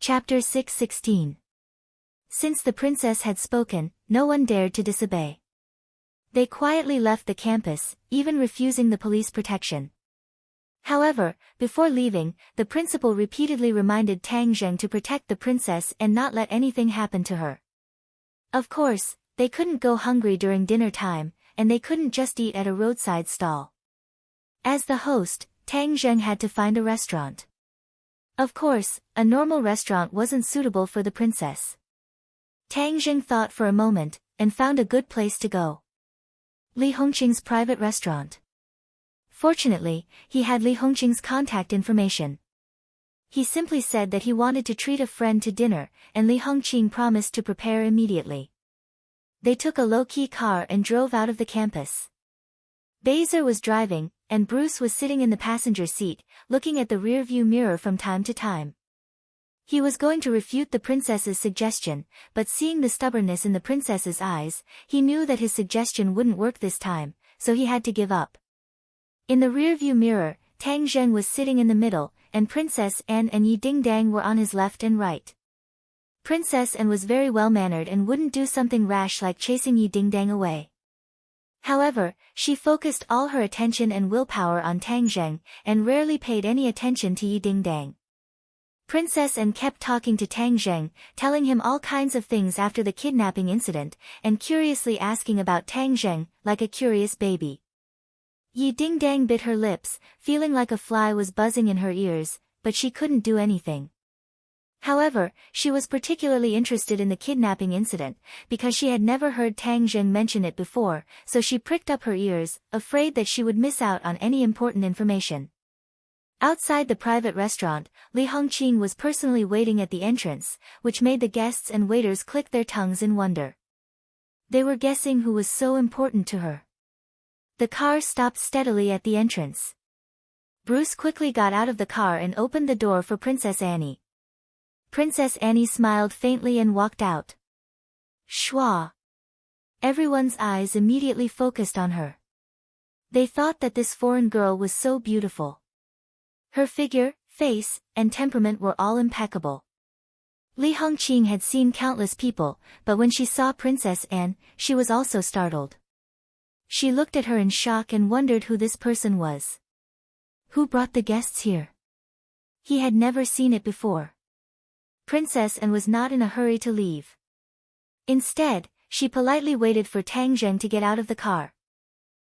Chapter 6:16. Since the princess had spoken, no one dared to disobey. They quietly left the campus, even refusing the police protection. However, before leaving, the principal repeatedly reminded Tang Zheng to protect the princess and not let anything happen to her. Of course, they couldn't go hungry during dinner time, and they couldn't just eat at a roadside stall. As the host, Tang Zheng had to find a restaurant. Of course, a normal restaurant wasn't suitable for the princess. Tang Zheng thought for a moment, and found a good place to go. Li Hongqing's private restaurant. Fortunately, he had Li Hongqing's contact information. He simply said that he wanted to treat a friend to dinner, and Li Hongqing promised to prepare immediately. They took a low-key car and drove out of the campus. Baser was driving, and Bruce was sitting in the passenger seat, looking at the rearview mirror from time to time. He was going to refute the princess's suggestion, but seeing the stubbornness in the princess's eyes, he knew that his suggestion wouldn't work this time, so he had to give up. In the rearview mirror, Tang Zheng was sitting in the middle, and Princess Anne and Yi Dingdang were on his left and right. Princess Anne was very well-mannered and wouldn't do something rash like chasing Yi Dingdang away. However, she focused all her attention and willpower on Tang Zheng, and rarely paid any attention to Yi Dingdang. Princess Anne kept talking to Tang Zheng, telling him all kinds of things after the kidnapping incident, and curiously asking about Tang Zheng, like a curious baby. Yi Dingdang bit her lips, feeling like a fly was buzzing in her ears, but she couldn't do anything. However, she was particularly interested in the kidnapping incident, because she had never heard Tang Zheng mention it before, so she pricked up her ears, afraid that she would miss out on any important information. Outside the private restaurant, Li Hongqing was personally waiting at the entrance, which made the guests and waiters click their tongues in wonder. They were guessing who was so important to her. The car stopped steadily at the entrance. Bruce quickly got out of the car and opened the door for Princess Annie. Princess Annie smiled faintly and walked out. Schwa! Everyone's eyes immediately focused on her. They thought that this foreign girl was so beautiful. Her figure, face, and temperament were all impeccable. Li Hongqing had seen countless people, but when she saw Princess Anne, she was also startled. She looked at her in shock and wondered who this person was. Who brought the guests here? He had never seen it before. Princess Anne was not in a hurry to leave. Instead, she politely waited for Tang Zheng to get out of the car.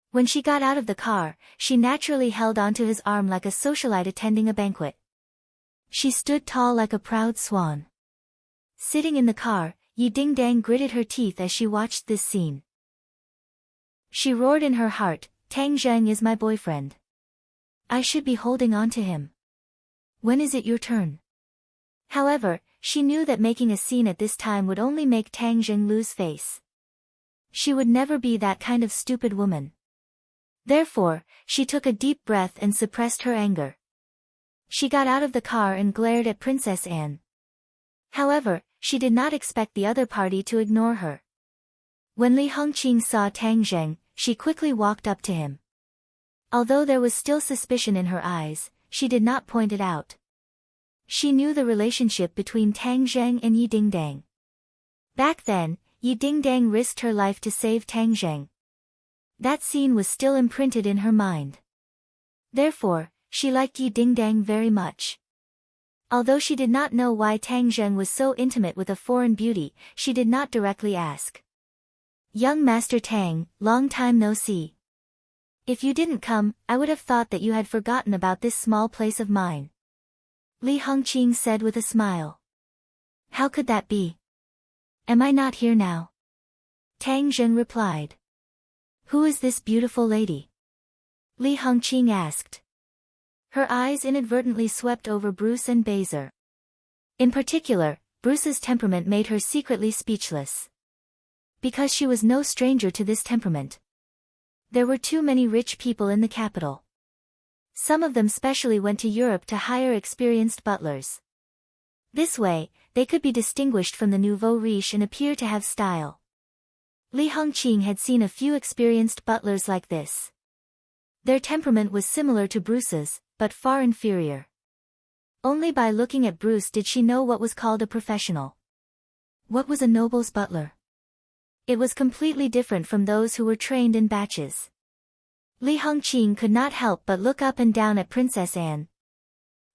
When she got out of the car, she naturally held onto his arm like a socialite attending a banquet. She stood tall like a proud swan. Sitting in the car, Yi Dingdang gritted her teeth as she watched this scene. She roared in her heart, Tang Zheng is my boyfriend. I should be holding on to him. When is it your turn? However, she knew that making a scene at this time would only make Tang Zheng lose face. She would never be that kind of stupid woman. Therefore, she took a deep breath and suppressed her anger. She got out of the car and glared at Princess Anne. However, she did not expect the other party to ignore her. When Li Hongqing saw Tang Zheng, she quickly walked up to him. Although there was still suspicion in her eyes, she did not point it out. She knew the relationship between Tang Zheng and Yi Dingdang. Back then, Yi Dingdang risked her life to save Tang Zheng. That scene was still imprinted in her mind. Therefore, she liked Yi Dingdang very much. Although she did not know why Tang Zheng was so intimate with a foreign beauty, she did not directly ask. Young Master Tang, long time no see. If you didn't come, I would have thought that you had forgotten about this small place of mine. Li Hongqing said with a smile. How could that be? Am I not here now? Tang Zheng replied. Who is this beautiful lady? Li Hongqing asked. Her eyes inadvertently swept over Bruce and Baser. In particular, Bruce's temperament made her secretly speechless. Because she was no stranger to this temperament. There were too many rich people in the capital. Some of them specially went to Europe to hire experienced butlers. This way, they could be distinguished from the nouveau riche and appear to have style. Li Hongqing had seen a few experienced butlers like this. Their temperament was similar to Bruce's, but far inferior. Only by looking at Bruce did she know what was called a professional. What was a noble's butler? It was completely different from those who were trained in batches. Li Hongqing could not help but look up and down at Princess Anne.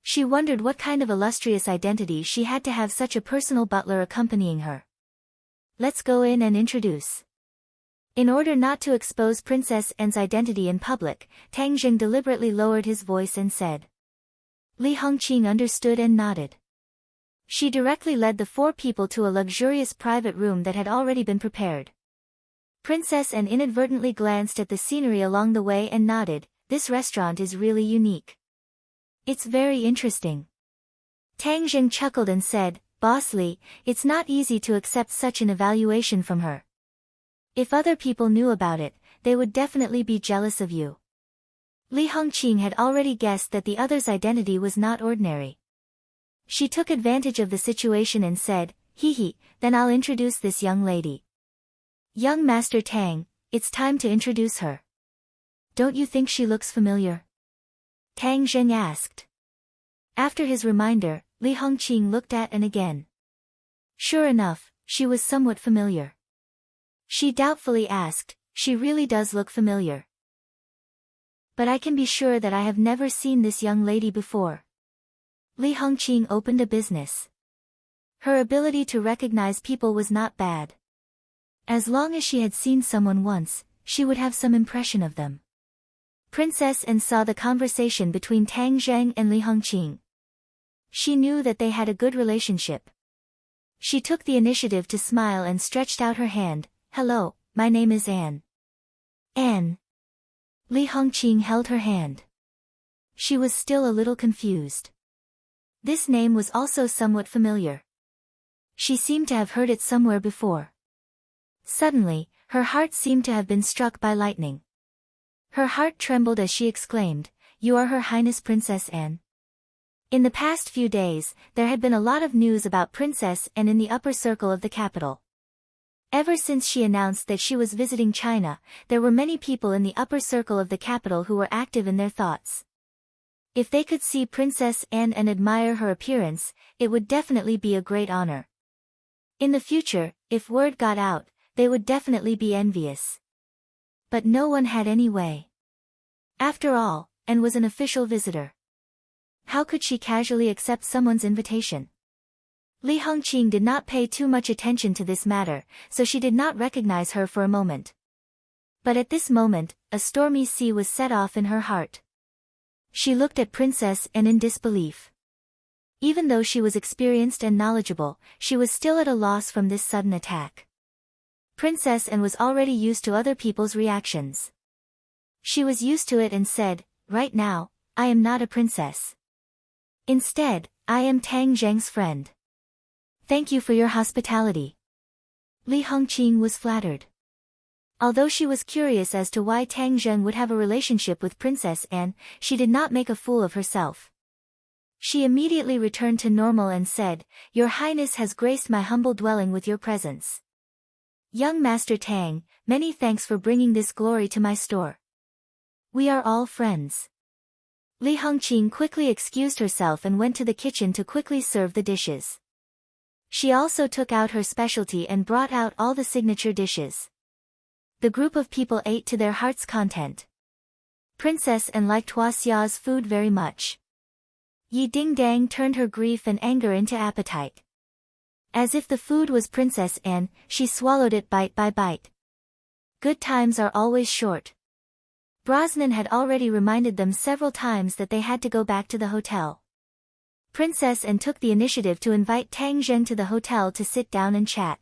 She wondered what kind of illustrious identity she had to have such a personal butler accompanying her. Let's go in and introduce. In order not to expose Princess Anne's identity in public, Tang Jing deliberately lowered his voice and said. Li Hongqing understood and nodded. She directly led the 4 people to a luxurious private room that had already been prepared. Princess Anne inadvertently glanced at the scenery along the way and nodded. This restaurant is really unique. It's very interesting. Tang Jing chuckled and said, Boss Li, it's not easy to accept such an evaluation from her. If other people knew about it, they would definitely be jealous of you. Li Hongqing had already guessed that the other's identity was not ordinary. She took advantage of the situation and said, Hee, then I'll introduce this young lady. Young Master Tang, it's time to introduce her. Don't you think she looks familiar? Tang Jing asked. After his reminder, Li Hongqing looked at Anne again. Sure enough, she was somewhat familiar. She doubtfully asked, she really does look familiar. But I can be sure that I have never seen this young lady before. Li Hongqing opened a business. Her ability to recognize people was not bad. As long as she had seen someone once, she would have some impression of them. Princess Anne saw the conversation between Tang Zheng and Li Hongqing. She knew that they had a good relationship. She took the initiative to smile and stretched out her hand. Hello, my name is Anne. Anne. Li Hongqing held her hand. She was still a little confused. This name was also somewhat familiar. She seemed to have heard it somewhere before. Suddenly, her heart seemed to have been struck by lightning. Her heart trembled as she exclaimed, You are Her Highness Princess Anne. In the past few days, there had been a lot of news about Princess Anne in the upper circle of the capital. Ever since she announced that she was visiting China, there were many people in the upper circle of the capital who were active in their thoughts. If they could see Princess Anne and admire her appearance, it would definitely be a great honor. In the future, if word got out, they would definitely be envious. But no one had any way. After all, Anne was an official visitor. How could she casually accept someone's invitation? Li Hongqing did not pay too much attention to this matter, so she did not recognize her for a moment. But at this moment, a stormy sea was set off in her heart. She looked at Princess Anne in disbelief. Even though she was experienced and knowledgeable, she was still at a loss from this sudden attack. Princess Anne was already used to other people's reactions. She was used to it and said, Right now, I am not a princess. Instead, I am Tang Zheng's friend. Thank you for your hospitality. Li Hongqing was flattered. Although she was curious as to why Tang Zheng would have a relationship with Princess Anne, she did not make a fool of herself. She immediately returned to normal and said, Your Highness has graced my humble dwelling with your presence. Young Master Tang, many thanks for bringing this glory to my store. We are all friends. Li Hongqing quickly excused herself and went to the kitchen to quickly serve the dishes. She also took out her specialty and brought out all the signature dishes. The group of people ate to their heart's content. Princess Anne liked Hua Xia's food very much. Yi Dingdang turned her grief and anger into appetite. As if the food was Princess Anne, she swallowed it bite by bite. Good times are always short. Brosnan had already reminded them several times that they had to go back to the hotel. Princess Anne took the initiative to invite Tang Zheng to the hotel to sit down and chat.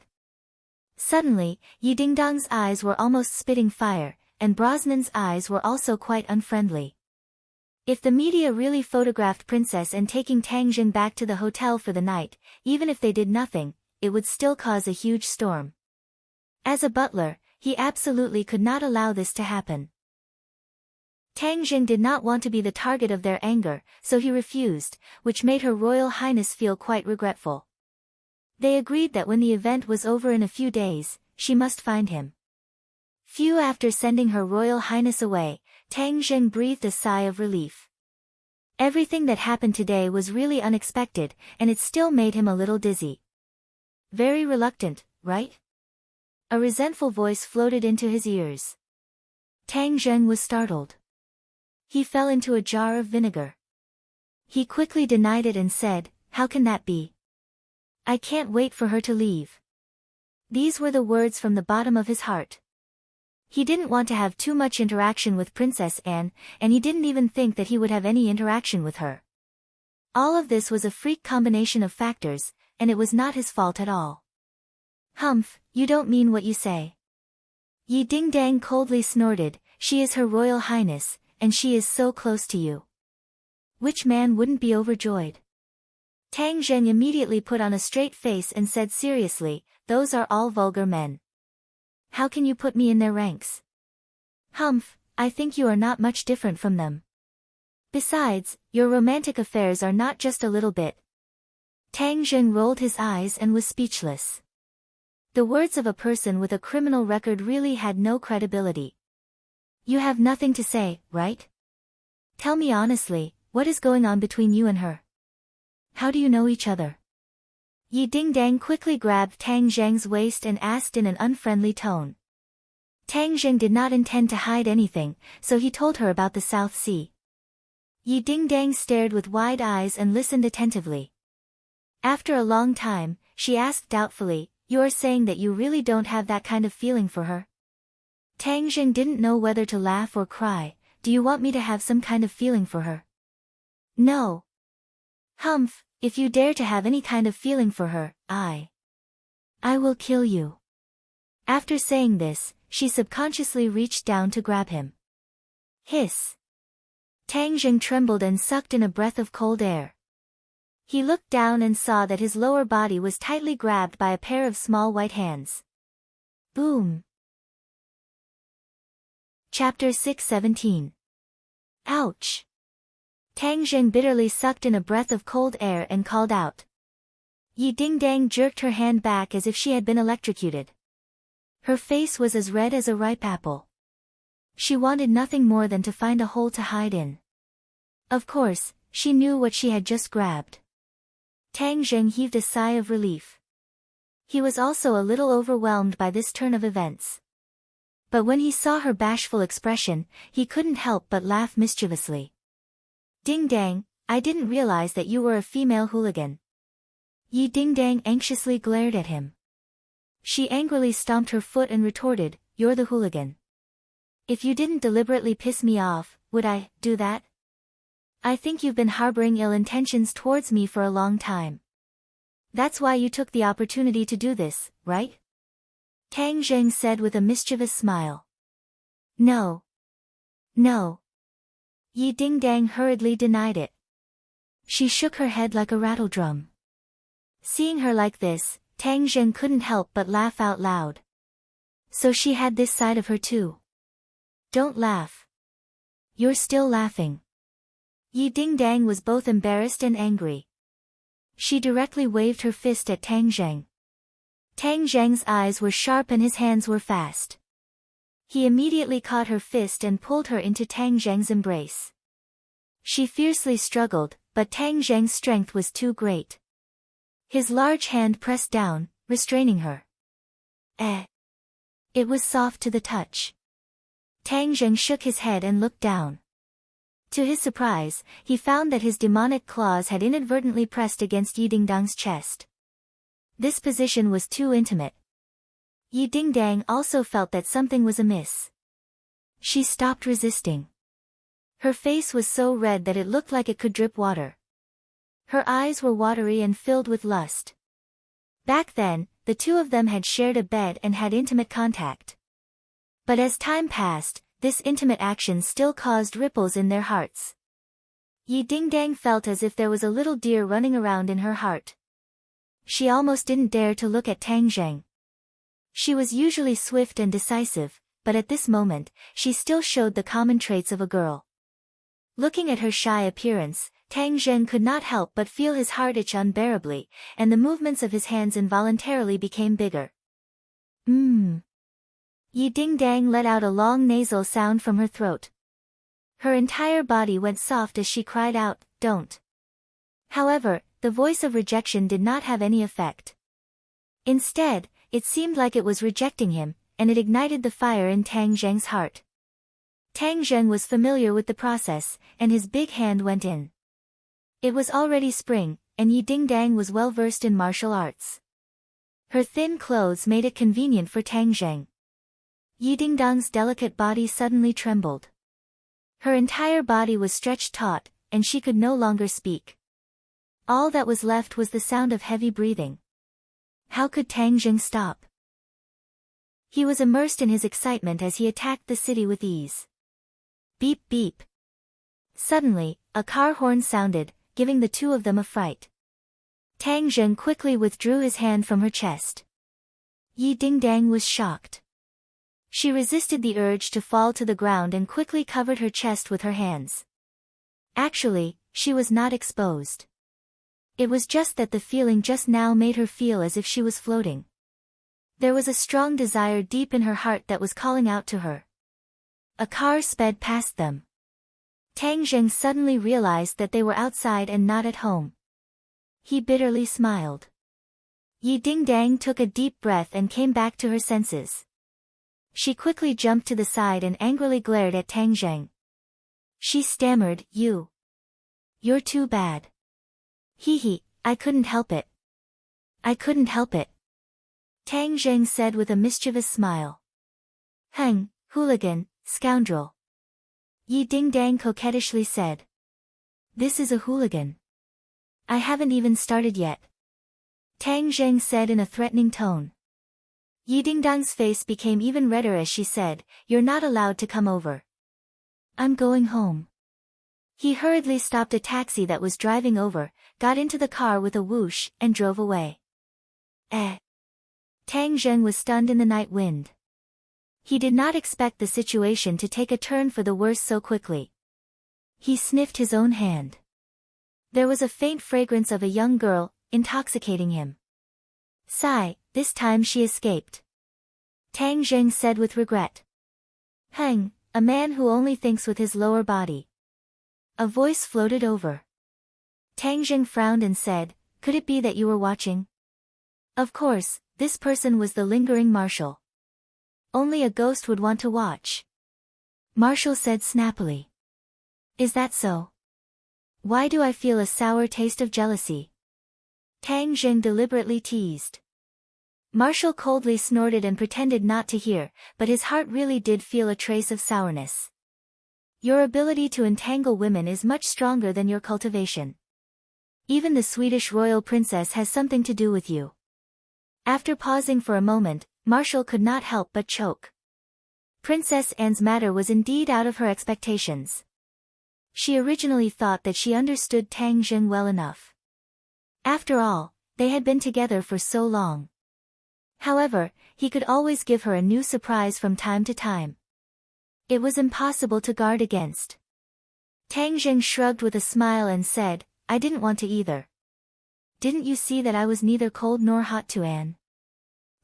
Suddenly, Yi Dingdang's eyes were almost spitting fire, and Brosnan's eyes were also quite unfriendly. If the media really photographed Princess Anne taking Tang Zheng back to the hotel for the night, even if they did nothing, it would still cause a huge storm. As a butler, he absolutely could not allow this to happen. Tang Zheng did not want to be the target of their anger, so he refused, which made Her Royal Highness feel quite regretful. They agreed that when the event was over in a few days, she must find him. Few after sending Her Royal Highness away, Tang Zheng breathed a sigh of relief. Everything that happened today was really unexpected, and it still made him a little dizzy. Very reluctant, right? A resentful voice floated into his ears. Tang Zheng was startled. He fell into a jar of vinegar. He quickly denied it and said, "How can that be? I can't wait for her to leave." These were the words from the bottom of his heart. He didn't want to have too much interaction with Princess Anne, and he didn't even think that he would have any interaction with her. All of this was a freak combination of factors, and it was not his fault at all. "Humph, you don't mean what you say." Yi Dingdang coldly snorted, "She is Her Royal Highness, and she is so close to you. Which man wouldn't be overjoyed?" Tang Zheng immediately put on a straight face and said seriously, "Those are all vulgar men. How can you put me in their ranks?" "Humph, I think you are not much different from them. Besides, your romantic affairs are not just a little bit." Tang Zheng rolled his eyes and was speechless. The words of a person with a criminal record really had no credibility. "You have nothing to say, right? Tell me honestly, what is going on between you and her? How do you know each other?" Yi Dingdang quickly grabbed Tang Zheng's waist and asked in an unfriendly tone. Tang Zheng did not intend to hide anything, so he told her about the South Sea. Yi Dingdang stared with wide eyes and listened attentively. After a long time, she asked doubtfully, "You are saying that you really don't have that kind of feeling for her?" Tang Zheng didn't know whether to laugh or cry. "Do you want me to have some kind of feeling for her?" "No." "Humph, if you dare to have any kind of feeling for her, I will kill you." After saying this, she subconsciously reached down to grab him. Hiss. Tang Zheng trembled and sucked in a breath of cold air. He looked down and saw that his lower body was tightly grabbed by a pair of small white hands. Boom. Chapter 617. Ouch. Tang Zheng bitterly sucked in a breath of cold air and called out. Yi Dingdang jerked her hand back as if she had been electrocuted. Her face was as red as a ripe apple. She wanted nothing more than to find a hole to hide in. Of course, she knew what she had just grabbed. Tang Zheng heaved a sigh of relief. He was also a little overwhelmed by this turn of events. But when he saw her bashful expression, he couldn't help but laugh mischievously. "Dingdang, I didn't realize that you were a female hooligan." Yi Dingdang anxiously glared at him. She angrily stomped her foot and retorted, "You're the hooligan. If you didn't deliberately piss me off, would I do that? I think you've been harboring ill intentions towards me for a long time. That's why you took the opportunity to do this, right?" Tang Zheng said with a mischievous smile. No. No. Yi Dingdang hurriedly denied it. She shook her head like a rattledrum. Seeing her like this, Tang Zheng couldn't help but laugh out loud. So she had this side of her too. Don't laugh. You're still laughing. Yi Dingdang was both embarrassed and angry. She directly waved her fist at Tang Zheng. Tang Zheng's eyes were sharp and his hands were fast. He immediately caught her fist and pulled her into Tang Zheng's embrace. She fiercely struggled, but Tang Zheng's strength was too great. His large hand pressed down, restraining her. It was soft to the touch. Tang Zheng shook his head and looked down. To his surprise, he found that his demonic claws had inadvertently pressed against Yi Dingdang's chest. This position was too intimate. Yi Dingdang also felt that something was amiss. She stopped resisting. Her face was so red that it looked like it could drip water. Her eyes were watery and filled with lust. Back then, the two of them had shared a bed and had intimate contact. But as time passed, this intimate action still caused ripples in their hearts. Yi Dingdang felt as if there was a little deer running around in her heart. She almost didn't dare to look at Tang Zheng. She was usually swift and decisive, but at this moment, she still showed the common traits of a girl. Looking at her shy appearance, Tang Zheng could not help but feel his heart itch unbearably, and the movements of his hands involuntarily became bigger. Yi Dingdang let out a long nasal sound from her throat. Her entire body went soft as she cried out, don't. However, the voice of rejection did not have any effect. Instead, it seemed like it was rejecting him, and it ignited the fire in Tang Zheng's heart. Tang Zheng was familiar with the process, and his big hand went in. It was already spring, and Yi Dingdang was well versed in martial arts. Her thin clothes made it convenient for Tang Zheng. Yi Dingdang's delicate body suddenly trembled. Her entire body was stretched taut, and she could no longer speak. All that was left was the sound of heavy breathing. How could Tang Zheng stop? He was immersed in his excitement as he attacked the city with ease. Beep beep. Suddenly, a car horn sounded, giving the two of them a fright. Tang Zheng quickly withdrew his hand from her chest. Yi Dingdang was shocked. She resisted the urge to fall to the ground and quickly covered her chest with her hands. Actually, she was not exposed. It was just that the feeling just now made her feel as if she was floating. There was a strong desire deep in her heart that was calling out to her. A car sped past them. Tang Zheng suddenly realized that they were outside and not at home. He bitterly smiled. Yi Dingdang took a deep breath and came back to her senses. She quickly jumped to the side and angrily glared at Tang Zheng. She stammered, You're too bad. Hee, I couldn't help it. I couldn't help it. Tang Zheng said with a mischievous smile. Heng, hooligan, scoundrel. Yi Dingdang coquettishly said. This is a hooligan. I haven't even started yet. Tang Zheng said in a threatening tone. Yi Dingdang's face became even redder as she said, You're not allowed to come over. I'm going home. He hurriedly stopped a taxi that was driving over, got into the car with a whoosh, and drove away. Tang Zheng was stunned in the night wind. He did not expect the situation to take a turn for the worse so quickly. He sniffed his own hand. There was a faint fragrance of a young girl, intoxicating him. Sigh, this time she escaped. Tang Zheng said with regret. Heng, a man who only thinks with his lower body. A voice floated over. Tang Zheng frowned and said, Could it be that you were watching? Of course, this person was the lingering Marshal. Only a ghost would want to watch. Marshal said snappily. Is that so? Why do I feel a sour taste of jealousy? Tang Zheng deliberately teased. Marshal coldly snorted and pretended not to hear, but his heart really did feel a trace of sourness. Your ability to entangle women is much stronger than your cultivation. Even the Swedish royal princess has something to do with you. After pausing for a moment, Marshal could not help but choke. Princess Anne's matter was indeed out of her expectations. She originally thought that she understood Tang Zheng well enough. After all, they had been together for so long. However, he could always give her a new surprise from time to time. It was impossible to guard against. Tang Zheng shrugged with a smile and said, I didn't want to either. Didn't you see that I was neither cold nor hot to Anne?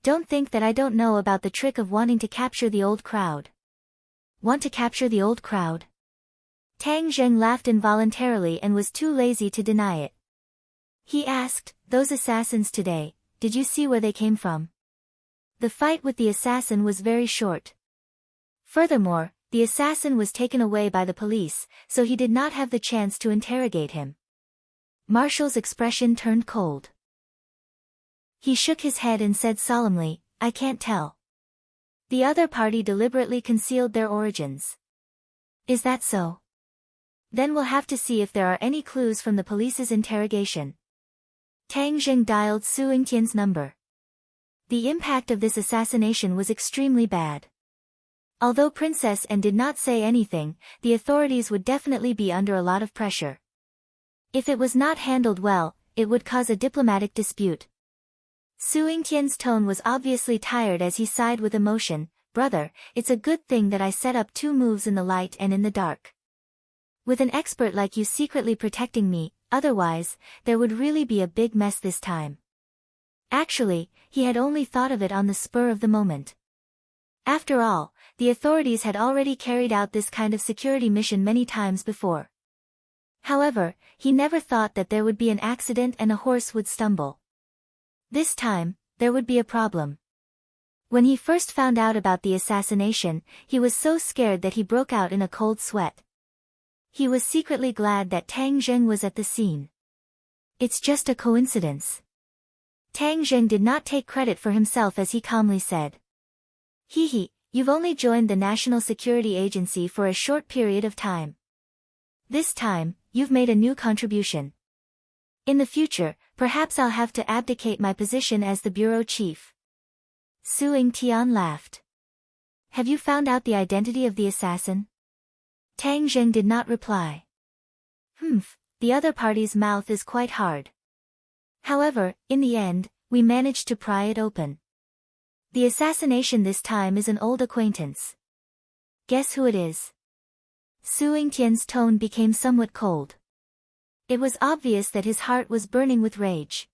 Don't think that I don't know about the trick of wanting to capture the old crowd. Want to capture the old crowd? Tang Zheng laughed involuntarily and was too lazy to deny it. He asked, Those assassins today, did you see where they came from? The fight with the assassin was very short. Furthermore, the assassin was taken away by the police, so he did not have the chance to interrogate him. Marshal's expression turned cold. He shook his head and said solemnly, I can't tell. The other party deliberately concealed their origins. Is that so? Then we'll have to see if there are any clues from the police's interrogation. Tang Zheng dialed Su Yingtian's number. The impact of this assassination was extremely bad. Although Princess Anne did not say anything, the authorities would definitely be under a lot of pressure. If it was not handled well, it would cause a diplomatic dispute. Su Yingtian's tone was obviously tired as he sighed with emotion, Brother, it's a good thing that I set up 2 moves in the light and in the dark. With an expert like you secretly protecting me, otherwise, there would really be a big mess this time. Actually, he had only thought of it on the spur of the moment. After all, the authorities had already carried out this kind of security mission many times before. However, he never thought that there would be an accident and a horse would stumble. This time, there would be a problem. When he first found out about the assassination, he was so scared that he broke out in a cold sweat. He was secretly glad that Tang Zheng was at the scene. It's just a coincidence. Tang Zheng did not take credit for himself as he calmly said. You've only joined the National Security Agency for a short period of time. This time, you've made a new contribution. In the future, perhaps I'll have to abdicate my position as the bureau chief. Su Yingtian laughed. Have you found out the identity of the assassin? Tang Zheng did not reply. The other party's mouth is quite hard. However, in the end, we managed to pry it open. The assassination this time is an old acquaintance. Guess who it is? Su Yingtian's tone became somewhat cold. It was obvious that his heart was burning with rage.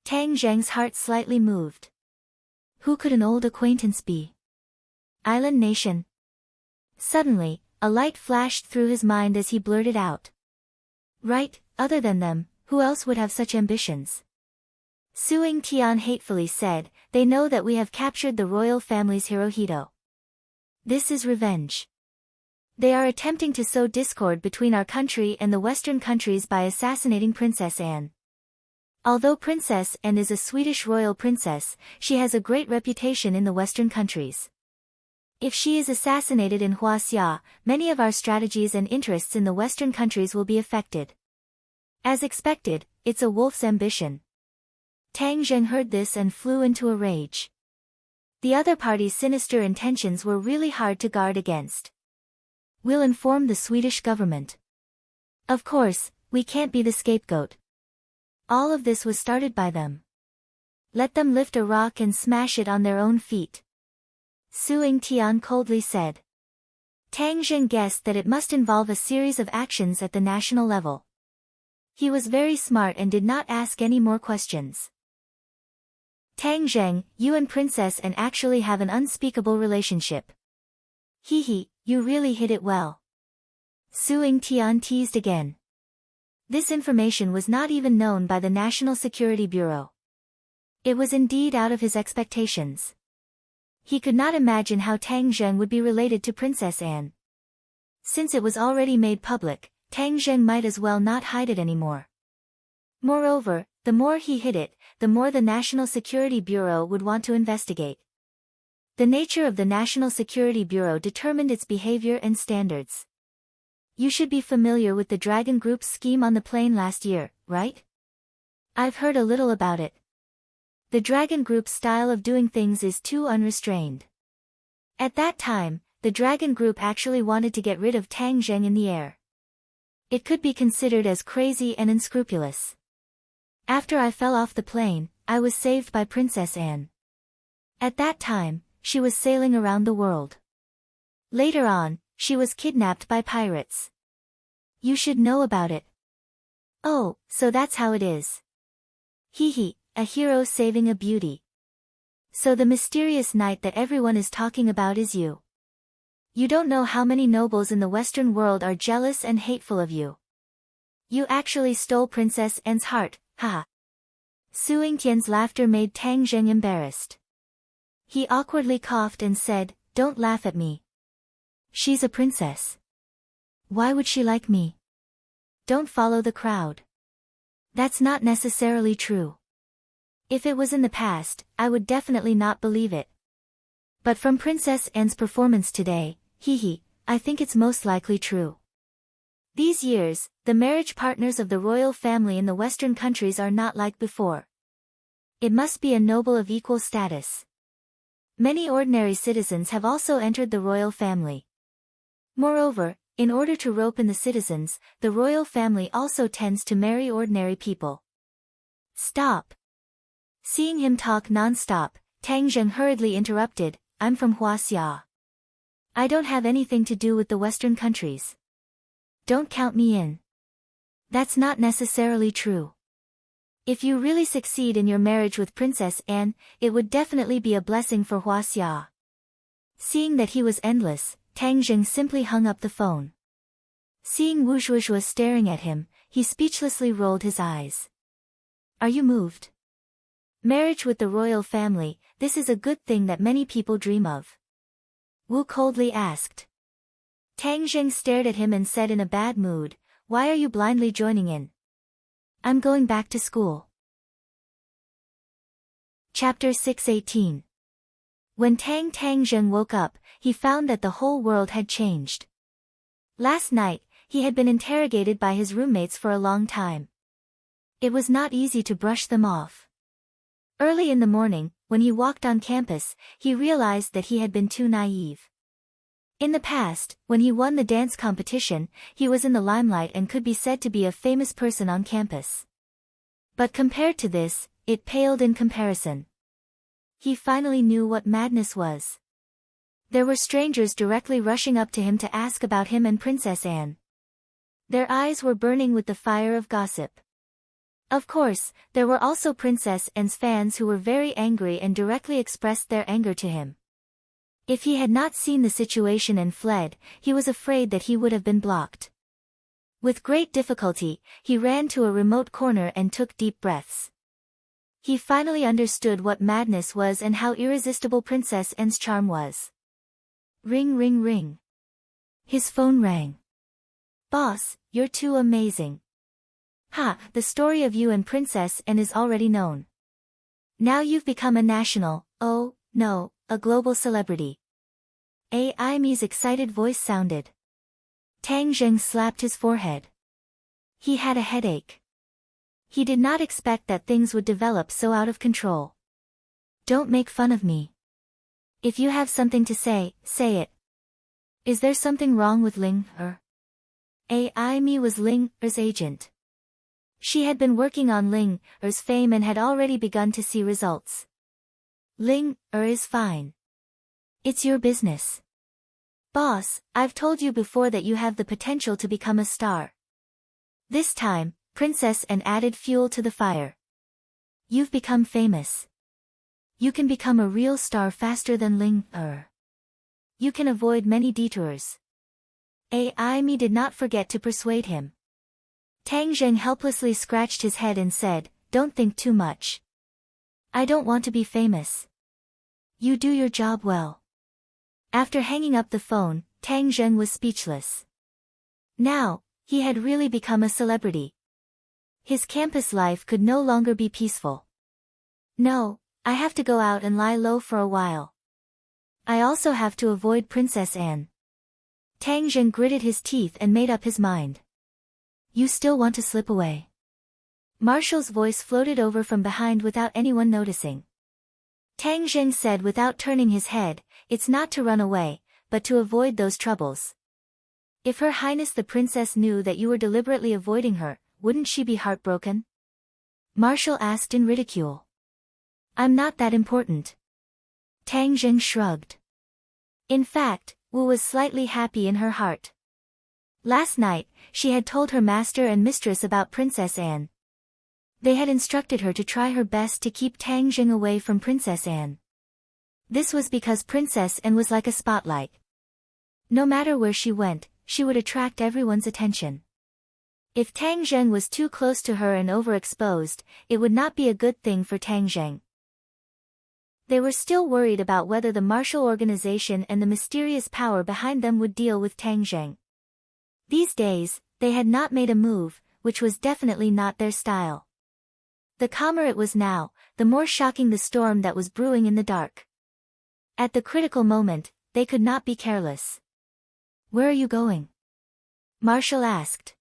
Tang Zheng's heart slightly moved. Who could an old acquaintance be? Island Nation? Suddenly, a light flashed through his mind as he blurted out. Right, other than them, who else would have such ambitions? Su Yingtian hatefully said, they know that we have captured the royal family's Hirohito. This is revenge. They are attempting to sow discord between our country and the Western countries by assassinating Princess Anne. Although Princess Anne is a Swedish royal princess, she has a great reputation in the Western countries. If she is assassinated in Huaxia, many of our strategies and interests in the Western countries will be affected. As expected, it's a wolf's ambition. Tang Zheng heard this and flew into a rage. The other party's sinister intentions were really hard to guard against. We'll inform the Swedish government. Of course, we can't be the scapegoat. All of this was started by them. Let them lift a rock and smash it on their own feet. Su Yingtian coldly said. Tang Zheng guessed that it must involve a series of actions at the national level. He was very smart and did not ask any more questions. Tang Zheng, you and Princess Anne actually have an unspeakable relationship. You really hid it well. Su Yingtian teased again. This information was not even known by the National Security Bureau. It was indeed out of his expectations. He could not imagine how Tang Zheng would be related to Princess Anne. Since it was already made public, Tang Zheng might as well not hide it anymore. Moreover, the more he hid it, the more the National Security Bureau would want to investigate. The nature of the National Security Bureau determined its behavior and standards. You should be familiar with the Dragon Group's scheme on the plane last year, right? I've heard a little about it. The Dragon Group's style of doing things is too unrestrained. At that time, the Dragon Group actually wanted to get rid of Tang Zheng in the air. It could be considered as crazy and unscrupulous. After I fell off the plane, I was saved by Princess Anne. At that time, she was sailing around the world. Later on, she was kidnapped by pirates. You should know about it. Oh, so that's how it is. A hero saving a beauty. So the mysterious knight that everyone is talking about is you. You don't know how many nobles in the Western world are jealous and hateful of you. You actually stole Princess Anne's heart, haha. Su Yingtian's laughter made Tang Zheng embarrassed. He awkwardly coughed and said, "Don't laugh at me. She's a princess. Why would she like me? Don't follow the crowd. That's not necessarily true. If it was in the past, I would definitely not believe it. But from Princess Anne's performance today, I think it's most likely true. These years, the marriage partners of the royal family in the Western countries are not like before. It must be a noble of equal status. Many ordinary citizens have also entered the royal family. Moreover, in order to rope in the citizens, the royal family also tends to marry ordinary people." Stop. Seeing him talk non-stop, Tang Zheng hurriedly interrupted, "I'm from Huaxia. I don't have anything to do with the Western countries. Don't count me in." That's not necessarily true. If you really succeed in your marriage with Princess Anne, it would definitely be a blessing for Huaxia. Seeing that he was endless, Tang Zheng simply hung up the phone. Seeing Wujuju staring at him, he speechlessly rolled his eyes. Are you moved? Marriage with the royal family, this is a good thing that many people dream of. Wu coldly asked. Tang Zheng stared at him and said in a bad mood, why are you blindly joining in? I'm going back to school. Chapter 618. When Tang Zheng woke up, he found that the whole world had changed. Last night, he had been interrogated by his roommates for a long time. It was not easy to brush them off. Early in the morning, when he walked on campus, he realized that he had been too naive. In the past, when he won the dance competition, he was in the limelight and could be said to be a famous person on campus. But compared to this, it paled in comparison. He finally knew what madness was. There were strangers directly rushing up to him to ask about him and Princess Anne. Their eyes were burning with the fire of gossip. Of course, there were also Princess Anne's fans who were very angry and directly expressed their anger to him. If he had not seen the situation and fled, he was afraid that he would have been blocked. With great difficulty, he ran to a remote corner and took deep breaths. He finally understood what madness was and how irresistible Princess Anne's charm was. Ring ring ring. His phone rang. Boss, you're too amazing. Ha, the story of you and Princess Anne is already known. Now you've become a national, oh, no, a global celebrity. Ai's excited voice sounded. Tang Zheng slapped his forehead. He had a headache. He did not expect that things would develop so out of control. Don't make fun of me. If you have something to say, say it. Is there something wrong with Ling Er? Ai was Ling Er's agent. She had been working on Ling Er's fame and had already begun to see results. Ling Er is fine. It's your business. Boss, I've told you before that you have the potential to become a star. This time, Princess Anne added fuel to the fire. You've become famous. You can become a real star faster than Ling Er. You can avoid many detours. Ai did not forget to persuade him. Tang Zheng helplessly scratched his head and said, don't think too much. I don't want to be famous. You do your job well. After hanging up the phone, Tang Zheng was speechless. Now, he had really become a celebrity. His campus life could no longer be peaceful. No, I have to go out and lie low for a while. I also have to avoid Princess Anne. Tang Zheng gritted his teeth and made up his mind. You still want to slip away? Marshall's voice floated over from behind without anyone noticing. Tang Zheng said without turning his head, it's not to run away, but to avoid those troubles. If Her Highness the Princess knew that you were deliberately avoiding her, wouldn't she be heartbroken? Marshall asked in ridicule. I'm not that important. Tang Zheng shrugged. In fact, Wu was slightly happy in her heart. Last night, she had told her master and mistress about Princess Anne. They had instructed her to try her best to keep Tang Zheng away from Princess Anne. This was because Princess Anne was like a spotlight. No matter where she went, she would attract everyone's attention. If Tang Zheng was too close to her and overexposed, it would not be a good thing for Tang Zheng. They were still worried about whether the Marshall organization and the mysterious power behind them would deal with Tang Zheng. These days, they had not made a move, which was definitely not their style. The calmer it was now, the more shocking the storm that was brewing in the dark. At the critical moment, they could not be careless. Where are you going? Marshall asked.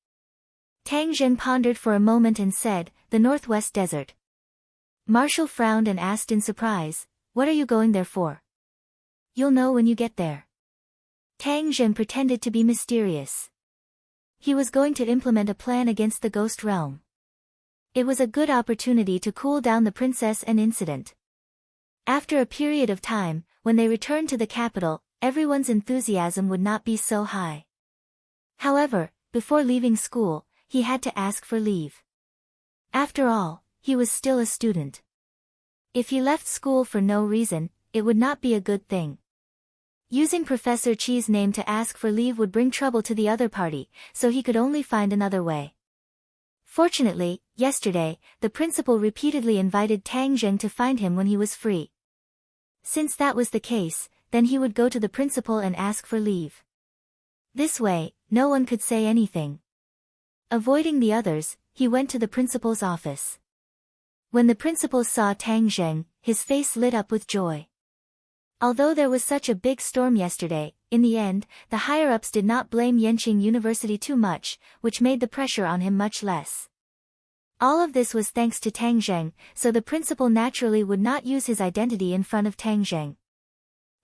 Tang Zheng pondered for a moment and said, the Northwest Desert. Marshall frowned and asked in surprise, what are you going there for? You'll know when you get there. Tang Zheng pretended to be mysterious. He was going to implement a plan against the Ghost Realm. It was a good opportunity to cool down the Princess Anne incident. After a period of time, when they returned to the capital, everyone's enthusiasm would not be so high. However, before leaving school, he had to ask for leave. After all, he was still a student. If he left school for no reason, it would not be a good thing. Using Professor Chi's name to ask for leave would bring trouble to the other party, so he could only find another way. Fortunately, yesterday, the principal repeatedly invited Tang Zheng to find him when he was free. Since that was the case, then he would go to the principal and ask for leave. This way, no one could say anything. Avoiding the others, he went to the principal's office. When the principal saw Tang Zheng, his face lit up with joy. Although there was such a big storm yesterday, in the end, the higher-ups did not blame Yenqing University too much, which made the pressure on him much less. All of this was thanks to Tang Zheng, so the principal naturally would not use his identity in front of Tang Zheng.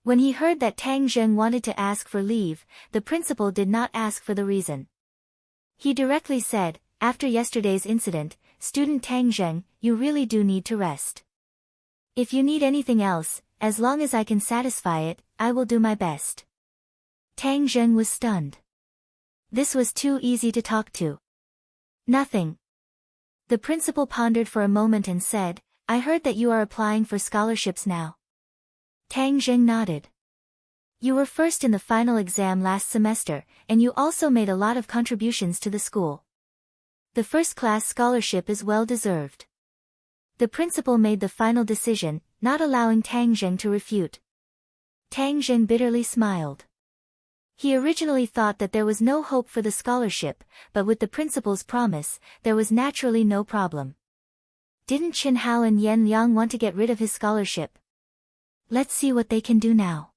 When he heard that Tang Zheng wanted to ask for leave, the principal did not ask for the reason. He directly said, "After yesterday's incident, student Tang Zheng, you really do need to rest. If you need anything else, as long as I can satisfy it, I will do my best." Tang Zheng was stunned. This was too easy to talk to. Nothing. The principal pondered for a moment and said, "I heard that you are applying for scholarships now." Tang Zheng nodded. "You were first in the final exam last semester, and you also made a lot of contributions to the school. The first-class scholarship is well-deserved." The principal made the final decision, not allowing Tang Zheng to refute. Tang Zheng bitterly smiled. He originally thought that there was no hope for the scholarship, but with the principal's promise, there was naturally no problem. Didn't Chen Hao and Yan Yang want to get rid of his scholarship? Let's see what they can do now.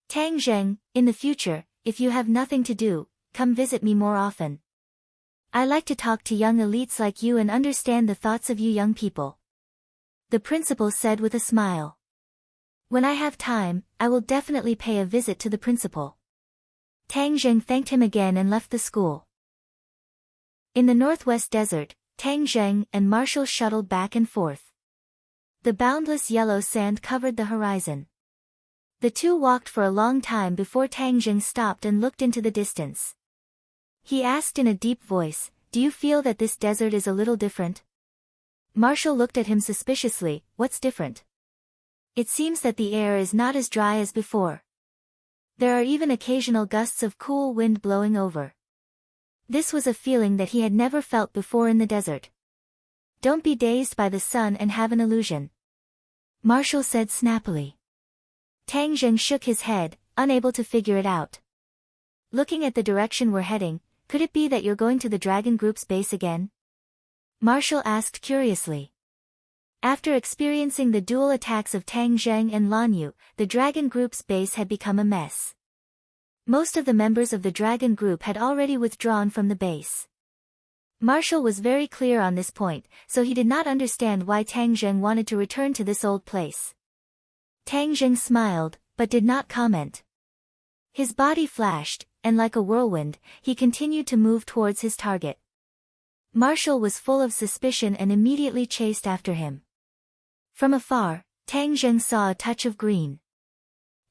Tang Zheng, in the future, if you have nothing to do, come visit me more often. I like to talk to young elites like you and understand the thoughts of you young people. The principal said with a smile. When I have time, I will definitely pay a visit to the principal. Tang Zheng thanked him again and left the school. In the northwest desert, Tang Zheng and Marshall shuttled back and forth. The boundless yellow sand covered the horizon. The two walked for a long time before Tang Zheng stopped and looked into the distance. He asked in a deep voice, "Do you feel that this desert is a little different?" Marshall looked at him suspiciously. "What's different?" "It seems that the air is not as dry as before. There are even occasional gusts of cool wind blowing over." This was a feeling that he had never felt before in the desert. "Don't be dazed by the sun and have an illusion," Marshall said snappily. Tang Zheng shook his head, unable to figure it out. "Looking at the direction we're heading, could it be that you're going to the Dragon Group's base again?" Marshall asked curiously. After experiencing the dual attacks of Tang Zheng and Lan Yu, the Dragon Group's base had become a mess. Most of the members of the Dragon Group had already withdrawn from the base. Marshall was very clear on this point, so he did not understand why Tang Zheng wanted to return to this old place. Tang Zheng smiled, but did not comment. His body flashed, and like a whirlwind, he continued to move towards his target. Marshall was full of suspicion and immediately chased after him. From afar, Tang Zheng saw a touch of green.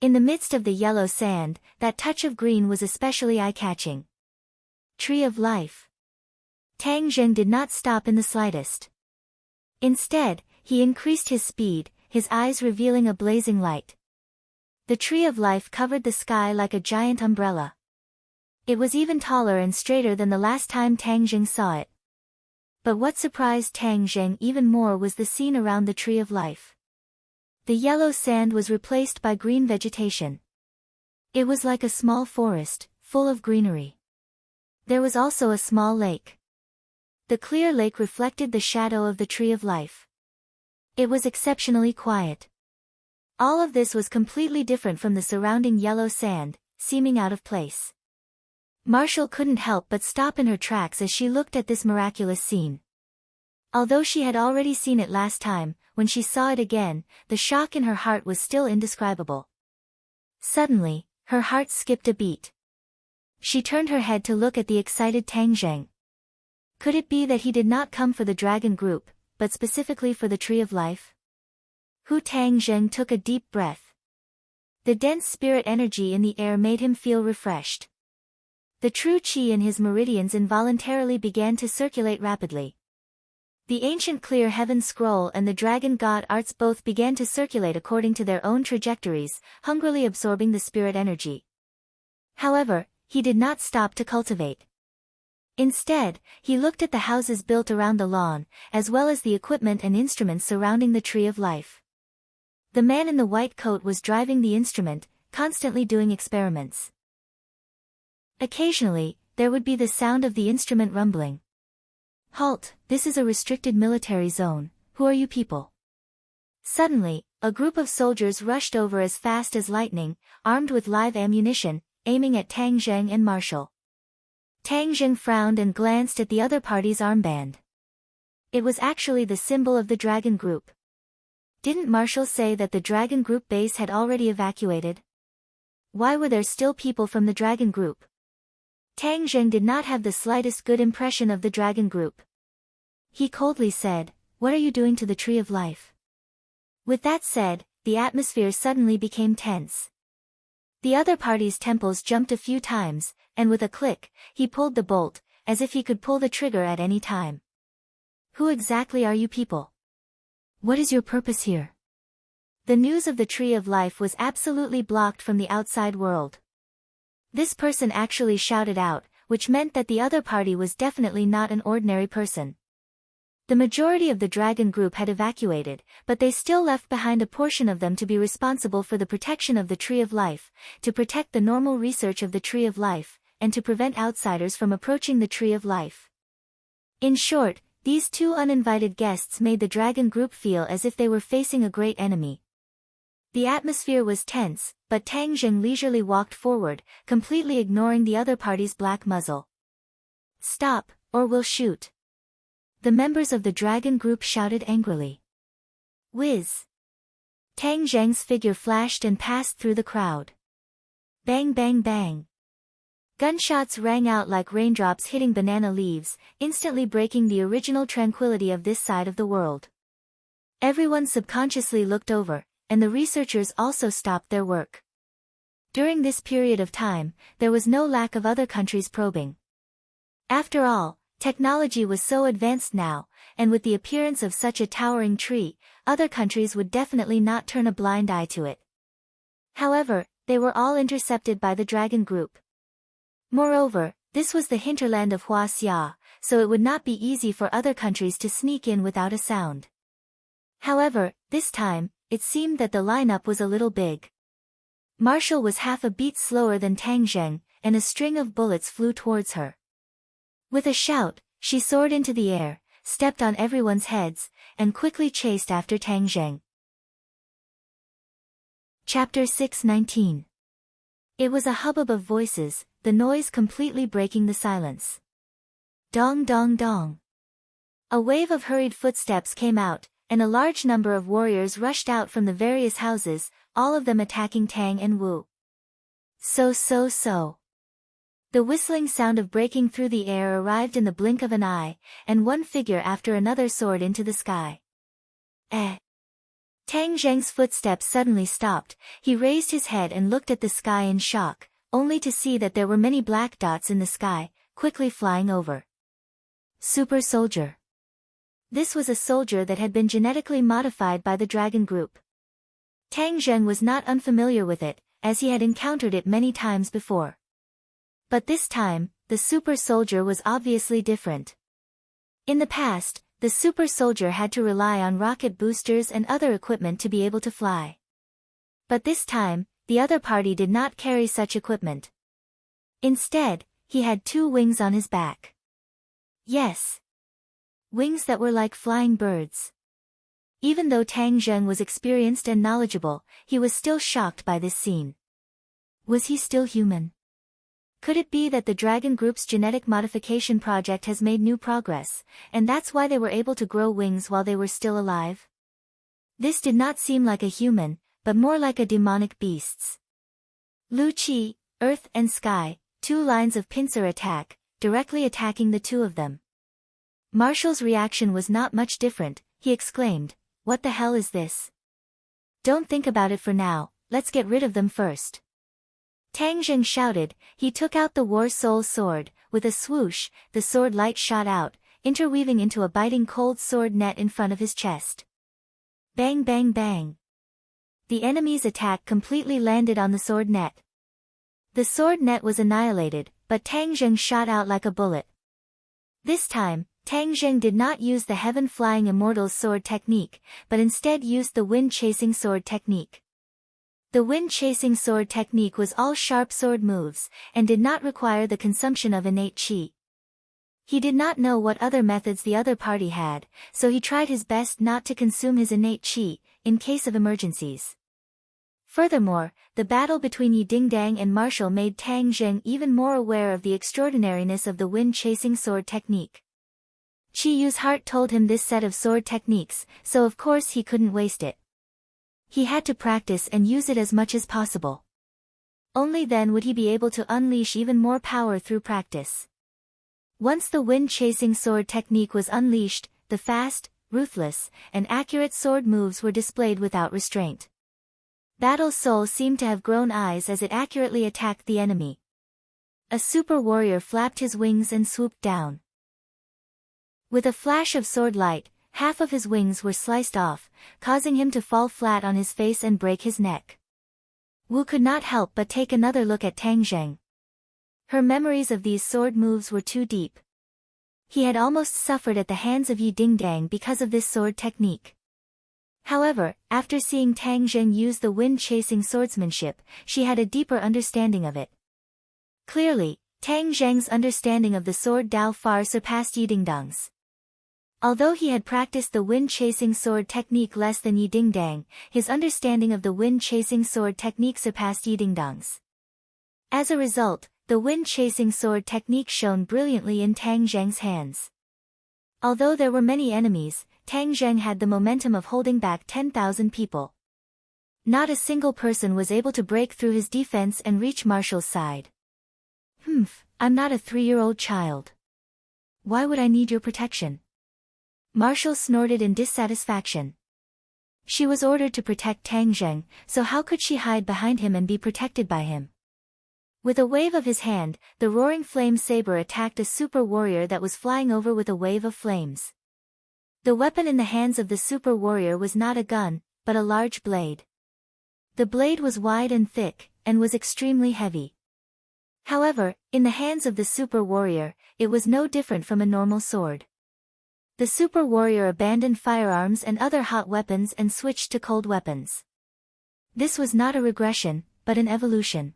In the midst of the yellow sand, that touch of green was especially eye-catching. Tree of Life. Tang Zheng did not stop in the slightest. Instead, he increased his speed, his eyes revealing a blazing light. The Tree of Life covered the sky like a giant umbrella. It was even taller and straighter than the last time Tang Zheng saw it. But what surprised Tang Zheng even more was the scene around the Tree of Life. The yellow sand was replaced by green vegetation. It was like a small forest, full of greenery. There was also a small lake. The clear lake reflected the shadow of the Tree of Life. It was exceptionally quiet. All of this was completely different from the surrounding yellow sand, seeming out of place. Marshall couldn't help but stop in her tracks as she looked at this miraculous scene. Although she had already seen it last time, when she saw it again, the shock in her heart was still indescribable. Suddenly, her heart skipped a beat. She turned her head to look at the excited Tang Zheng. Could it be that he did not come for the Dragon Group, but specifically for the Tree of Life? Tang Zheng took a deep breath. The dense spirit energy in the air made him feel refreshed. The true qi in his meridians involuntarily began to circulate rapidly. The ancient clear heaven scroll and the dragon god arts both began to circulate according to their own trajectories, hungrily absorbing the spirit energy. However, he did not stop to cultivate. Instead, he looked at the houses built around the lawn, as well as the equipment and instruments surrounding the tree of life. The man in the white coat was driving the instrument, constantly doing experiments. Occasionally, there would be the sound of the instrument rumbling. "Halt, this is a restricted military zone, who are you people?" Suddenly, a group of soldiers rushed over as fast as lightning, armed with live ammunition, aiming at Tang Zheng and Marshall. Tang Zheng frowned and glanced at the other party's armband. It was actually the symbol of the Dragon Group. Didn't Marshall say that the Dragon Group base had already evacuated? Why were there still people from the Dragon Group? Tang Zheng did not have the slightest good impression of the Dragon Group. He coldly said, "What are you doing to the Tree of Life?" With that said, the atmosphere suddenly became tense. The other party's temples jumped a few times, and with a click, he pulled the bolt, as if he could pull the trigger at any time. "Who exactly are you people? What is your purpose here?" The news of the Tree of Life was absolutely blocked from the outside world. This person actually shouted out, which meant that the other party was definitely not an ordinary person. The majority of the Dragon Group had evacuated, but they still left behind a portion of them to be responsible for the protection of the Tree of Life, to protect the normal research of the Tree of Life, and to prevent outsiders from approaching the Tree of Life. In short, these two uninvited guests made the Dragon Group feel as if they were facing a great enemy. The atmosphere was tense, but Tang Zheng leisurely walked forward, completely ignoring the other party's black muzzle. "Stop, or we'll shoot!" The members of the Dragon Group shouted angrily. Whiz! Tang Zheng's figure flashed and passed through the crowd. Bang bang bang! Gunshots rang out like raindrops hitting banana leaves, instantly breaking the original tranquility of this side of the world. Everyone subconsciously looked over, and the researchers also stopped their work. During this period of time, there was no lack of other countries probing. After all, technology was so advanced now, and with the appearance of such a towering tree, other countries would definitely not turn a blind eye to it. However, they were all intercepted by the Dragon Group. Moreover, this was the hinterland of Huaxia, so it would not be easy for other countries to sneak in without a sound. However, this time, it seemed that the lineup was a little big. Marshall was half a beat slower than Tang Zheng, and a string of bullets flew towards her. With a shout, she soared into the air, stepped on everyone's heads, and quickly chased after Tang Zheng. Chapter 619. It was a hubbub of voices, the noise completely breaking the silence. Dong dong dong. A wave of hurried footsteps came out, and a large number of warriors rushed out from the various houses, all of them attacking Tang and Wu. So. The whistling sound of breaking through the air arrived in the blink of an eye, and one figure after another soared into the sky. Tang Zheng's footsteps suddenly stopped. He raised his head and looked at the sky in shock, only to see that there were many black dots in the sky, quickly flying over. Super soldier. This was a soldier that had been genetically modified by the Dragon Group. Tang Zheng was not unfamiliar with it, as he had encountered it many times before. But this time, the super soldier was obviously different. In the past, the super soldier had to rely on rocket boosters and other equipment to be able to fly. But this time, the other party did not carry such equipment. Instead, he had 2 wings on his back. Yes. Wings that were like flying birds. Even though Tang Zheng was experienced and knowledgeable, he was still shocked by this scene. Was he still human? Could it be that the Dragon Group's genetic modification project has made new progress, and that's why they were able to grow wings while they were still alive? This did not seem like a human, but more like a demonic beast's. Lu Qi, Earth and Sky, 2 lines of pincer attack, directly attacking the 2 of them. Marshall's reaction was not much different. He exclaimed, "What the hell is this? Don't think about it for now, let's get rid of them first." Tang Zheng shouted. He took out the War Soul sword. With a swoosh, the sword light shot out, interweaving into a biting cold sword net in front of his chest. Bang bang bang. The enemy's attack completely landed on the sword net. The sword net was annihilated, but Tang Zheng shot out like a bullet. This time, Tang Zheng did not use the heaven-flying immortal's sword technique, but instead used the wind-chasing sword technique. The wind-chasing sword technique was all sharp sword moves, and did not require the consumption of innate qi. He did not know what other methods the other party had, so he tried his best not to consume his innate qi, in case of emergencies. Furthermore, the battle between Yi Dingdang and Marshall made Tang Zheng even more aware of the extraordinariness of the wind-chasing sword technique. Qi Yu's heart told him this set of sword techniques, so of course he couldn't waste it. He had to practice and use it as much as possible. Only then would he be able to unleash even more power through practice. Once the wind-chasing sword technique was unleashed, the fast, ruthless, and accurate sword moves were displayed without restraint. Battle Soul seemed to have grown eyes as it accurately attacked the enemy. A super warrior flapped his wings and swooped down. With a flash of sword light, half of his wings were sliced off, causing him to fall flat on his face and break his neck. Wu could not help but take another look at Tang Zheng. Her memories of these sword moves were too deep. He had almost suffered at the hands of Yi Dingdang because of this sword technique. However, after seeing Tang Zheng use the wind-chasing swordsmanship, she had a deeper understanding of it. Clearly, Tang Zheng's understanding of the sword Dao far surpassed Yi Dingdang's. Although he had practiced the wind-chasing sword technique less than Yi Dingdang, his understanding of the wind-chasing sword technique surpassed Yi Dingdang's. As a result, the wind-chasing sword technique shone brilliantly in Tang Zheng's hands. Although there were many enemies, Tang Zheng had the momentum of holding back 10,000 people. Not a single person was able to break through his defense and reach Marshall's side. I'm not a 3-year-old child. Why would I need your protection? Marshall snorted in dissatisfaction. She was ordered to protect Tang Zheng, so how could she hide behind him and be protected by him? With a wave of his hand, the roaring flame saber attacked a super warrior that was flying over with a wave of flames. The weapon in the hands of the super warrior was not a gun, but a large blade. The blade was wide and thick, and was extremely heavy. However, in the hands of the super warrior, it was no different from a normal sword. The super warrior abandoned firearms and other hot weapons and switched to cold weapons. This was not a regression, but an evolution.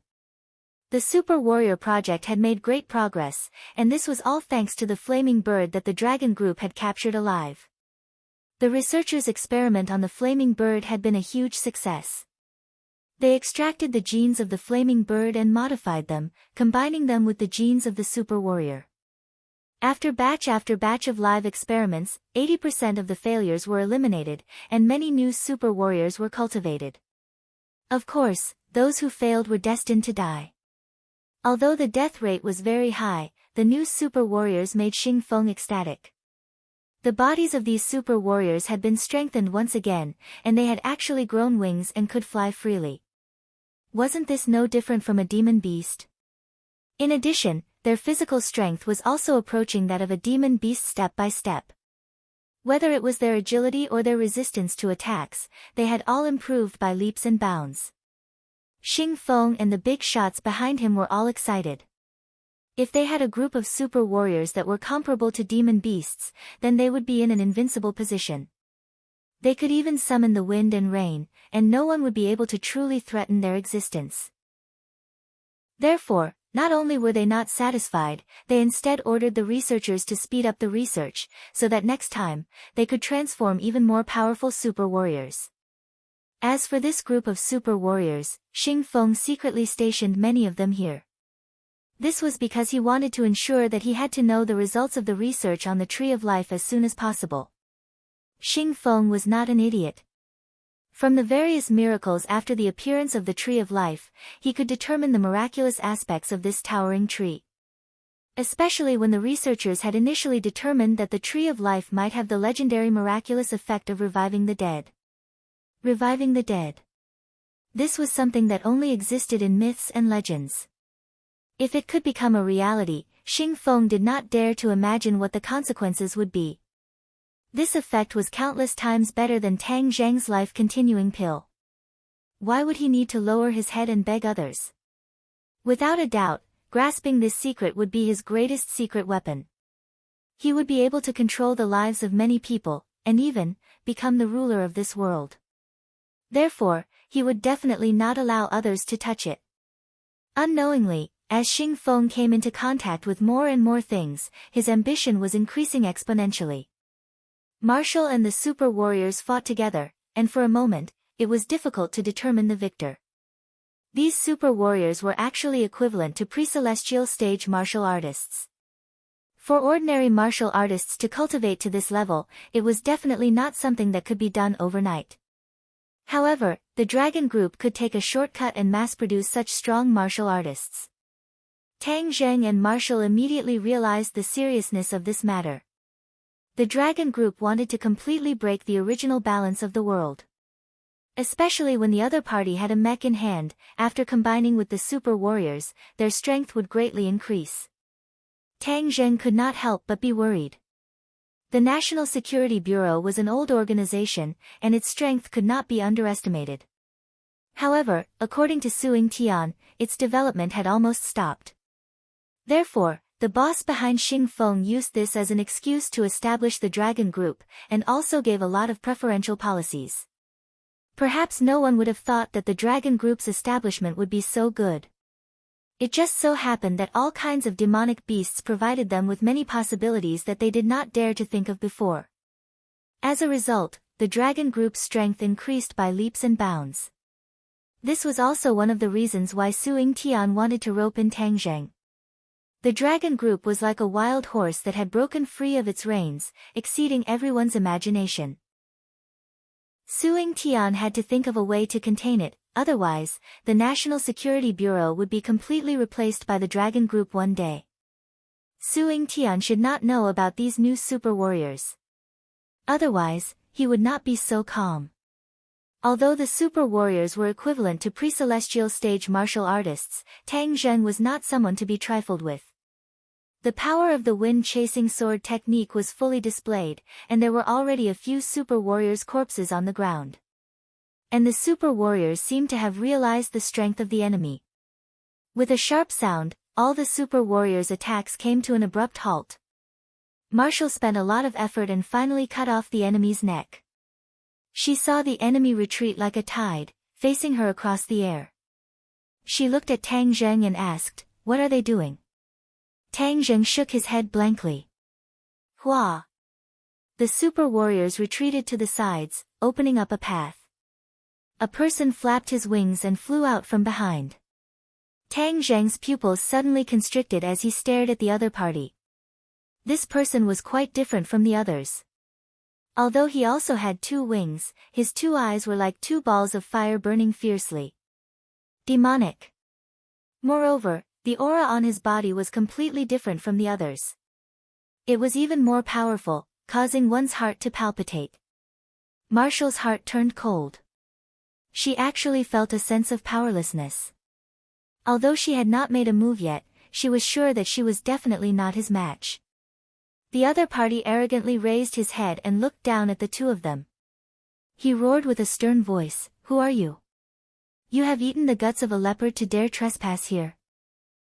The Super Warrior project had made great progress, and this was all thanks to the flaming bird that the dragon group had captured alive. The researchers' experiment on the flaming bird had been a huge success. They extracted the genes of the flaming bird and modified them, combining them with the genes of the Super Warrior. After batch of live experiments, 80% of the failures were eliminated, and many new Super Warriors were cultivated. Of course, those who failed were destined to die. Although the death rate was very high, the new Super Warriors made Xing Feng ecstatic. The bodies of these Super Warriors had been strengthened once again, and they had actually grown wings and could fly freely. Wasn't this no different from a demon beast? In addition, their physical strength was also approaching that of a demon beast step by step. Whether it was their agility or their resistance to attacks, they had all improved by leaps and bounds. Xing Feng and the big shots behind him were all excited. If they had a group of super warriors that were comparable to demon beasts, then they would be in an invincible position. They could even summon the wind and rain, and no one would be able to truly threaten their existence. Therefore, not only were they not satisfied, they instead ordered the researchers to speed up the research, so that next time, they could transform even more powerful super warriors. As for this group of super warriors, Xing Feng secretly stationed many of them here. This was because he wanted to ensure that he had to know the results of the research on the Tree of Life as soon as possible. Xing Feng was not an idiot. From the various miracles after the appearance of the Tree of Life, he could determine the miraculous aspects of this towering tree. Especially when the researchers had initially determined that the Tree of Life might have the legendary miraculous effect of reviving the dead. Reviving the dead. This was something that only existed in myths and legends. If it could become a reality, Xing Feng did not dare to imagine what the consequences would be. This effect was countless times better than Tang Zheng's life-continuing pill. Why would he need to lower his head and beg others? Without a doubt, grasping this secret would be his greatest secret weapon. He would be able to control the lives of many people, and even become the ruler of this world. Therefore, he would definitely not allow others to touch it. Unknowingly, as Xing Feng came into contact with more and more things, his ambition was increasing exponentially. Martial and the super warriors fought together, and for a moment, it was difficult to determine the victor. These super warriors were actually equivalent to pre-celestial stage martial artists. For ordinary martial artists to cultivate to this level, it was definitely not something that could be done overnight. However, the Dragon Group could take a shortcut and mass-produce such strong martial artists. Tang Zheng and Martial immediately realized the seriousness of this matter. The Dragon Group wanted to completely break the original balance of the world. Especially when the other party had a mech in hand, after combining with the super warriors, their strength would greatly increase. Tang Zheng could not help but be worried. The National Security Bureau was an old organization, and its strength could not be underestimated. However, according to Suing Tian, its development had almost stopped. Therefore, the boss behind Xing Feng used this as an excuse to establish the Dragon Group, and also gave a lot of preferential policies. Perhaps no one would have thought that the Dragon Group's establishment would be so good. It just so happened that all kinds of demonic beasts provided them with many possibilities that they did not dare to think of before. As a result, the Dragon Group's strength increased by leaps and bounds. This was also one of the reasons why Suing Tian wanted to rope in Tang Zheng. The Dragon Group was like a wild horse that had broken free of its reins, exceeding everyone's imagination. Suing Tian had to think of a way to contain it, otherwise, the National Security Bureau would be completely replaced by the Dragon Group one day. Suing Tian should not know about these new super warriors. Otherwise, he would not be so calm. Although the super warriors were equivalent to pre-celestial stage martial artists, Tang Zheng was not someone to be trifled with. The power of the wind-chasing sword technique was fully displayed, and there were already a few super warriors' corpses on the ground. And the super warriors seemed to have realized the strength of the enemy. With a sharp sound, all the super warriors' attacks came to an abrupt halt. Martial spent a lot of effort and finally cut off the enemy's neck. She saw the enemy retreat like a tide, facing her across the air. She looked at Tang Zheng and asked, "What are they doing?" Tang Zheng shook his head blankly. Hua! The super warriors retreated to the sides, opening up a path. A person flapped his wings and flew out from behind. Tang Zheng's pupils suddenly constricted as he stared at the other party. This person was quite different from the others. Although he also had 2 wings, his 2 eyes were like 2 balls of fire burning fiercely. Demonic. Moreover, the aura on his body was completely different from the others. It was even more powerful, causing one's heart to palpitate. Martial's heart turned cold. She actually felt a sense of powerlessness. Although she had not made a move yet, she was sure that she was definitely not his match. The other party arrogantly raised his head and looked down at the 2 of them. He roared with a stern voice, "Who are you? You have eaten the guts of a leopard to dare trespass here."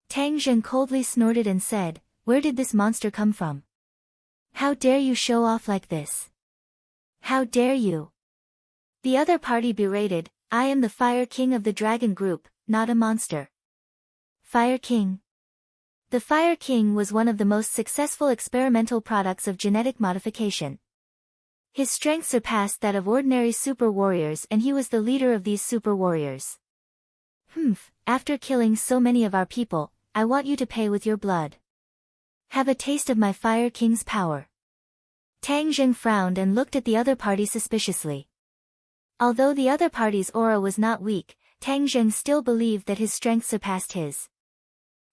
Tang Zheng coldly snorted and said, "Where did this monster come from? How dare you show off like this? How dare you?" The other party berated, "I am the Fire King of the Dragon Group, not a monster." Fire King. The Fire King was one of the most successful experimental products of genetic modification. His strength surpassed that of ordinary super warriors and he was the leader of these super warriors. After killing so many of our people, I want you to pay with your blood. Have a taste of my Fire King's power." Tang Zheng frowned and looked at the other party suspiciously. Although the other party's aura was not weak, Tang Zheng still believed that his strength surpassed his.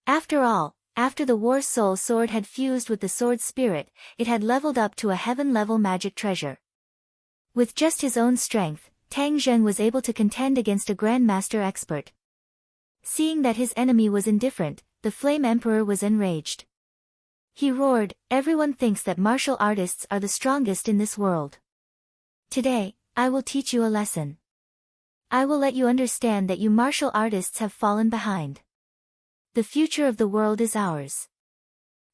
After all, after the War Soul Sword had fused with the Sword Spirit, it had leveled up to a heaven-level magic treasure. With just his own strength, Tang Zheng was able to contend against a Grandmaster expert. Seeing that his enemy was indifferent, the Flame Emperor was enraged. He roared, "Everyone thinks that martial artists are the strongest in this world. Today, I will teach you a lesson. I will let you understand that you martial artists have fallen behind. The future of the world is ours.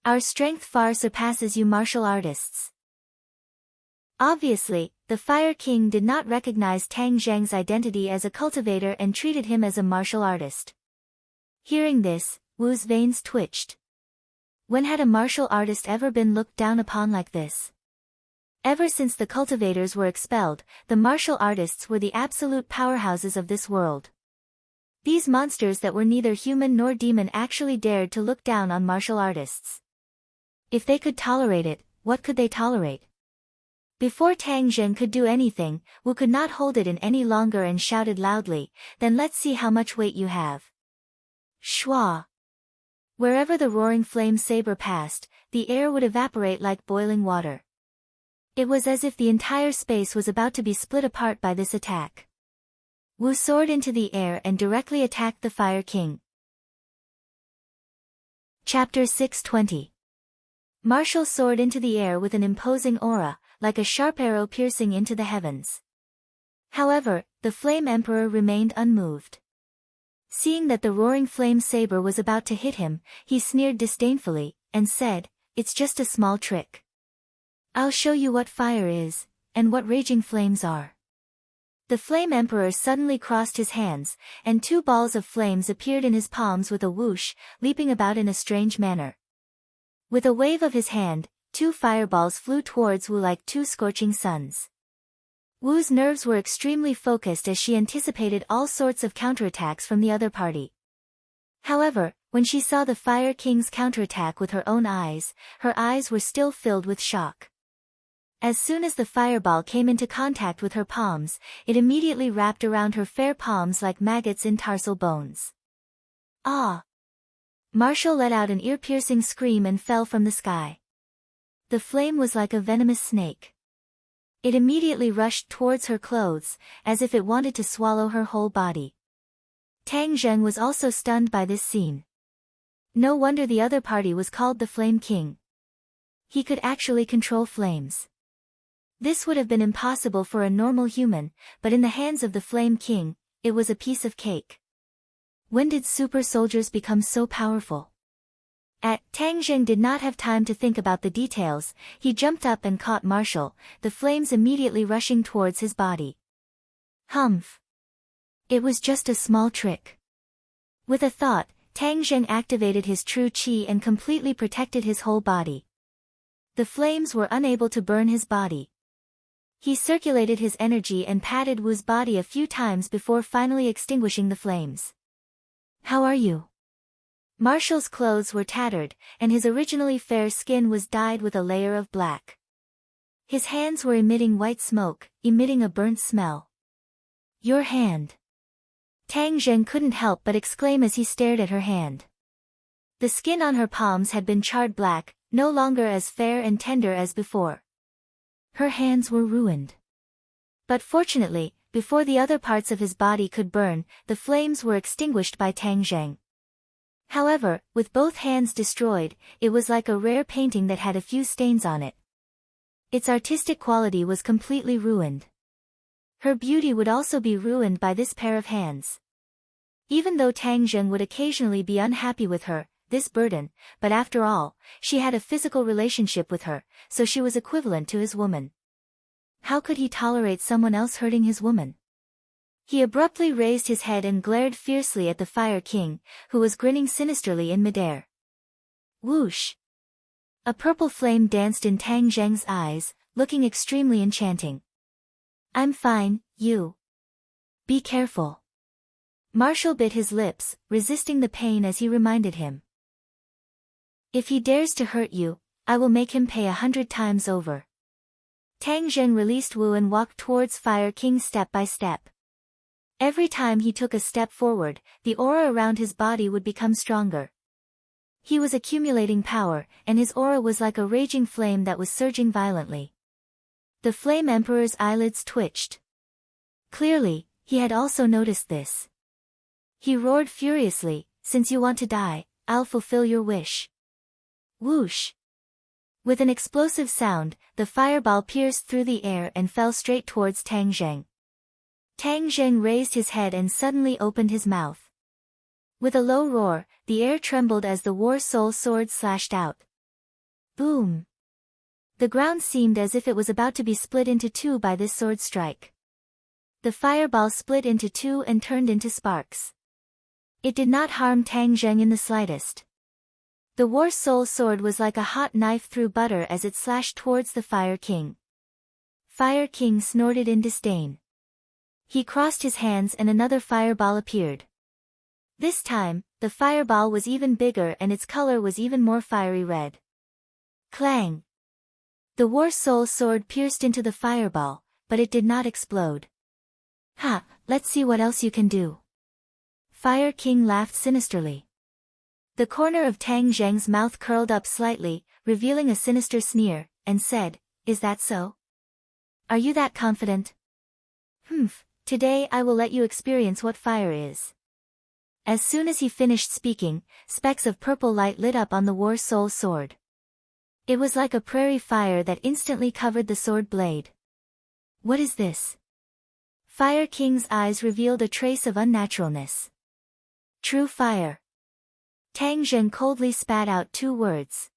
Our strength far surpasses you martial artists." Obviously, the Fire King did not recognize Tang Zheng's identity as a cultivator and treated him as a martial artist. Hearing this, Wu's veins twitched. When had a martial artist ever been looked down upon like this? Ever since the cultivators were expelled, the martial artists were the absolute powerhouses of this world. These monsters that were neither human nor demon actually dared to look down on martial artists. If they could tolerate it, what could they tolerate? Before Tang Zheng could do anything, Wu could not hold it in any longer and shouted loudly, "Then let's see how much weight you have." Shwa! Wherever the roaring flame saber passed, the air would evaporate like boiling water. It was as if the entire space was about to be split apart by this attack. Wu soared into the air and directly attacked the Fire King. Chapter 620. Martial soared into the air with an imposing aura, like a sharp arrow piercing into the heavens. However, the Flame Emperor remained unmoved. Seeing that the roaring flame saber was about to hit him, he sneered disdainfully, and said, "It's just a small trick. I'll show you what fire is, and what raging flames are." The Flame Emperor suddenly crossed his hands, and two balls of flames appeared in his palms with a whoosh, leaping about in a strange manner. With a wave of his hand, two fireballs flew towards Wu like two scorching suns. Wu's nerves were extremely focused as she anticipated all sorts of counterattacks from the other party. However, when she saw the Fire King's counterattack with her own eyes, her eyes were still filled with shock. As soon as the fireball came into contact with her palms, it immediately wrapped around her fair palms like maggots in tarsal bones. Ah! Martial let out an ear-piercing scream and fell from the sky. The flame was like a venomous snake. It immediately rushed towards her clothes, as if it wanted to swallow her whole body. Tang Zheng was also stunned by this scene. No wonder the other party was called the Flame King. He could actually control flames. This would have been impossible for a normal human, but in the hands of the Flame King, it was a piece of cake. When did super soldiers become so powerful? Tang Zheng did not have time to think about the details. He jumped up and caught Martial, the flames immediately rushing towards his body. Humph! It was just a small trick. With a thought, Tang Zheng activated his true qi and completely protected his whole body. The flames were unable to burn his body. He circulated his energy and patted Wu's body a few times before finally extinguishing the flames. "How are you?" Martial's clothes were tattered, and his originally fair skin was dyed with a layer of black. His hands were emitting white smoke, emitting a burnt smell. "Your hand." Tang Zheng couldn't help but exclaim as he stared at her hand. The skin on her palms had been charred black, no longer as fair and tender as before. Her hands were ruined. But fortunately, before the other parts of his body could burn, the flames were extinguished by Tang Zheng. However, with both hands destroyed, it was like a rare painting that had a few stains on it. Its artistic quality was completely ruined. Her beauty would also be ruined by this pair of hands. Even though Tang Zheng would occasionally be unhappy with her, this burden, but after all, she had a physical relationship with her, so she was equivalent to his woman. How could he tolerate someone else hurting his woman? He abruptly raised his head and glared fiercely at the Fire King, who was grinning sinisterly in midair. Whoosh! A purple flame danced in Tang Zheng's eyes, looking extremely enchanting. "I'm fine, you. Be careful." Martial bit his lips, resisting the pain as he reminded him. "If he dares to hurt you, I will make him pay 100 times over." Tang Zheng released Wu and walked towards Fire King step by step. Every time he took a step forward, the aura around his body would become stronger. He was accumulating power, and his aura was like a raging flame that was surging violently. The Flame Emperor's eyelids twitched. Clearly, he had also noticed this. He roared furiously, "Since you want to die, I'll fulfill your wish." Whoosh! With an explosive sound, the fireball pierced through the air and fell straight towards Tang Zheng. Tang Zheng raised his head and suddenly opened his mouth. With a low roar, the air trembled as the War Soul sword slashed out. Boom! The ground seemed as if it was about to be split into two by this sword strike. The fireball split into two and turned into sparks. It did not harm Tang Zheng in the slightest. The War Soul sword was like a hot knife through butter as it slashed towards the Fire King. Fire King snorted in disdain. He crossed his hands and another fireball appeared. This time, the fireball was even bigger and its color was even more fiery red. Clang! The War Soul sword pierced into the fireball, but it did not explode. Ha, let's see what else you can do. Fire King laughed sinisterly. The corner of Tang Zheng's mouth curled up slightly, revealing a sinister sneer, and said, "Is that so? Are you that confident? Humph, today I will let you experience what fire is." As soon as he finished speaking, specks of purple light lit up on the War Soul sword. It was like a prairie fire that instantly covered the sword blade. What is this? Fire King's eyes revealed a trace of unnaturalness. True fire. Tang Zheng coldly spat out two words.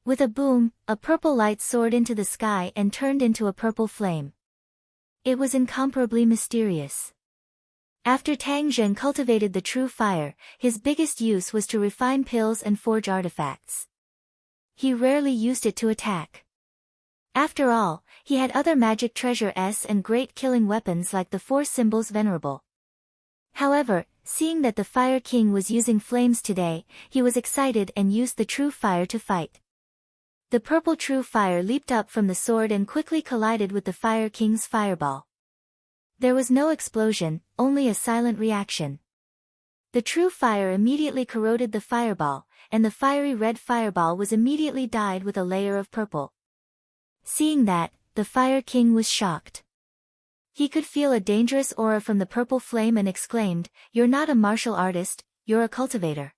With a boom, a purple light soared into the sky and turned into a purple flame. It was incomparably mysterious. After Tang Zheng cultivated the true fire, his biggest use was to refine pills and forge artifacts. He rarely used it to attack. After all, he had other magic treasures and great killing weapons like the four symbols venerable. However, seeing that the Fire King was using flames today, he was excited and used the true fire to fight. The purple true fire leaped up from the sword and quickly collided with the Fire King's fireball. There was no explosion, only a silent reaction. The true fire immediately corroded the fireball, and the fiery red fireball was immediately dyed with a layer of purple. Seeing that, the Fire King was shocked. He could feel a dangerous aura from the purple flame and exclaimed, "You're not a martial artist, you're a cultivator."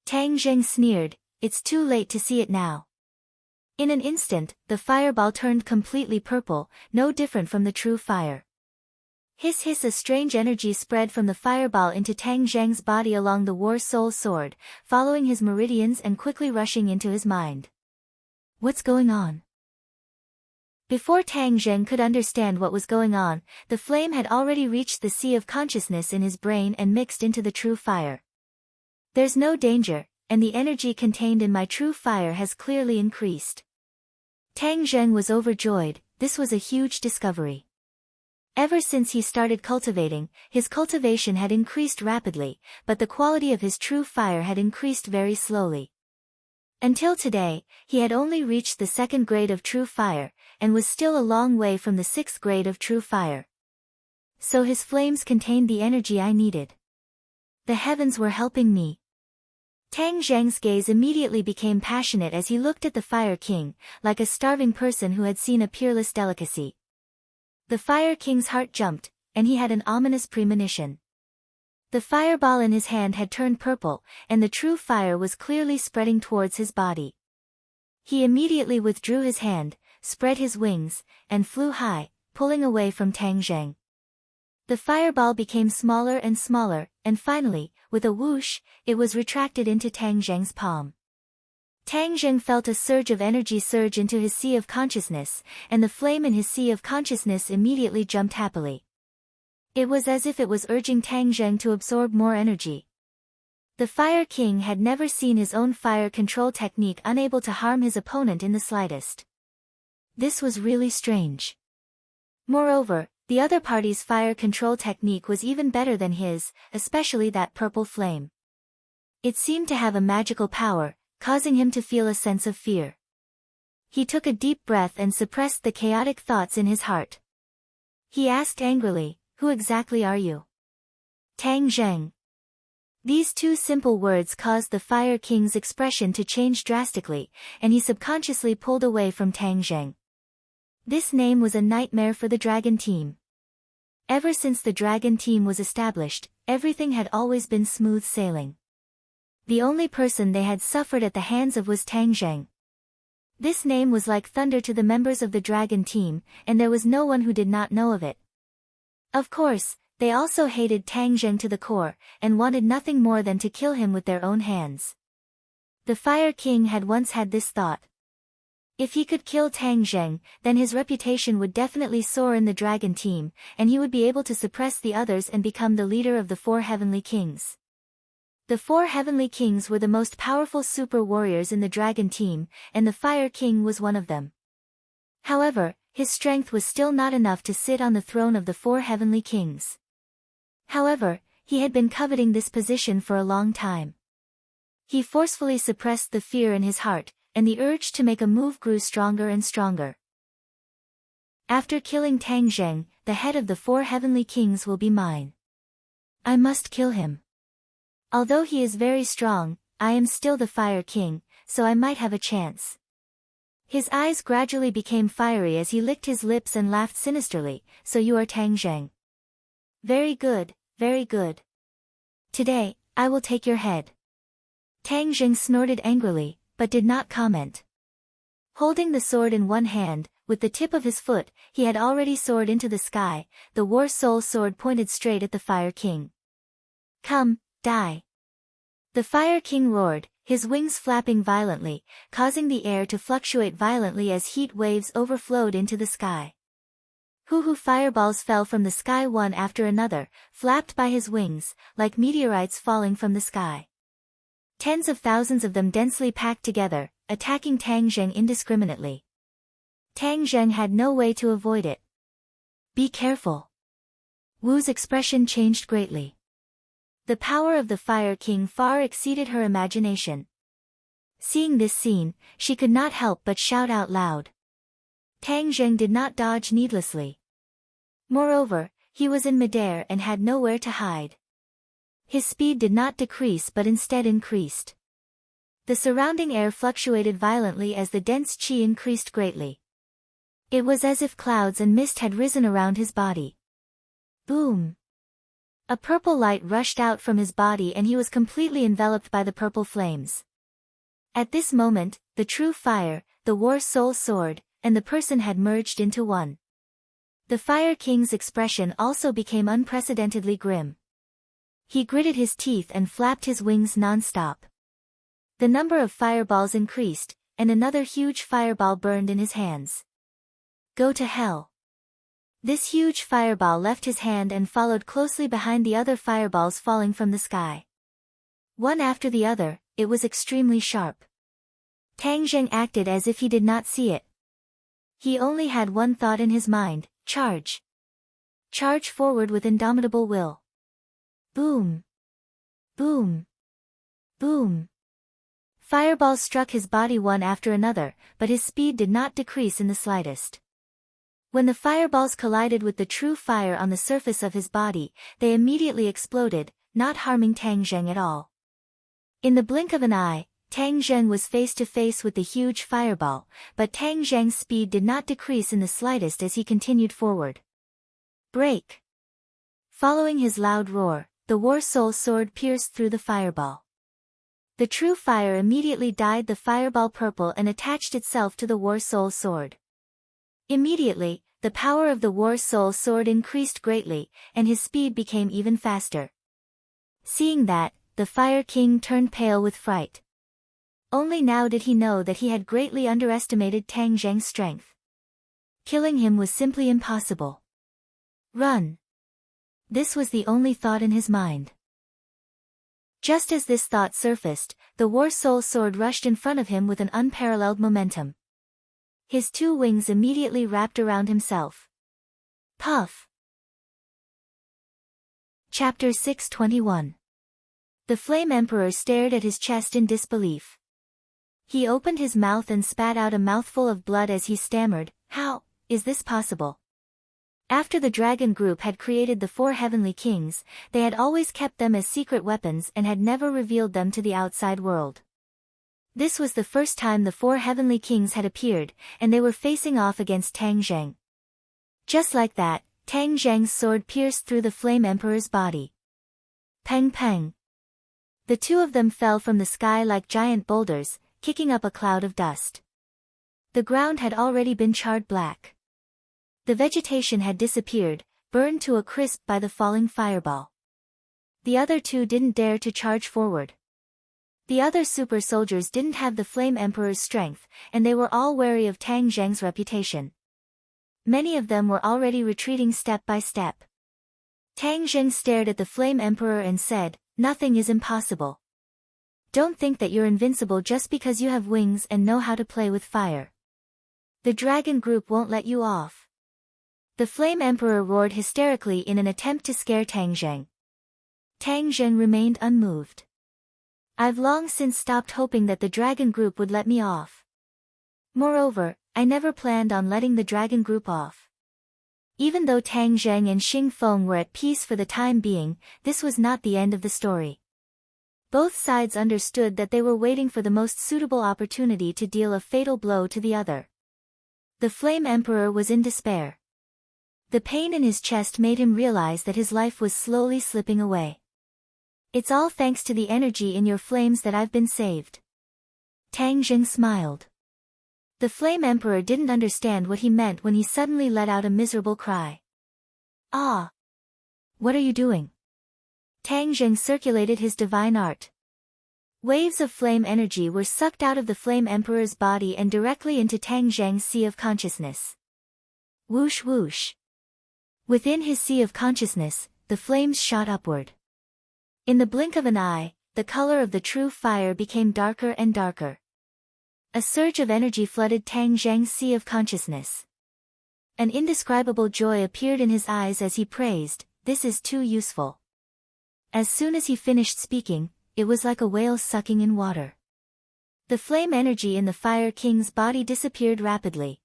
Tang Zheng sneered, "It's too late to see it now." In an instant, the fireball turned completely purple, no different from the true fire. Hiss hiss, a strange energy spread from the fireball into Tang Zheng's body along the War Soul sword, following his meridians and quickly rushing into his mind. What's going on? Before Tang Zheng could understand what was going on, the flame had already reached the sea of consciousness in his brain and mixed into the true fire. There's no danger, and the energy contained in my true fire has clearly increased. Tang Zheng was overjoyed. This was a huge discovery. Ever since he started cultivating, his cultivation had increased rapidly, but the quality of his true fire had increased very slowly. Until today, he had only reached the 2nd grade of true fire, and was still a long way from the 6th grade of true fire. So his flames contained the energy I needed. The heavens were helping me. Tang Zheng's gaze immediately became passionate as he looked at the Fire King, like a starving person who had seen a peerless delicacy. The Fire King's heart jumped, and he had an ominous premonition. The fireball in his hand had turned purple, and the true fire was clearly spreading towards his body. He immediately withdrew his hand, spread his wings, and flew high, pulling away from Tang Zheng. The fireball became smaller and smaller, and finally, with a whoosh, it was retracted into Tang Zheng's palm. Tang Zheng felt a surge of energy surge into his sea of consciousness, and the flame in his sea of consciousness immediately jumped happily. It was as if it was urging Tang Zheng to absorb more energy. The Fire King had never seen his own fire control technique unable to harm his opponent in the slightest. This was really strange. Moreover, the other party's fire control technique was even better than his, especially that purple flame. It seemed to have a magical power, causing him to feel a sense of fear. He took a deep breath and suppressed the chaotic thoughts in his heart. He asked angrily, "Who exactly are you?" Tang Zheng. These two simple words caused the Fire King's expression to change drastically, and he subconsciously pulled away from Tang Zheng. This name was a nightmare for the Dragon Team. Ever since the Dragon Team was established, everything had always been smooth sailing. The only person they had suffered at the hands of was Tang Zheng. This name was like thunder to the members of the dragon team, and there was no one who did not know of it. Of course, they also hated Tang Zheng to the core, and wanted nothing more than to kill him with their own hands. The Fire King had once had this thought. If he could kill Tang Zheng, then his reputation would definitely soar in the dragon team, and he would be able to suppress the others and become the leader of the 4 heavenly kings. The 4 heavenly kings were the most powerful super warriors in the dragon team, and the Fire King was one of them. However, his strength was still not enough to sit on the throne of the 4 heavenly kings. However, he had been coveting this position for a long time. He forcefully suppressed the fear in his heart, and the urge to make a move grew stronger and stronger. After killing Tang Zheng, the head of the 4 heavenly kings will be mine. I must kill him. Although he is very strong, I am still the Fire King, so I might have a chance. His eyes gradually became fiery as he licked his lips and laughed sinisterly. So you are Tang Zheng. Very good, very good. Today, I will take your head. Tang Zheng snorted angrily, but did not comment. Holding the sword in one hand, with the tip of his foot, he had already soared into the sky. The War Soul sword pointed straight at the Fire King. Come, die. The Fire King roared, his wings flapping violently, causing the air to fluctuate violently as heat waves overflowed into the sky. Hoo-hoo fireballs fell from the sky one after another, flapped by his wings, like meteorites falling from the sky. Tens of thousands of them densely packed together, attacking Tang Zheng indiscriminately. Tang Zheng had no way to avoid it. Be careful. Wu's expression changed greatly. The power of the Fire King far exceeded her imagination. Seeing this scene, she could not help but shout out loud. Tang Zheng did not dodge needlessly. Moreover, he was in midair and had nowhere to hide. His speed did not decrease but instead increased. The surrounding air fluctuated violently as the dense qi increased greatly. It was as if clouds and mist had risen around his body. Boom! A purple light rushed out from his body and he was completely enveloped by the purple flames. At this moment, the true fire, the War Soul sword, and the person had merged into one. The Fire King's expression also became unprecedentedly grim. He gritted his teeth and flapped his wings non-stop. The number of fireballs increased, and another huge fireball burned in his hands. Go to hell. This huge fireball left his hand and followed closely behind the other fireballs falling from the sky. One after the other, it was extremely sharp. Tang Zheng acted as if he did not see it. He only had one thought in his mind, charge. Charge forward with indomitable will. Boom! Boom! Boom! Fireballs struck his body one after another, but his speed did not decrease in the slightest. When the fireballs collided with the true fire on the surface of his body, they immediately exploded, not harming Tang Zheng at all. In the blink of an eye, Tang Zheng was face to face with the huge fireball, but Tang Zheng's speed did not decrease in the slightest as he continued forward. Break! Following his loud roar, the War Soul sword pierced through the fireball. The true fire immediately dyed the fireball purple and attached itself to the War Soul sword. Immediately, the power of the War Soul sword increased greatly, and his speed became even faster. Seeing that, the Fire King turned pale with fright. Only now did he know that he had greatly underestimated Tang Zheng's strength. Killing him was simply impossible. Run! This was the only thought in his mind. Just as this thought surfaced, the War Soul sword rushed in front of him with an unparalleled momentum. His 2 wings immediately wrapped around himself. Puff! Chapter 621. The Flame Emperor stared at his chest in disbelief. He opened his mouth and spat out a mouthful of blood as he stammered, "How is this possible?" After the dragon group had created the 4 heavenly kings, they had always kept them as secret weapons and had never revealed them to the outside world. This was the first time the 4 heavenly kings had appeared, and they were facing off against Tang Zheng. Just like that, Tang Zheng's sword pierced through the Flame Emperor's body. Peng peng. The 2 of them fell from the sky like giant boulders, kicking up a cloud of dust. The ground had already been charred black. The vegetation had disappeared, burned to a crisp by the falling fireball. The other two didn't dare to charge forward. The other super soldiers didn't have the Flame Emperor's strength, and they were all wary of Tang Zheng's reputation. Many of them were already retreating step by step. Tang Zheng stared at the Flame Emperor and said, "Nothing is impossible. Don't think that you're invincible just because you have wings and know how to play with fire. The dragon group won't let you off." The Flame Emperor roared hysterically in an attempt to scare Tang Zheng. Tang Zheng remained unmoved. "I've long since stopped hoping that the dragon group would let me off. Moreover, I never planned on letting the dragon group off." Even though Tang Zheng and Xing Feng were at peace for the time being, this was not the end of the story. Both sides understood that they were waiting for the most suitable opportunity to deal a fatal blow to the other. The Flame Emperor was in despair. The pain in his chest made him realize that his life was slowly slipping away. "It's all thanks to the energy in your flames that I've been saved." Tang Zheng smiled. The Flame Emperor didn't understand what he meant when he suddenly let out a miserable cry. "Ah! What are you doing?" Tang Zheng circulated his divine art. Waves of flame energy were sucked out of the Flame Emperor's body and directly into Tang Zheng's sea of consciousness. Whoosh whoosh. Within his sea of consciousness, the flames shot upward. In the blink of an eye, the color of the true fire became darker and darker. A surge of energy flooded Tang Zheng's sea of consciousness. An indescribable joy appeared in his eyes as he praised, "This is too useful." As soon as he finished speaking, it was like a whale sucking in water. The flame energy in the Fire King's body disappeared rapidly.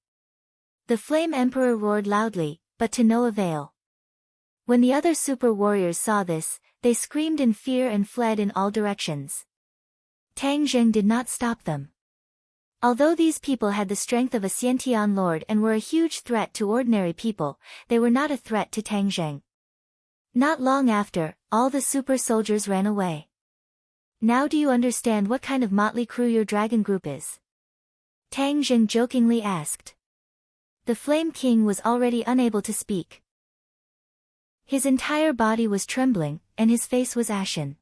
The Flame Emperor roared loudly, but to no avail. When the other super warriors saw this, they screamed in fear and fled in all directions. Tang Zheng did not stop them. Although these people had the strength of a Xiantian lord and were a huge threat to ordinary people, they were not a threat to Tang Zheng. Not long after, all the super soldiers ran away. "Now do you understand what kind of motley crew your dragon group is?" Tang Zheng jokingly asked. The Flame King was already unable to speak. His entire body was trembling, and his face was ashen.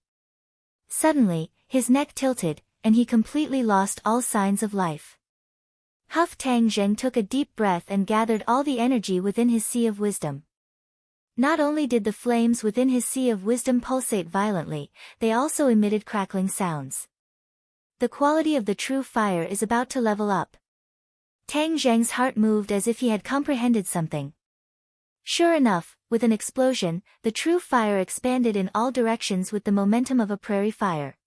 Suddenly, his neck tilted, and he completely lost all signs of life. Tang Zheng took a deep breath and gathered all the energy within his sea of wisdom. Not only did the flames within his sea of wisdom pulsate violently, they also emitted crackling sounds. The quality of the true fire is about to level up. Tang Zheng's heart moved as if he had comprehended something. Sure enough, with an explosion, the true fire expanded in all directions with the momentum of a prairie fire.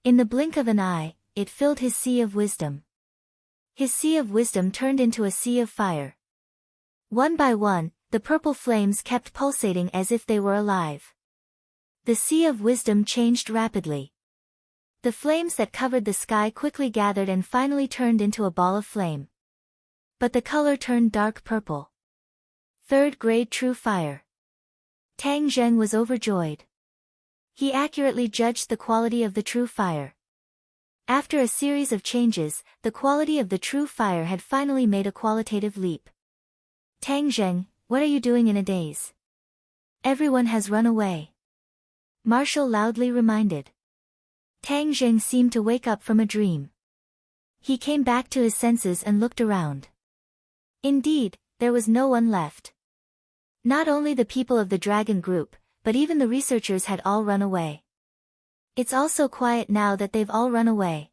In the blink of an eye, it filled his sea of wisdom. His sea of wisdom turned into a sea of fire. One by one, the purple flames kept pulsating as if they were alive. The sea of wisdom changed rapidly. The flames that covered the sky quickly gathered and finally turned into a ball of flame. But the color turned dark purple. Third grade true fire. Tang Zheng was overjoyed. He accurately judged the quality of the true fire. After a series of changes, the quality of the true fire had finally made a qualitative leap. "Tang Zheng, what are you doing in a daze? Everyone has run away," Marshall loudly reminded. Tang Zheng seemed to wake up from a dream. He came back to his senses and looked around. Indeed, there was no one left. Not only the people of the dragon group, but even the researchers had all run away. "It's all so quiet now that they've all run away.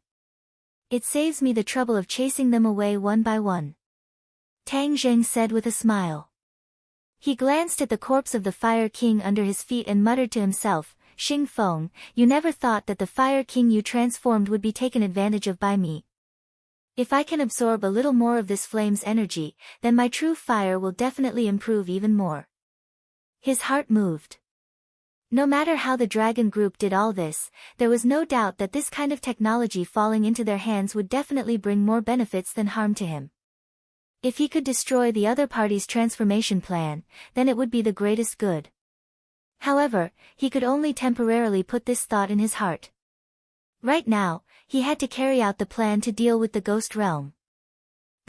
It saves me the trouble of chasing them away one by one," Tang Zheng said with a smile. He glanced at the corpse of the Fire King under his feet and muttered to himself, "Xing Feng, you never thought that the Fire King you transformed would be taken advantage of by me. If I can absorb a little more of this flame's energy, then my true fire will definitely improve even more." His heart moved. No matter how the dragon group did all this, there was no doubt that this kind of technology falling into their hands would definitely bring more benefits than harm to him. If he could destroy the other party's transformation plan, then it would be the greatest good. However, he could only temporarily put this thought in his heart. Right now, he had to carry out the plan to deal with the ghost realm.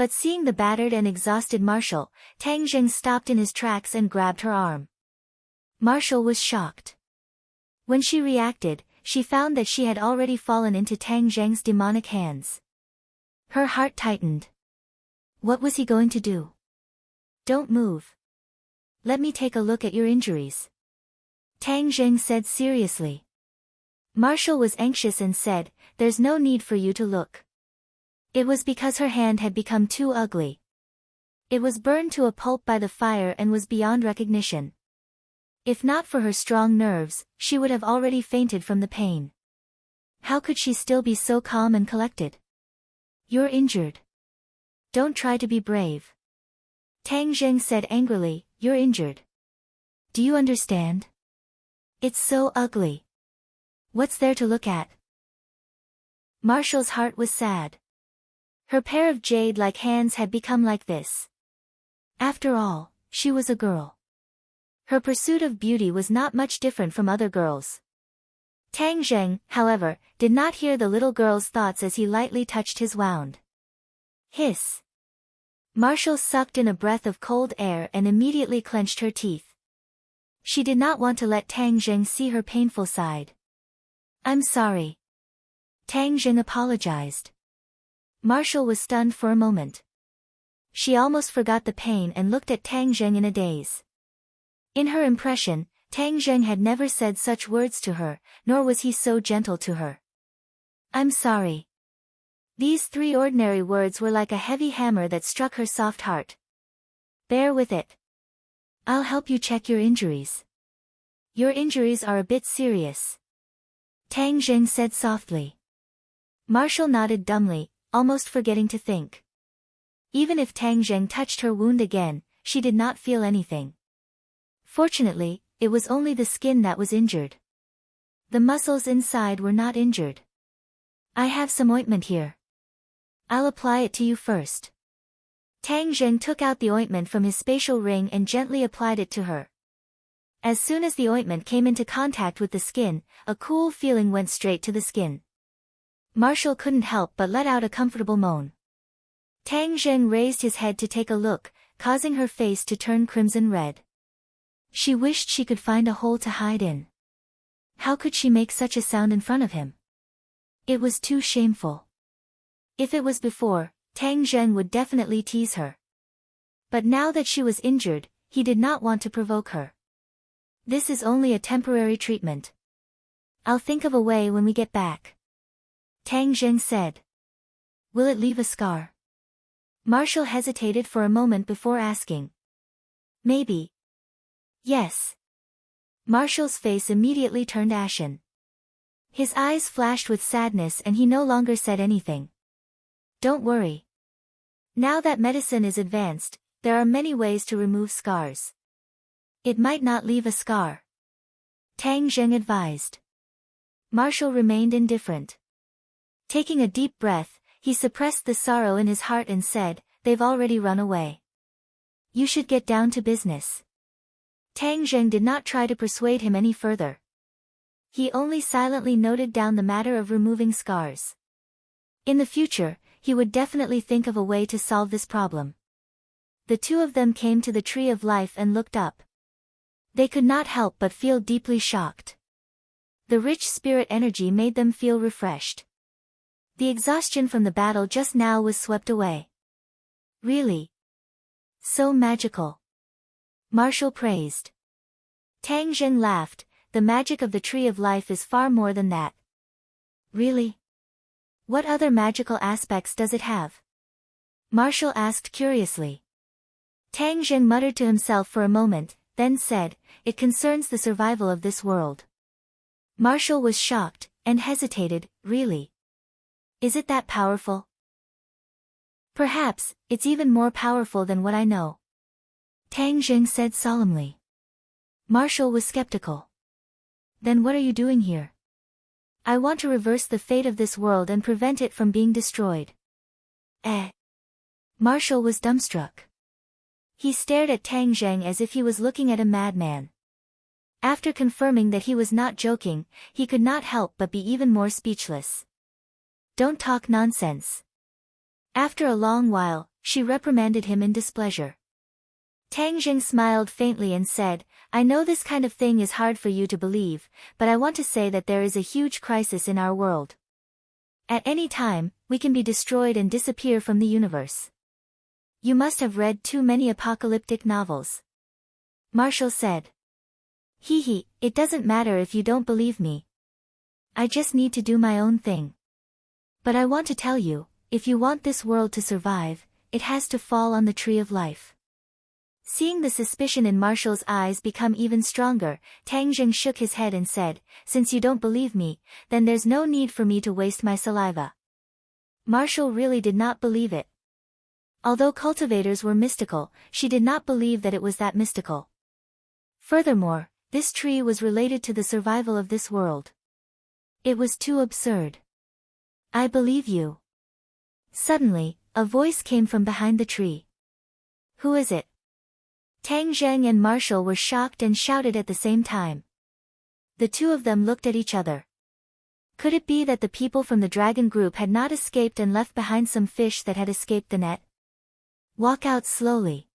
But seeing the battered and exhausted Marshall, Tang Zheng stopped in his tracks and grabbed her arm. Marshall was shocked. When she reacted, she found that she had already fallen into Tang Zheng's demonic hands. Her heart tightened. What was he going to do? Don't move. Let me take a look at your injuries, Tang Zheng said seriously. Marshall was anxious and said, there's no need for you to look. It was because her hand had become too ugly. It was burned to a pulp by the fire and was beyond recognition. If not for her strong nerves, she would have already fainted from the pain. How could she still be so calm and collected? You're injured. Don't try to be brave, Tang Zheng said angrily. You're injured. Do you understand? It's so ugly. What's there to look at? Marshall's heart was sad. Her pair of jade-like hands had become like this. After all, she was a girl. Her pursuit of beauty was not much different from other girls. Tang Zheng, however, did not hear the little girl's thoughts as he lightly touched his wound. Hiss. Marshall sucked in a breath of cold air and immediately clenched her teeth. She did not want to let Tang Zheng see her painful side. I'm sorry. Tang Zheng apologized. Marshall was stunned for a moment. She almost forgot the pain and looked at Tang Zheng in a daze. In her impression, Tang Zheng had never said such words to her, nor was he so gentle to her. I'm sorry. These 3 ordinary words were like a heavy hammer that struck her soft heart. Bear with it. I'll help you check your injuries. Your injuries are a bit serious, Tang Zheng said softly. Marshall nodded dumbly, almost forgetting to think. Even if Tang Zheng touched her wound again, she did not feel anything. Fortunately, it was only the skin that was injured. The muscles inside were not injured. I have some ointment here. I'll apply it to you first. Tang Zheng took out the ointment from his spatial ring and gently applied it to her. As soon as the ointment came into contact with the skin, a cool feeling went straight to the skin. Marshall couldn't help but let out a comfortable moan. Tang Zheng raised his head to take a look, causing her face to turn crimson red. She wished she could find a hole to hide in. How could she make such a sound in front of him? It was too shameful. If it was before, Tang Zheng would definitely tease her. But now that she was injured, he did not want to provoke her. This is only a temporary treatment. I'll think of a way when we get back, Tang Zheng said. Will it leave a scar? Marshall hesitated for a moment before asking. Maybe. Yes. Marshall's face immediately turned ashen. His eyes flashed with sadness and he no longer said anything. Don't worry. Now that medicine is advanced, there are many ways to remove scars. It might not leave a scar, Tang Zheng advised. Marshall remained indifferent. Taking a deep breath, he suppressed the sorrow in his heart and said, they've already run away. You should get down to business. Tang Zheng did not try to persuade him any further. He only silently noted down the matter of removing scars. In the future, he would definitely think of a way to solve this problem. The 2 of them came to the Tree of Life and looked up. They could not help but feel deeply shocked. The rich spirit energy made them feel refreshed. The exhaustion from the battle just now was swept away. Really? So magical, Marshall praised. Tang Zheng laughed, the magic of the Tree of Life is far more than that. Really? What other magical aspects does it have? Marshall asked curiously. Tang Zheng muttered to himself for a moment, then said, it concerns the survival of this world. Marshall was shocked, and hesitated, really? Is it that powerful? Perhaps, it's even more powerful than what I know, Tang Zheng said solemnly. Marshall was skeptical. Then what are you doing here? I want to reverse the fate of this world and prevent it from being destroyed. Marshall was dumbstruck. He stared at Tang Zheng as if he was looking at a madman. After confirming that he was not joking, he could not help but be even more speechless. Don't talk nonsense. After a long while, she reprimanded him in displeasure. Tang Jing smiled faintly and said, I know this kind of thing is hard for you to believe, but I want to say that there is a huge crisis in our world. At any time, we can be destroyed and disappear from the universe. You must have read too many apocalyptic novels. Marshall said. Hee, it doesn't matter if you don't believe me. I just need to do my own thing. But I want to tell you, if you want this world to survive, it has to fall on the tree of life. Seeing the suspicion in Marshall's eyes become even stronger, Tang Jing shook his head and said, Since you don't believe me, then there's no need for me to waste my saliva. Marshall really did not believe it. Although cultivators were mystical, she did not believe that it was that mystical. Furthermore, this tree was related to the survival of this world. It was too absurd. I believe you. Suddenly, a voice came from behind the tree. Who is it? Tang Zheng and Marshall were shocked and shouted at the same time. The two of them looked at each other. Could it be that the people from the dragon group had not escaped and left behind some fish that had escaped the net? Walk out slowly.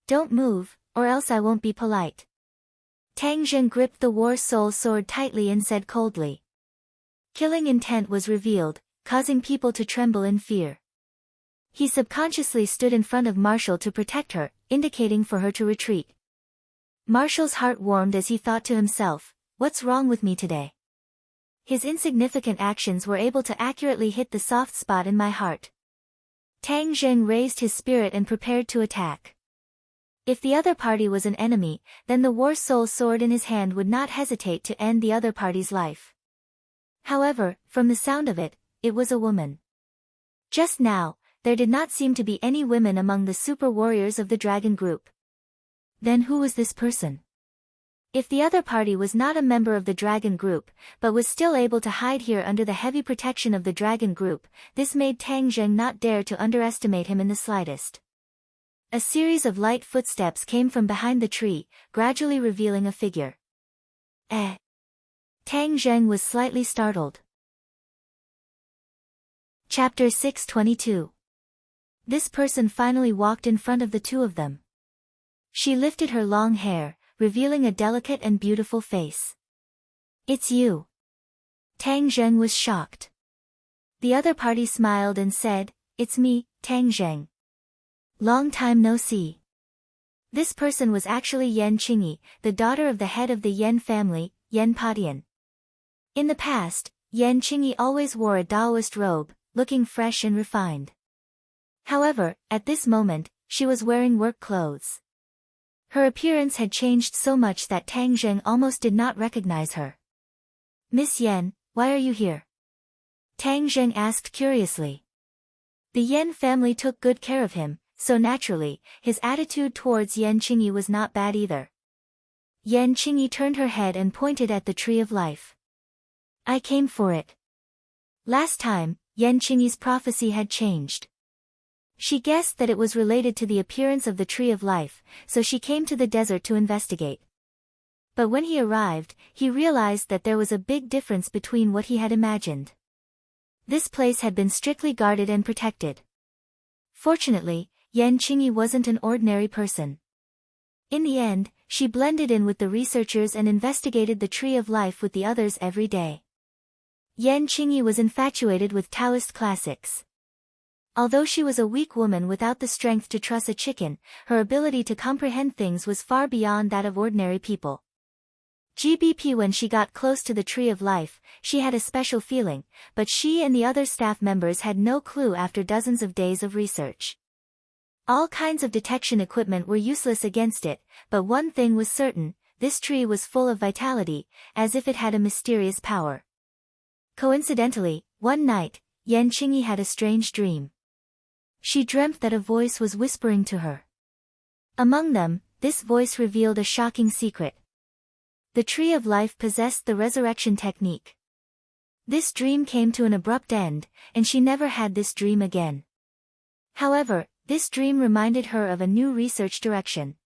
Don't move, or else I won't be polite. Tang Zheng gripped the war soul sword tightly and said coldly. Killing intent was revealed, causing people to tremble in fear. He subconsciously stood in front of Marshall to protect her, indicating for her to retreat. Marshall's heart warmed as he thought to himself, what's wrong with me today? His insignificant actions were able to accurately hit the soft spot in my heart. Tang Zheng raised his spirit and prepared to attack. If the other party was an enemy, then the war soul sword in his hand would not hesitate to end the other party's life. However, from the sound of it, it was a woman. Just now, there did not seem to be any women among the super warriors of the dragon group. Then who was this person? If the other party was not a member of the dragon group, but was still able to hide here under the heavy protection of the dragon group, this made Tang Zheng not dare to underestimate him in the slightest. A series of light footsteps came from behind the tree, gradually revealing a figure. Eh? Tang Zheng was slightly startled. Chapter 622. This person finally walked in front of the two of them. She lifted her long hair, revealing a delicate and beautiful face. It's you. Tang Zheng was shocked. The other party smiled and said, It's me, Tang Zheng. Long time no see. This person was actually Yan Qingyi, the daughter of the head of the Yan family, Yan Padian. In the past, Yan Qingyi always wore a Taoist robe, looking fresh and refined. However, at this moment, she was wearing work clothes. Her appearance had changed so much that Tang Zheng almost did not recognize her. Miss Yan, why are you here? Tang Zheng asked curiously. The Yan family took good care of him, so naturally, his attitude towards Yan Qingyi was not bad either. Yan Qingyi turned her head and pointed at the tree of life. I came for it. Last time, Yan Qingyi's prophecy had changed. She guessed that it was related to the appearance of the tree of life, so she came to the desert to investigate. But when he arrived, he realized that there was a big difference between what he had imagined. This place had been strictly guarded and protected. Fortunately, Yan Qingyi wasn't an ordinary person. In the end, she blended in with the researchers and investigated the tree of life with the others every day. Yan Qingyi was infatuated with Taoist classics. Although she was a weak woman without the strength to truss a chicken, her ability to comprehend things was far beyond that of ordinary people. GBP when she got close to the tree of life, she had a special feeling, but she and the other staff members had no clue after dozens of days of research. All kinds of detection equipment were useless against it, but one thing was certain, this tree was full of vitality, as if it had a mysterious power. Coincidentally, one night, Yan Qingyi had a strange dream. She dreamt that a voice was whispering to her. Among them, this voice revealed a shocking secret. The tree of life possessed the resurrection technique. This dream came to an abrupt end, and she never had this dream again. However, this dream reminded her of a new research direction.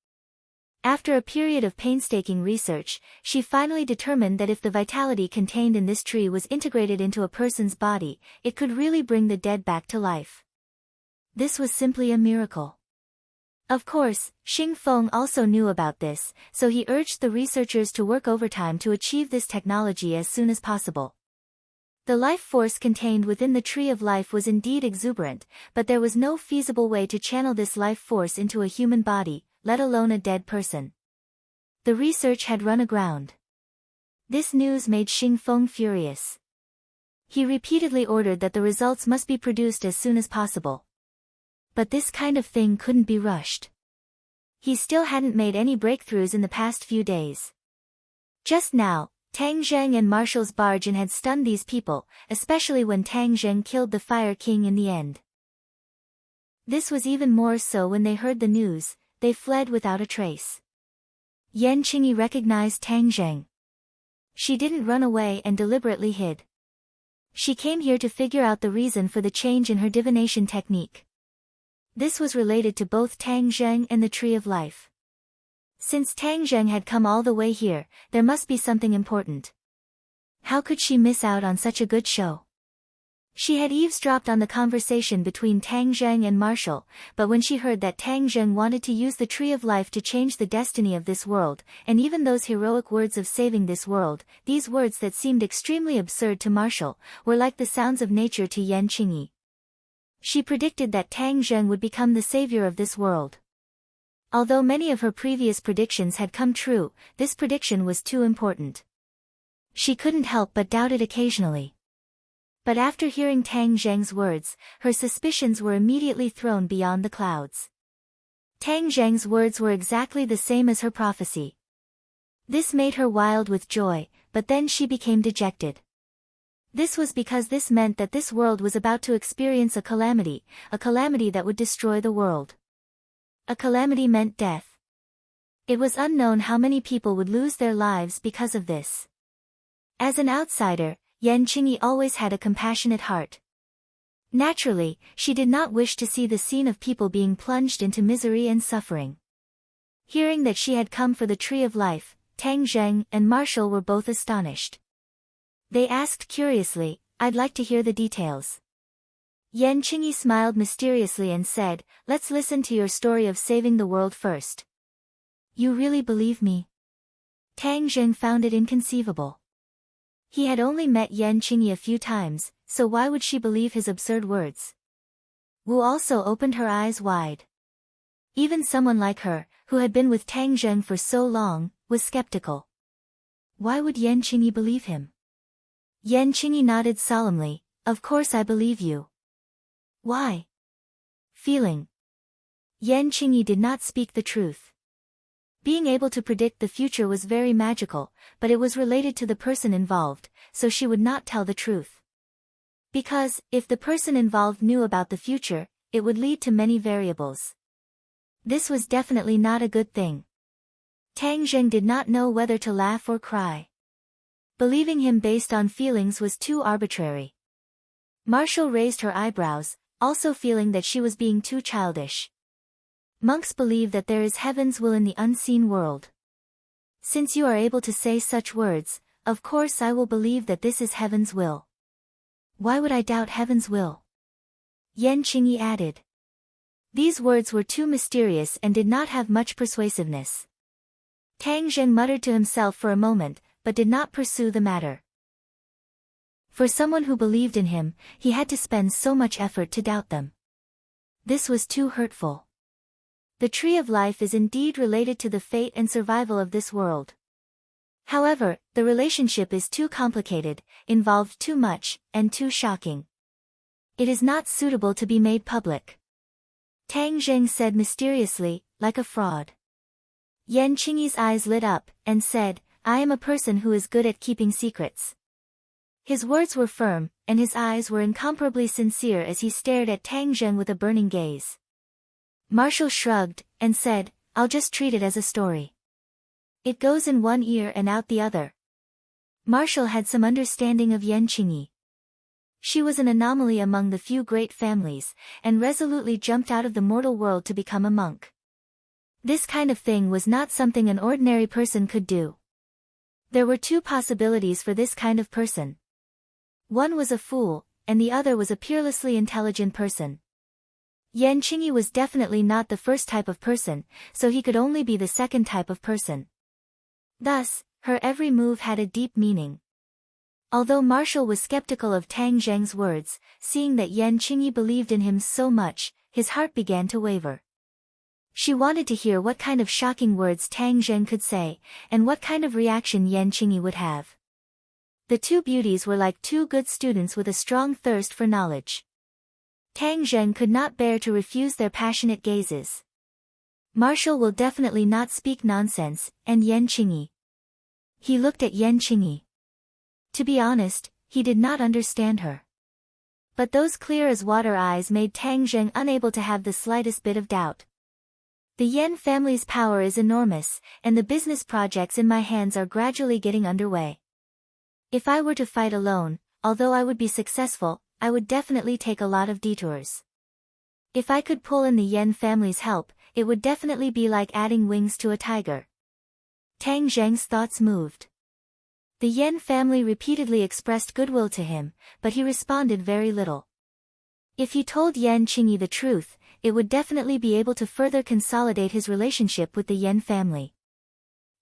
After a period of painstaking research, she finally determined that if the vitality contained in this tree was integrated into a person's body, it could really bring the dead back to life. This was simply a miracle. Of course, Xing Feng also knew about this, so he urged the researchers to work overtime to achieve this technology as soon as possible. The life force contained within the Tree of Life was indeed exuberant, but there was no feasible way to channel this life force into a human body, let alone a dead person. The research had run aground. This news made Xing Feng furious. He repeatedly ordered that the results must be produced as soon as possible. But this kind of thing couldn't be rushed. He still hadn't made any breakthroughs in the past few days. Just now, Tang Zheng and Marshall's barge in had stunned these people, especially when Tang Zheng killed the Fire King in the end. This was even more so when they heard the news. They fled without a trace. Yan Qingyi recognized Tang Zheng. She didn't run away and deliberately hid. She came here to figure out the reason for the change in her divination technique. This was related to both Tang Zheng and the Tree of Life. Since Tang Zheng had come all the way here, there must be something important. How could she miss out on such a good show? She had eavesdropped on the conversation between Tang Zheng and Marshall, but when she heard that Tang Zheng wanted to use the Tree of Life to change the destiny of this world, and even those heroic words of saving this world, these words that seemed extremely absurd to Marshall, were like the sounds of nature to Yan Qingyi. She predicted that Tang Zheng would become the savior of this world. Although many of her previous predictions had come true, this prediction was too important. She couldn't help but doubt it occasionally. But after hearing Tang Zheng's words, her suspicions were immediately thrown beyond the clouds. Tang Zheng's words were exactly the same as her prophecy. This made her wild with joy, but then she became dejected. This was because this meant that this world was about to experience a calamity that would destroy the world. A calamity meant death. It was unknown how many people would lose their lives because of this. As an outsider, Yan Qingyi always had a compassionate heart. Naturally, she did not wish to see the scene of people being plunged into misery and suffering. Hearing that she had come for the Tree of Life, Tang Zheng and Marshall were both astonished. They asked curiously, "I'd like to hear the details." Yan Qingyi smiled mysteriously and said, "Let's listen to your story of saving the world first." "You really believe me?" Tang Zheng found it inconceivable. He had only met Yan Qingyi a few times, so why would she believe his absurd words? Wu also opened her eyes wide. Even someone like her, who had been with Tang Zheng for so long, was skeptical. Why would Yan Qingyi believe him? Yan Qingyi nodded solemnly, "Of course I believe you." "Why?" "Feeling." Yan Qingyi did not speak the truth. Being able to predict the future was very magical, but it was related to the person involved, so she would not tell the truth. Because, if the person involved knew about the future, it would lead to many variables. This was definitely not a good thing. Tang Zheng did not know whether to laugh or cry. Believing him based on feelings was too arbitrary. Marshall raised her eyebrows, also feeling that she was being too childish. Monks believe that there is heaven's will in the unseen world. Since you are able to say such words, of course I will believe that this is heaven's will. Why would I doubt heaven's will? Yan Qingyi added. These words were too mysterious and did not have much persuasiveness. Tang Zheng muttered to himself for a moment, but did not pursue the matter. For someone who believed in him, he had to spend so much effort to doubt them. This was too hurtful. The Tree of Life is indeed related to the fate and survival of this world. However, the relationship is too complicated, involved too much, and too shocking. It is not suitable to be made public. Tang Zheng said mysteriously, like a fraud. Yan Qingyi's eyes lit up, and said, "I am a person who is good at keeping secrets." His words were firm, and his eyes were incomparably sincere as he stared at Tang Zheng with a burning gaze. Marshall shrugged, and said, "I'll just treat it as a story. It goes in one ear and out the other." Marshall had some understanding of Yan Qingyi. She was an anomaly among the few great families, and resolutely jumped out of the mortal world to become a monk. This kind of thing was not something an ordinary person could do. There were two possibilities for this kind of person. One was a fool, and the other was a peerlessly intelligent person. Yan Qingyi was definitely not the first type of person, so he could only be the second type of person. Thus, her every move had a deep meaning. Although Marshall was skeptical of Tang Zheng's words, seeing that Yan Qingyi believed in him so much, his heart began to waver. She wanted to hear what kind of shocking words Tang Zheng could say, and what kind of reaction Yan Qingyi would have. The two beauties were like two good students with a strong thirst for knowledge. Tang Zheng could not bear to refuse their passionate gazes. Marshall will definitely not speak nonsense, and Yan Qingyi. He looked at Yan Qingyi. To be honest, he did not understand her. But those clear-as-water eyes made Tang Zheng unable to have the slightest bit of doubt. The Yan family's power is enormous, and the business projects in my hands are gradually getting underway. If I were to fight alone, although I would be successful, I would definitely take a lot of detours. If I could pull in the Yan family's help, it would definitely be like adding wings to a tiger. Tang Zheng's thoughts moved. The Yan family repeatedly expressed goodwill to him, but he responded very little. If he told Yan Qingyi the truth, it would definitely be able to further consolidate his relationship with the Yan family.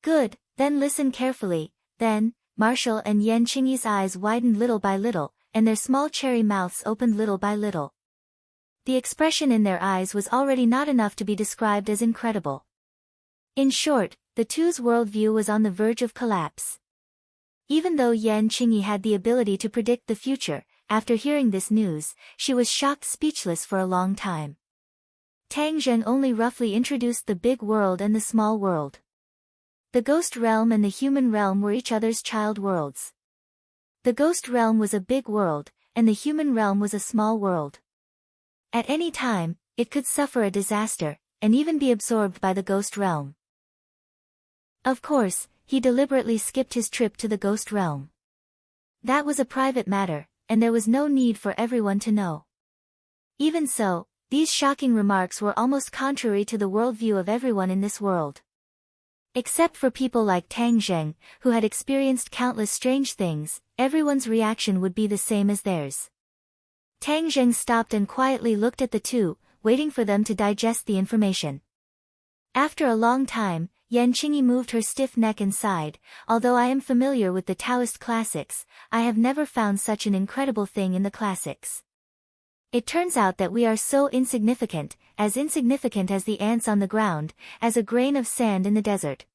Good, then listen carefully. Then, Marshall and Yan Qingyi's eyes widened little by little, and their small cherry mouths opened little by little. The expression in their eyes was already not enough to be described as incredible. In short, the two's worldview was on the verge of collapse. Even though Yan Qingyi had the ability to predict the future, after hearing this news, she was shocked speechless for a long time. Tang Zheng only roughly introduced the big world and the small world. The ghost realm and the human realm were each other's child worlds. The ghost realm was a big world, and the human realm was a small world. At any time, it could suffer a disaster, and even be absorbed by the ghost realm. Of course, he deliberately skipped his trip to the ghost realm. That was a private matter, and there was no need for everyone to know. Even so, these shocking remarks were almost contrary to the worldview of everyone in this world. Except for people like Tang Zheng, who had experienced countless strange things, everyone's reaction would be the same as theirs. Tang Zheng stopped and quietly looked at the two, waiting for them to digest the information. After a long time, Yan Qingyi moved her stiff neck and sighed. Although I am familiar with the Taoist classics, I have never found such an incredible thing in the classics. It turns out that we are so insignificant as the ants on the ground, as a grain of sand in the desert.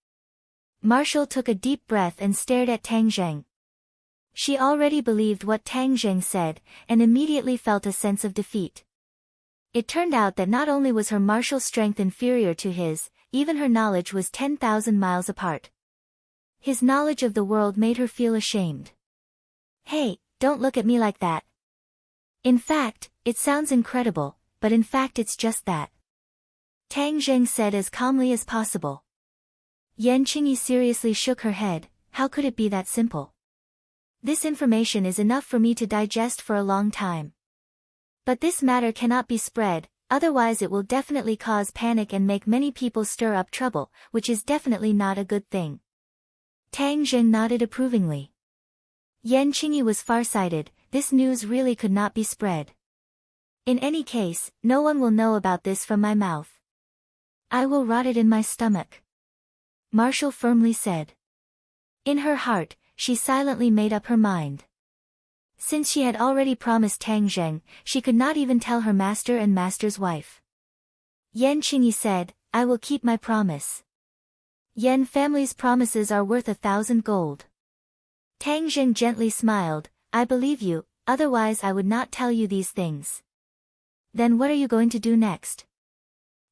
Marshall took a deep breath and stared at Tang Zheng. She already believed what Tang Zheng said, and immediately felt a sense of defeat. It turned out that not only was her martial strength inferior to his, even her knowledge was 10,000 miles apart. His knowledge of the world made her feel ashamed. Hey, don't look at me like that. In fact, it sounds incredible, but in fact it's just that. Tang Zheng said as calmly as possible. Yan Qingyi seriously shook her head. How could it be that simple? This information is enough for me to digest for a long time. But this matter cannot be spread, otherwise it will definitely cause panic and make many people stir up trouble, which is definitely not a good thing. Tang Zheng nodded approvingly. Yan Qingyi was farsighted. This news really could not be spread. In any case, no one will know about this from my mouth. I will rot it in my stomach. Marshall firmly said. In her heart, she silently made up her mind. Since she had already promised Tang Zheng, she could not even tell her master and master's wife. Yan Qingyi said, I will keep my promise. Yan family's promises are worth 1,000 gold. Tang Zheng gently smiled. I believe you, otherwise I would not tell you these things. Then what are you going to do next?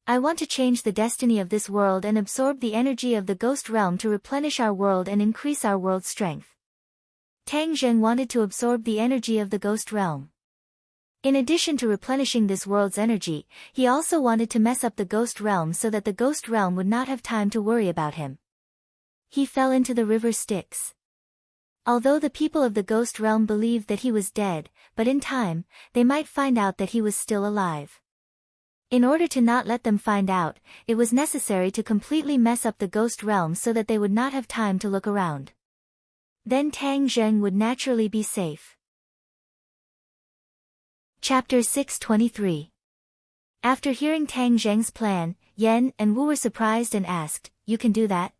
I want to change the destiny of this world and absorb the energy of the ghost realm to replenish our world and increase our world's strength. Tang Zheng wanted to absorb the energy of the ghost realm. In addition to replenishing this world's energy, he also wanted to mess up the ghost realm so that the ghost realm would not have time to worry about him. He fell into the river Styx. Although the people of the ghost realm believed that he was dead, but in time, they might find out that he was still alive. In order to not let them find out, it was necessary to completely mess up the ghost realm so that they would not have time to look around. Then Tang Zheng would naturally be safe. Chapter 623. After hearing Tang Zheng's plan, Yan and Wu were surprised and asked, "You can do that?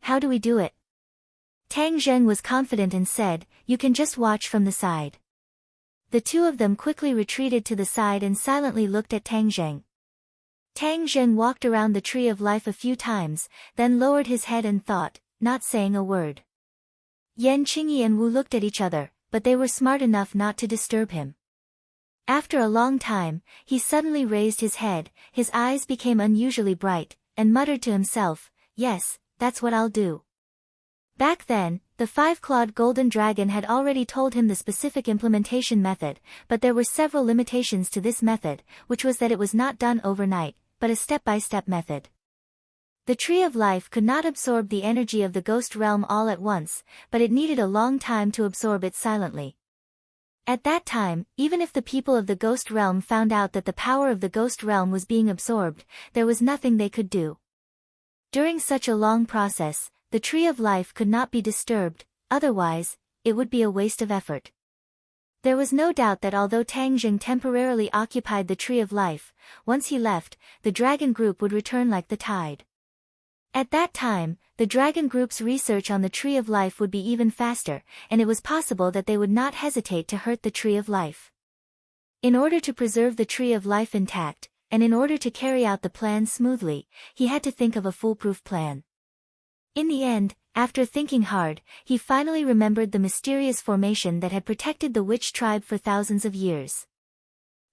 How do we do it?" Tang Zheng was confident and said, "You can just watch from the side." The two of them quickly retreated to the side and silently looked at Tang Zheng. Tang Zheng walked around the tree of life a few times, then lowered his head and thought, not saying a word. Yan Qingyi and Wu looked at each other, but they were smart enough not to disturb him. After a long time, he suddenly raised his head, his eyes became unusually bright, and muttered to himself, "Yes, that's what I'll do." Back then, the five-clawed golden dragon had already told him the specific implementation method, but there were several limitations to this method, which was that it was not done overnight, but a step-by-step method. The Tree of Life could not absorb the energy of the ghost realm all at once, but it needed a long time to absorb it silently. At that time, even if the people of the ghost realm found out that the power of the ghost realm was being absorbed, there was nothing they could do. During such a long process, the Tree of Life could not be disturbed, otherwise, it would be a waste of effort. There was no doubt that although Tang Zheng temporarily occupied the Tree of Life, once he left, the dragon group would return like the tide. At that time, the dragon group's research on the Tree of Life would be even faster, and it was possible that they would not hesitate to hurt the Tree of Life. In order to preserve the Tree of Life intact, and in order to carry out the plan smoothly, he had to think of a foolproof plan. In the end, after thinking hard, he finally remembered the mysterious formation that had protected the witch tribe for thousands of years.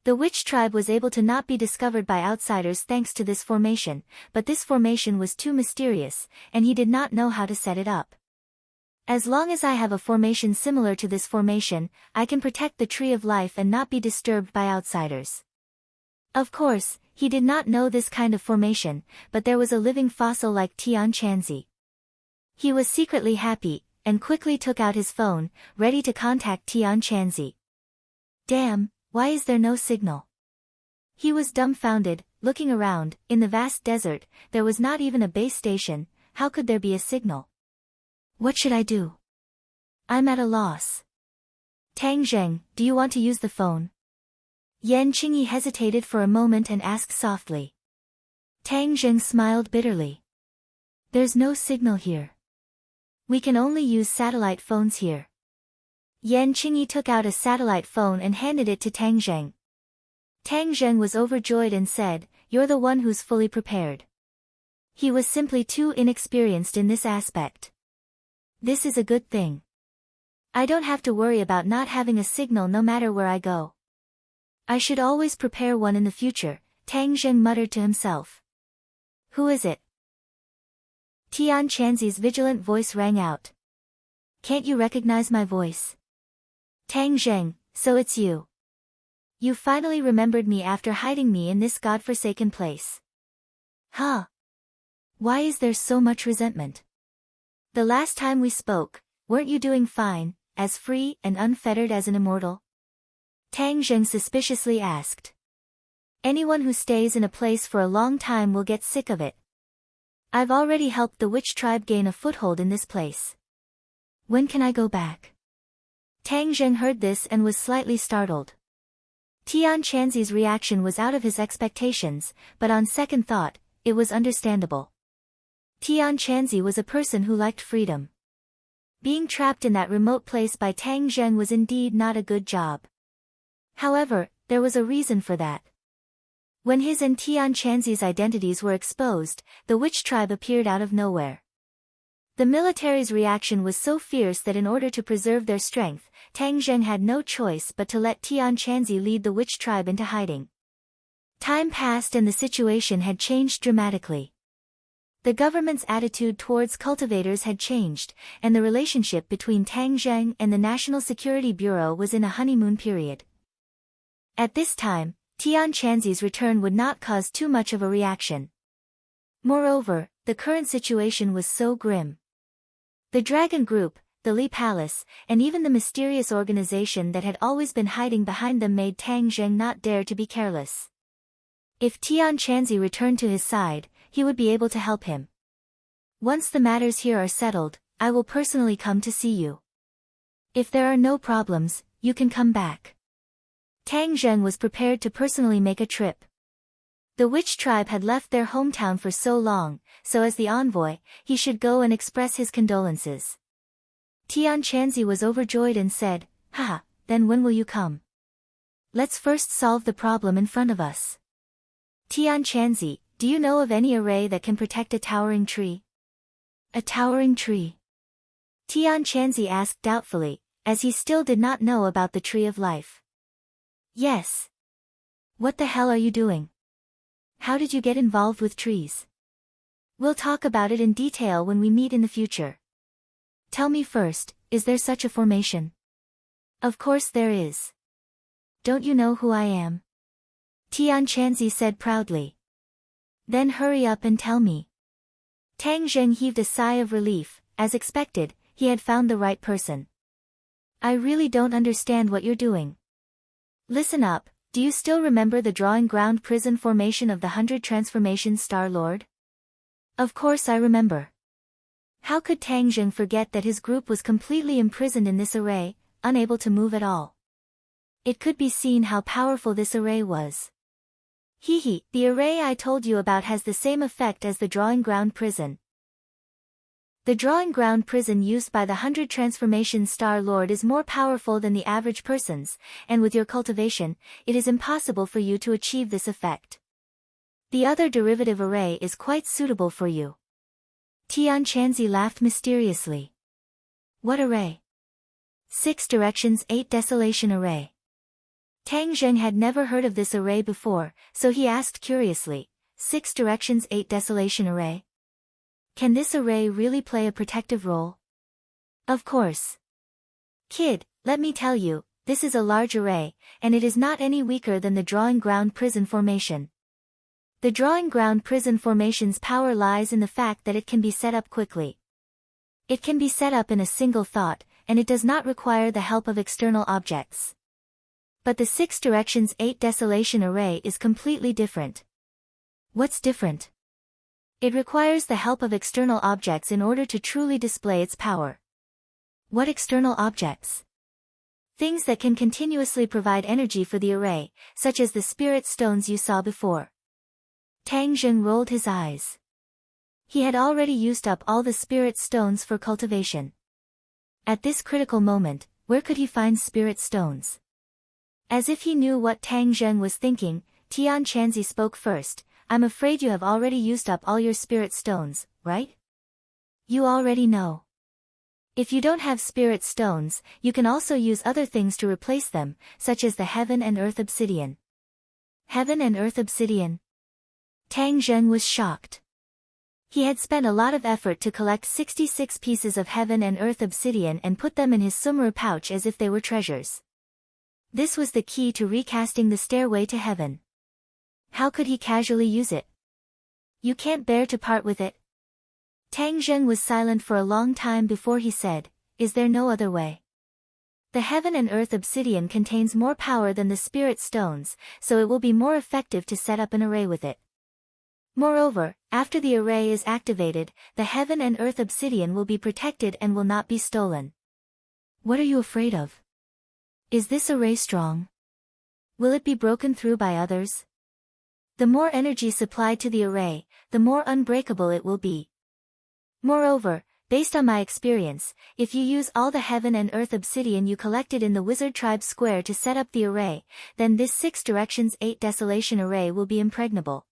The witch tribe was able to not be discovered by outsiders thanks to this formation, but this formation was too mysterious, and he did not know how to set it up. As long as I have a formation similar to this formation, I can protect the Tree of Life and not be disturbed by outsiders. Of course, he did not know this kind of formation, but there was a living fossil like Tian Chanzi. He was secretly happy, and quickly took out his phone, ready to contact Tian Chanzi. Damn, why is there no signal? He was dumbfounded, looking around. In the vast desert, there was not even a base station. How could there be a signal? What should I do? I'm at a loss. Tang Zheng, do you want to use the phone? Yan Qingyi hesitated for a moment and asked softly. Tang Zheng smiled bitterly. There's no signal here. We can only use satellite phones here. Yan Qingyi took out a satellite phone and handed it to Tang Zheng. Tang Zheng was overjoyed and said, "You're the one who's fully prepared." He was simply too inexperienced in this aspect. This is a good thing. I don't have to worry about not having a signal no matter where I go. I should always prepare one in the future, Tang Zheng muttered to himself. Who is it? Tian Chanzi's vigilant voice rang out. Can't you recognize my voice? Tang Zheng, so it's you. You finally remembered me after hiding me in this godforsaken place. Huh? Why is there so much resentment? The last time we spoke, weren't you doing fine, as free and unfettered as an immortal? Tang Zheng suspiciously asked. Anyone who stays in a place for a long time will get sick of it. I've already helped the witch tribe gain a foothold in this place. When can I go back? Tang Zheng heard this and was slightly startled. Tian Chanzi's reaction was out of his expectations, but on second thought, it was understandable. Tian Chanzi was a person who liked freedom. Being trapped in that remote place by Tang Zheng was indeed not a good job. However, there was a reason for that. When his and Tian Chanzi's identities were exposed, the witch tribe appeared out of nowhere. The military's reaction was so fierce that in order to preserve their strength, Tang Zheng had no choice but to let Tian Chanzi lead the witch tribe into hiding. Time passed and the situation had changed dramatically. The government's attitude towards cultivators had changed, and the relationship between Tang Zheng and the National Security Bureau was in a honeymoon period. At this time, Tian Chanzi's return would not cause too much of a reaction. Moreover, the current situation was so grim. The Dragon Group, the Li Palace, and even the mysterious organization that had always been hiding behind them made Tang Zheng not dare to be careless. If Tian Chanzi returned to his side, he would be able to help him. Once the matters here are settled, I will personally come to see you. If there are no problems, you can come back. Tang Zheng was prepared to personally make a trip. The witch tribe had left their hometown for so long, so as the envoy, he should go and express his condolences. Tian Chanzi was overjoyed and said, "Haha, then when will you come? Let's first solve the problem in front of us." Tian Chanzi, do you know of any array that can protect a towering tree? A towering tree? Tian Chanzi asked doubtfully, as he still did not know about the tree of life. Yes. What the hell are you doing? How did you get involved with trees? We'll talk about it in detail when we meet in the future. Tell me first, is there such a formation? Of course there is. Don't you know who I am? Tian Chanzi said proudly. Then hurry up and tell me. Tang Zheng heaved a sigh of relief. As expected, he had found the right person. I really don't understand what you're doing. Listen up, do you still remember the drawing ground prison formation of the 100 Transformations Star Lord? Of course I remember. How could Tang Zheng forget that his group was completely imprisoned in this array, unable to move at all? It could be seen how powerful this array was. The array I told you about has the same effect as the drawing ground prison. The drawing ground prison used by the 100 Transformations Star Lord is more powerful than the average person's, and with your cultivation, it is impossible for you to achieve this effect. The other derivative array is quite suitable for you. Tian Chanzi laughed mysteriously. What array? 6 Directions 8 Desolation Array. Tang Zheng had never heard of this array before, so he asked curiously, 6 Directions 8 Desolation Array? Can this array really play a protective role? Of course. Kid, let me tell you, this is a large array, and it is not any weaker than the drawing ground prison formation. The drawing ground prison formation's power lies in the fact that it can be set up quickly. It can be set up in a single thought, and it does not require the help of external objects. But the 6 Directions 8 Desolation Array is completely different. What's different? It requires the help of external objects in order to truly display its power. What external objects? Things that can continuously provide energy for the array, such as the spirit stones you saw before. Tang Zheng rolled his eyes. He had already used up all the spirit stones for cultivation. At this critical moment, where could he find spirit stones? As if he knew what Tang Zheng was thinking, Tian Chanzi spoke first. I'm afraid you have already used up all your spirit stones, right? You already know. If you don't have spirit stones, you can also use other things to replace them, such as the Heaven and Earth Obsidian. Heaven and Earth Obsidian? Tang Zheng was shocked. He had spent a lot of effort to collect 66 pieces of Heaven and Earth Obsidian and put them in his sumru pouch as if they were treasures. This was the key to recasting the stairway to heaven. How could he casually use it? You can't bear to part with it? Tang Zheng was silent for a long time before he said, is there no other way? The Heaven and Earth Obsidian contains more power than the spirit stones, so it will be more effective to set up an array with it. Moreover, after the array is activated, the Heaven and Earth Obsidian will be protected and will not be stolen. What are you afraid of? Is this array strong? Will it be broken through by others? The more energy supplied to the array, the more unbreakable it will be. Moreover, based on my experience, if you use all the Heaven and Earth Obsidian you collected in the Wizard Tribe Square to set up the array, then this 6 Directions 8 Desolation Array will be impregnable.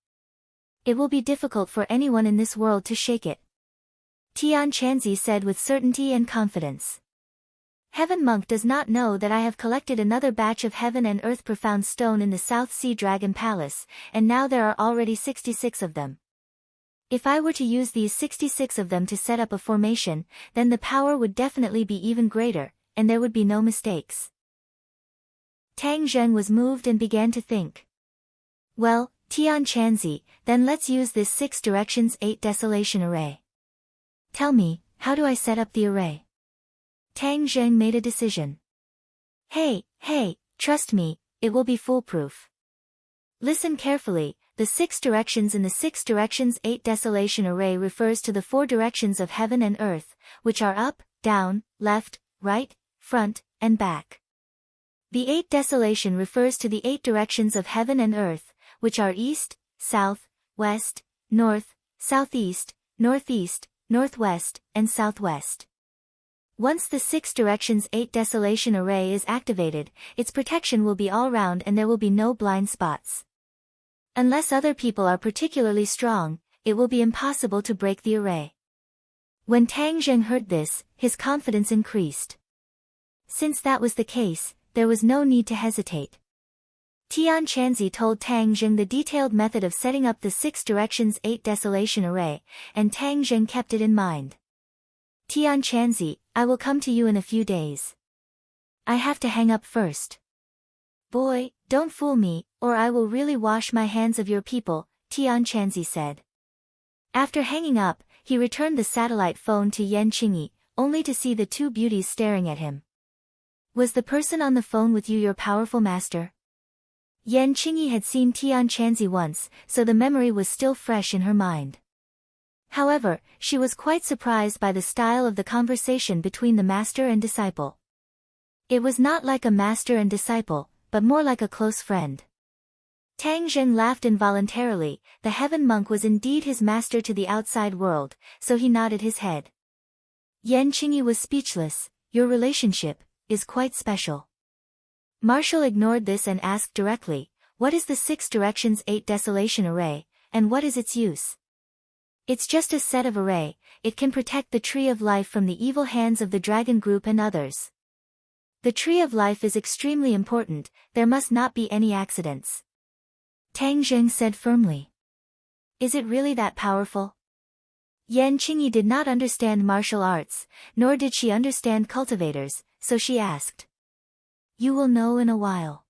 It will be difficult for anyone in this world to shake it. Tian Chanzi said with certainty and confidence. Heaven Monk does not know that I have collected another batch of Heaven and Earth Profound Stone in the South Sea Dragon Palace, and now there are already 66 of them. If I were to use these 66 of them to set up a formation, then the power would definitely be even greater, and there would be no mistakes. Tang Zheng was moved and began to think. Well, Tian Chanzi, then let's use this 6 Directions 8 Desolation Array. Tell me, how do I set up the array? Tang Zheng made a decision. Hey, trust me, it will be foolproof. Listen carefully, the 6 directions in the 6 Directions 8 Desolation Array refers to the 4 directions of heaven and earth, which are up, down, left, right, front, and back. The 8 Desolation refers to the 8 directions of heaven and earth, which are east, south, west, north, southeast, northeast, northwest, and southwest. Once the 6 directions 8 desolation array is activated, its protection will be all round and there will be no blind spots. Unless other people are particularly strong, it will be impossible to break the array. When Tang Zheng heard this, his confidence increased. Since that was the case, there was no need to hesitate. Tian Chanzi told Tang Zheng the detailed method of setting up the 6 directions 8 desolation array, and Tang Zheng kept it in mind. Tian Chanzi, I will come to you in a few days. I have to hang up first. Boy, don't fool me, or I will really wash my hands of your people, Tian Chanzi said. After hanging up, he returned the satellite phone to Yan Qingyi, only to see the 2 beauties staring at him. Was the person on the phone with you your powerful master? Yan Qingyi had seen Tian Chanzi once, so the memory was still fresh in her mind. However, she was quite surprised by the style of the conversation between the master and disciple. It was not like a master and disciple, but more like a close friend. Tang Zheng laughed involuntarily. The heaven monk was indeed his master to the outside world, so he nodded his head. Yan Qingyi was speechless. Your relationship is quite special. Marshall ignored this and asked directly, what is the 6 directions 8 desolation array, and what is its use? It's just a set of array. It can protect the Tree of Life from the evil hands of the dragon group and others. The Tree of Life is extremely important, there must not be any accidents. Tang Zheng said firmly. Is it really that powerful? Yan Qingyi did not understand martial arts, nor did she understand cultivators, so she asked. You will know in a while.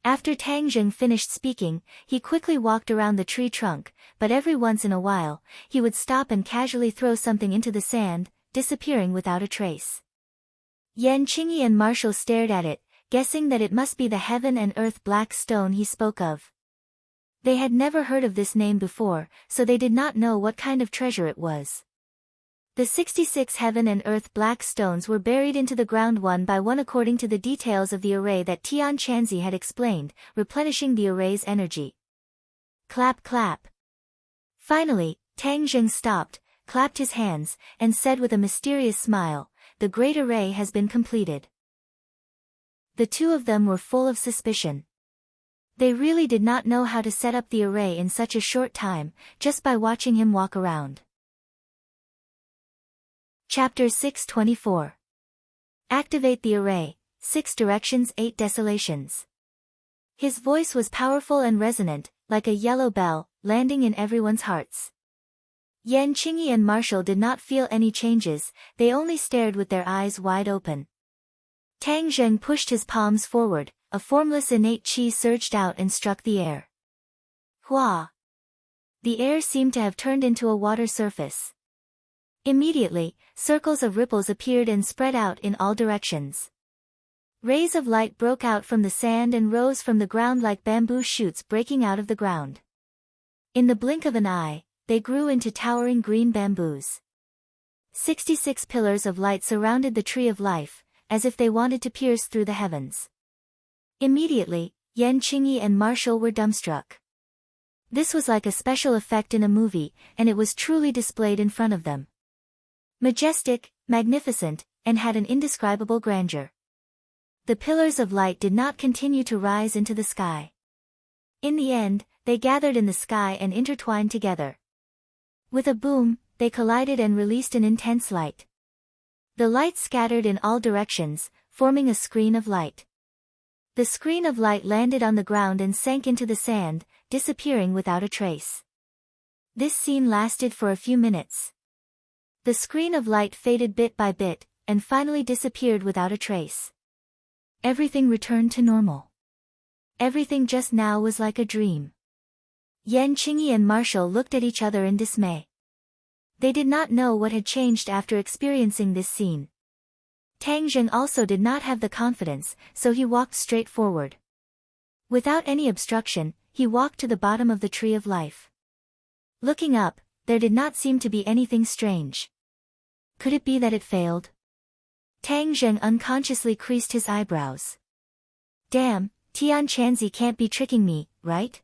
After Tang Zheng finished speaking, he quickly walked around the tree trunk, but every once in a while, he would stop and casually throw something into the sand, disappearing without a trace. Yan Qingyi and Marshall stared at it, guessing that it must be the heaven and earth black stone he spoke of. They had never heard of this name before, so they did not know what kind of treasure it was. The 66 heaven and earth black stones were buried into the ground one by one according to the details of the array that Tian Chanzi had explained, replenishing the array's energy. Clap clap. Finally, Tang Zheng stopped, clapped his hands, and said with a mysterious smile, the great array has been completed. The 2 of them were full of suspicion. They really did not know how to set up the array in such a short time, just by watching him walk around. Chapter 624. Activate the array, 6 directions 8 desolations. His voice was powerful and resonant, like a yellow bell, landing in everyone's hearts. Yan Qingyi and Marshall did not feel any changes, they only stared with their eyes wide open. Tang Zheng pushed his palms forward, a formless innate qi surged out and struck the air. Hua! The air seemed to have turned into a water surface. Immediately, circles of ripples appeared and spread out in all directions. Rays of light broke out from the sand and rose from the ground like bamboo shoots breaking out of the ground. In the blink of an eye, they grew into towering green bamboos. 66 pillars of light surrounded the Tree of Life, as if they wanted to pierce through the heavens. Immediately, Yan Qingyi and Marshall were dumbstruck. This was like a special effect in a movie, and it was truly displayed in front of them. Majestic, magnificent, and had an indescribable grandeur. The pillars of light did not continue to rise into the sky. In the end, they gathered in the sky and intertwined together. With a boom, they collided and released an intense light. The light scattered in all directions, forming a screen of light. The screen of light landed on the ground and sank into the sand, disappearing without a trace. This scene lasted for a few minutes. The screen of light faded bit by bit, and finally disappeared without a trace. Everything returned to normal. Everything just now was like a dream. Yan Qingyi and Marshall looked at each other in dismay. They did not know what had changed after experiencing this scene. Tang Zheng also did not have the confidence, so he walked straight forward. Without any obstruction, he walked to the bottom of the Tree of Life. Looking up, there did not seem to be anything strange. Could it be that it failed? Tang Zheng unconsciously creased his eyebrows. Damn, Tian Chanzi can't be tricking me, right?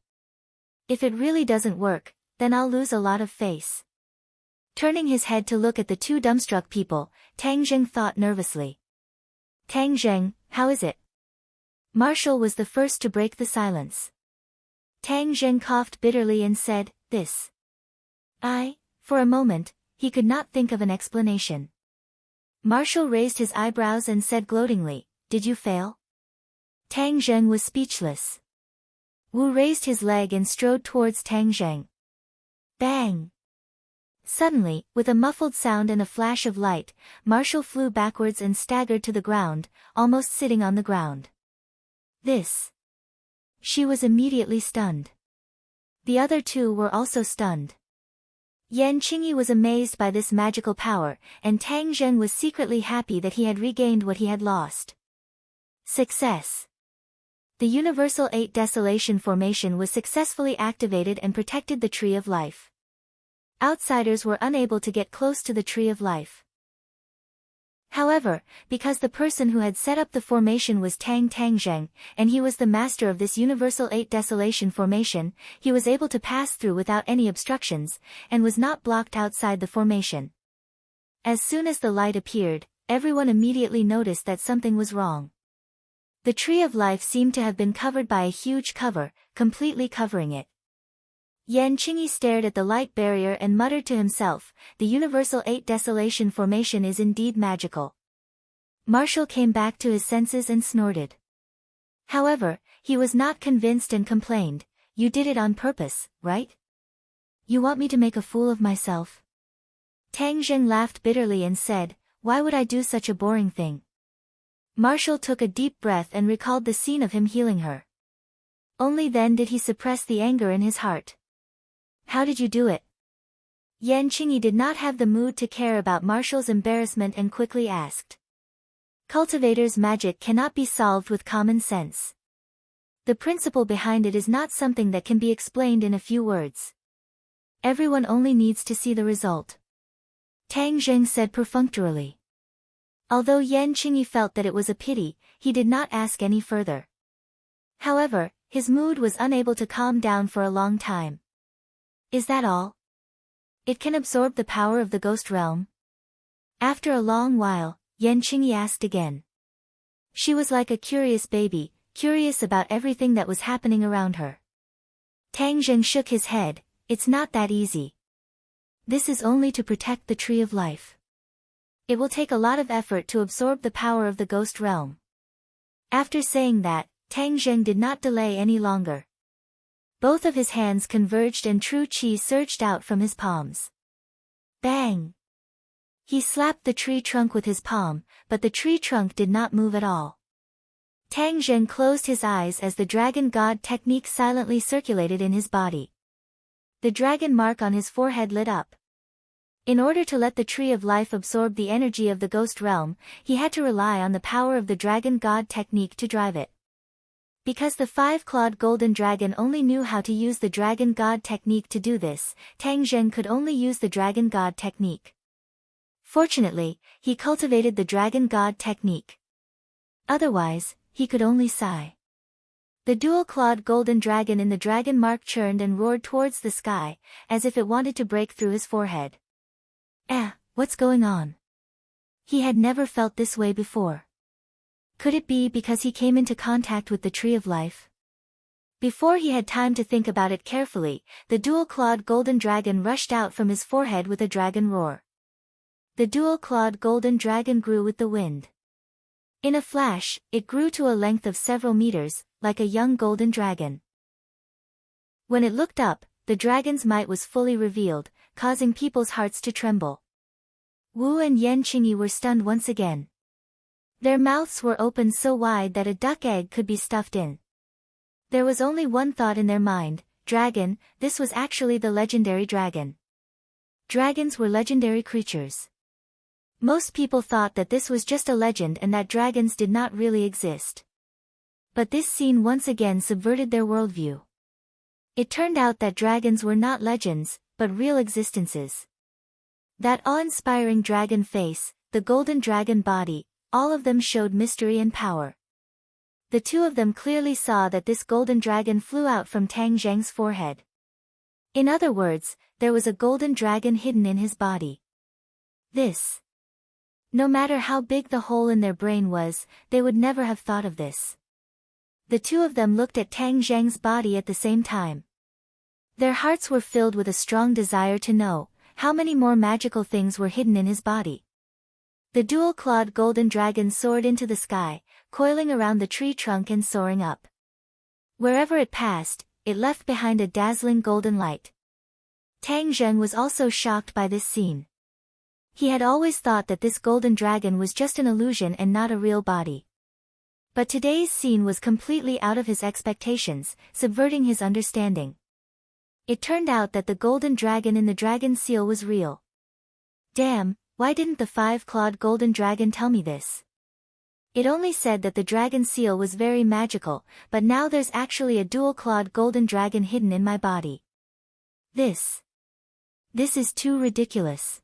If it really doesn't work, then I'll lose a lot of face. Turning his head to look at the two dumbstruck people, Tang Zheng thought nervously. Tang Zheng, how is it? Marshall was the first to break the silence. Tang Zheng coughed bitterly and said, this. For a moment, he could not think of an explanation. Marshall raised his eyebrows and said gloatingly, did you fail? Tang Zheng was speechless. Wu raised his leg and strode towards Tang Zheng. Bang! Suddenly, with a muffled sound and a flash of light, Marshall flew backwards and staggered to the ground, almost sitting on the ground. This. She was immediately stunned. The other two were also stunned. Yan Qingyi was amazed by this magical power, and Tang Zheng was secretly happy that he had regained what he had lost. Success. The Universal 8 Desolation Formation was successfully activated and protected the Tree of Life. Outsiders were unable to get close to the Tree of Life. However, because the person who had set up the formation was Tang Zheng, and he was the master of this Universal 8 Desolation Formation, he was able to pass through without any obstructions, and was not blocked outside the formation. As soon as the light appeared, everyone immediately noticed that something was wrong. The Tree of Life seemed to have been covered by a huge cover, completely covering it. Yan Qingyi stared at the light barrier and muttered to himself, the Universal 8 Desolation Formation is indeed magical. Marshall came back to his senses and snorted. However, he was not convinced and complained, you did it on purpose, right? You want me to make a fool of myself? Tang Zheng laughed bitterly and said, why would I do such a boring thing? Marshall took a deep breath and recalled the scene of him healing her. Only then did he suppress the anger in his heart. How did you do it? Yan Qingyi did not have the mood to care about Marshall's embarrassment and quickly asked. Cultivator's magic cannot be solved with common sense. The principle behind it is not something that can be explained in a few words. Everyone only needs to see the result. Tang Zheng said perfunctorily. Although Yan Qingyi felt that it was a pity, he did not ask any further. However, his mood was unable to calm down for a long time. Is that all? It can absorb the power of the ghost realm? After a long while, Yan Qingyi asked again. She was like a curious baby, curious about everything that was happening around her. Tang Zheng shook his head, it's not that easy. This is only to protect the Tree of Life. It will take a lot of effort to absorb the power of the ghost realm. After saying that, Tang Zheng did not delay any longer. Both of his hands converged and true qi surged out from his palms. Bang! He slapped the tree trunk with his palm, but the tree trunk did not move at all. Tang Zheng closed his eyes as the Dragon God technique silently circulated in his body. The dragon mark on his forehead lit up. In order to let the Tree of Life absorb the energy of the ghost realm, he had to rely on the power of the Dragon God technique to drive it. Because the five-clawed golden dragon only knew how to use the Dragon God technique to do this, Tang Zheng could only use the Dragon God technique. Fortunately, he cultivated the Dragon God technique. Otherwise, he could only sigh. The dual-clawed golden dragon in the dragon mark churned and roared towards the sky, as if it wanted to break through his forehead. What's going on? He had never felt this way before. Could it be because he came into contact with the Tree of Life? Before he had time to think about it carefully, the dual-clawed golden dragon rushed out from his forehead with a dragon roar. The dual-clawed golden dragon grew with the wind. In a flash, it grew to a length of several meters, like a young golden dragon. When it looked up, the dragon's might was fully revealed, causing people's hearts to tremble. Wu and Yan Qingyi were stunned once again. Their mouths were opened so wide that a duck egg could be stuffed in. There was only one thought in their mind, dragon. This was actually the legendary dragon. Dragons were legendary creatures. Most people thought that this was just a legend and that dragons did not really exist. But this scene once again subverted their worldview. It turned out that dragons were not legends, but real existences. That awe-inspiring dragon face, the golden dragon body, all of them showed mystery and power. The two of them clearly saw that this golden dragon flew out from Tang Zheng's forehead. In other words, there was a golden dragon hidden in his body. This. No matter how big the hole in their brain was, they would never have thought of this. The two of them looked at Tang Zheng's body at the same time. Their hearts were filled with a strong desire to know how many more magical things were hidden in his body. The dual-clawed golden dragon soared into the sky, coiling around the tree trunk and soaring up. Wherever it passed, it left behind a dazzling golden light. Tang Zheng was also shocked by this scene. He had always thought that this golden dragon was just an illusion and not a real body. But today's scene was completely out of his expectations, subverting his understanding. It turned out that the golden dragon in the dragon seal was real. Damn, why didn't the five-clawed golden dragon tell me this? It only said that the dragon seal was very magical, but now there's actually a dual-clawed golden dragon hidden in my body. This is too ridiculous.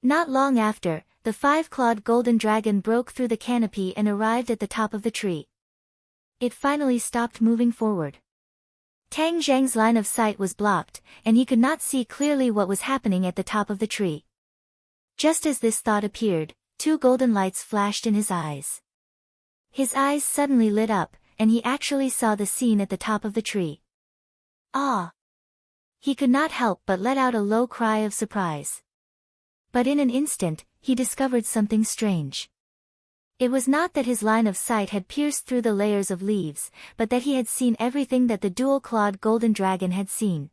Not long after, the five-clawed golden dragon broke through the canopy and arrived at the top of the tree. It finally stopped moving forward. Tang Zheng's line of sight was blocked, and he could not see clearly what was happening at the top of the tree. Just as this thought appeared, two golden lights flashed in his eyes. His eyes suddenly lit up, and he actually saw the scene at the top of the tree. Ah! He could not help but let out a low cry of surprise. But in an instant, he discovered something strange. It was not that his line of sight had pierced through the layers of leaves, but that he had seen everything that the dual-clawed golden dragon had seen.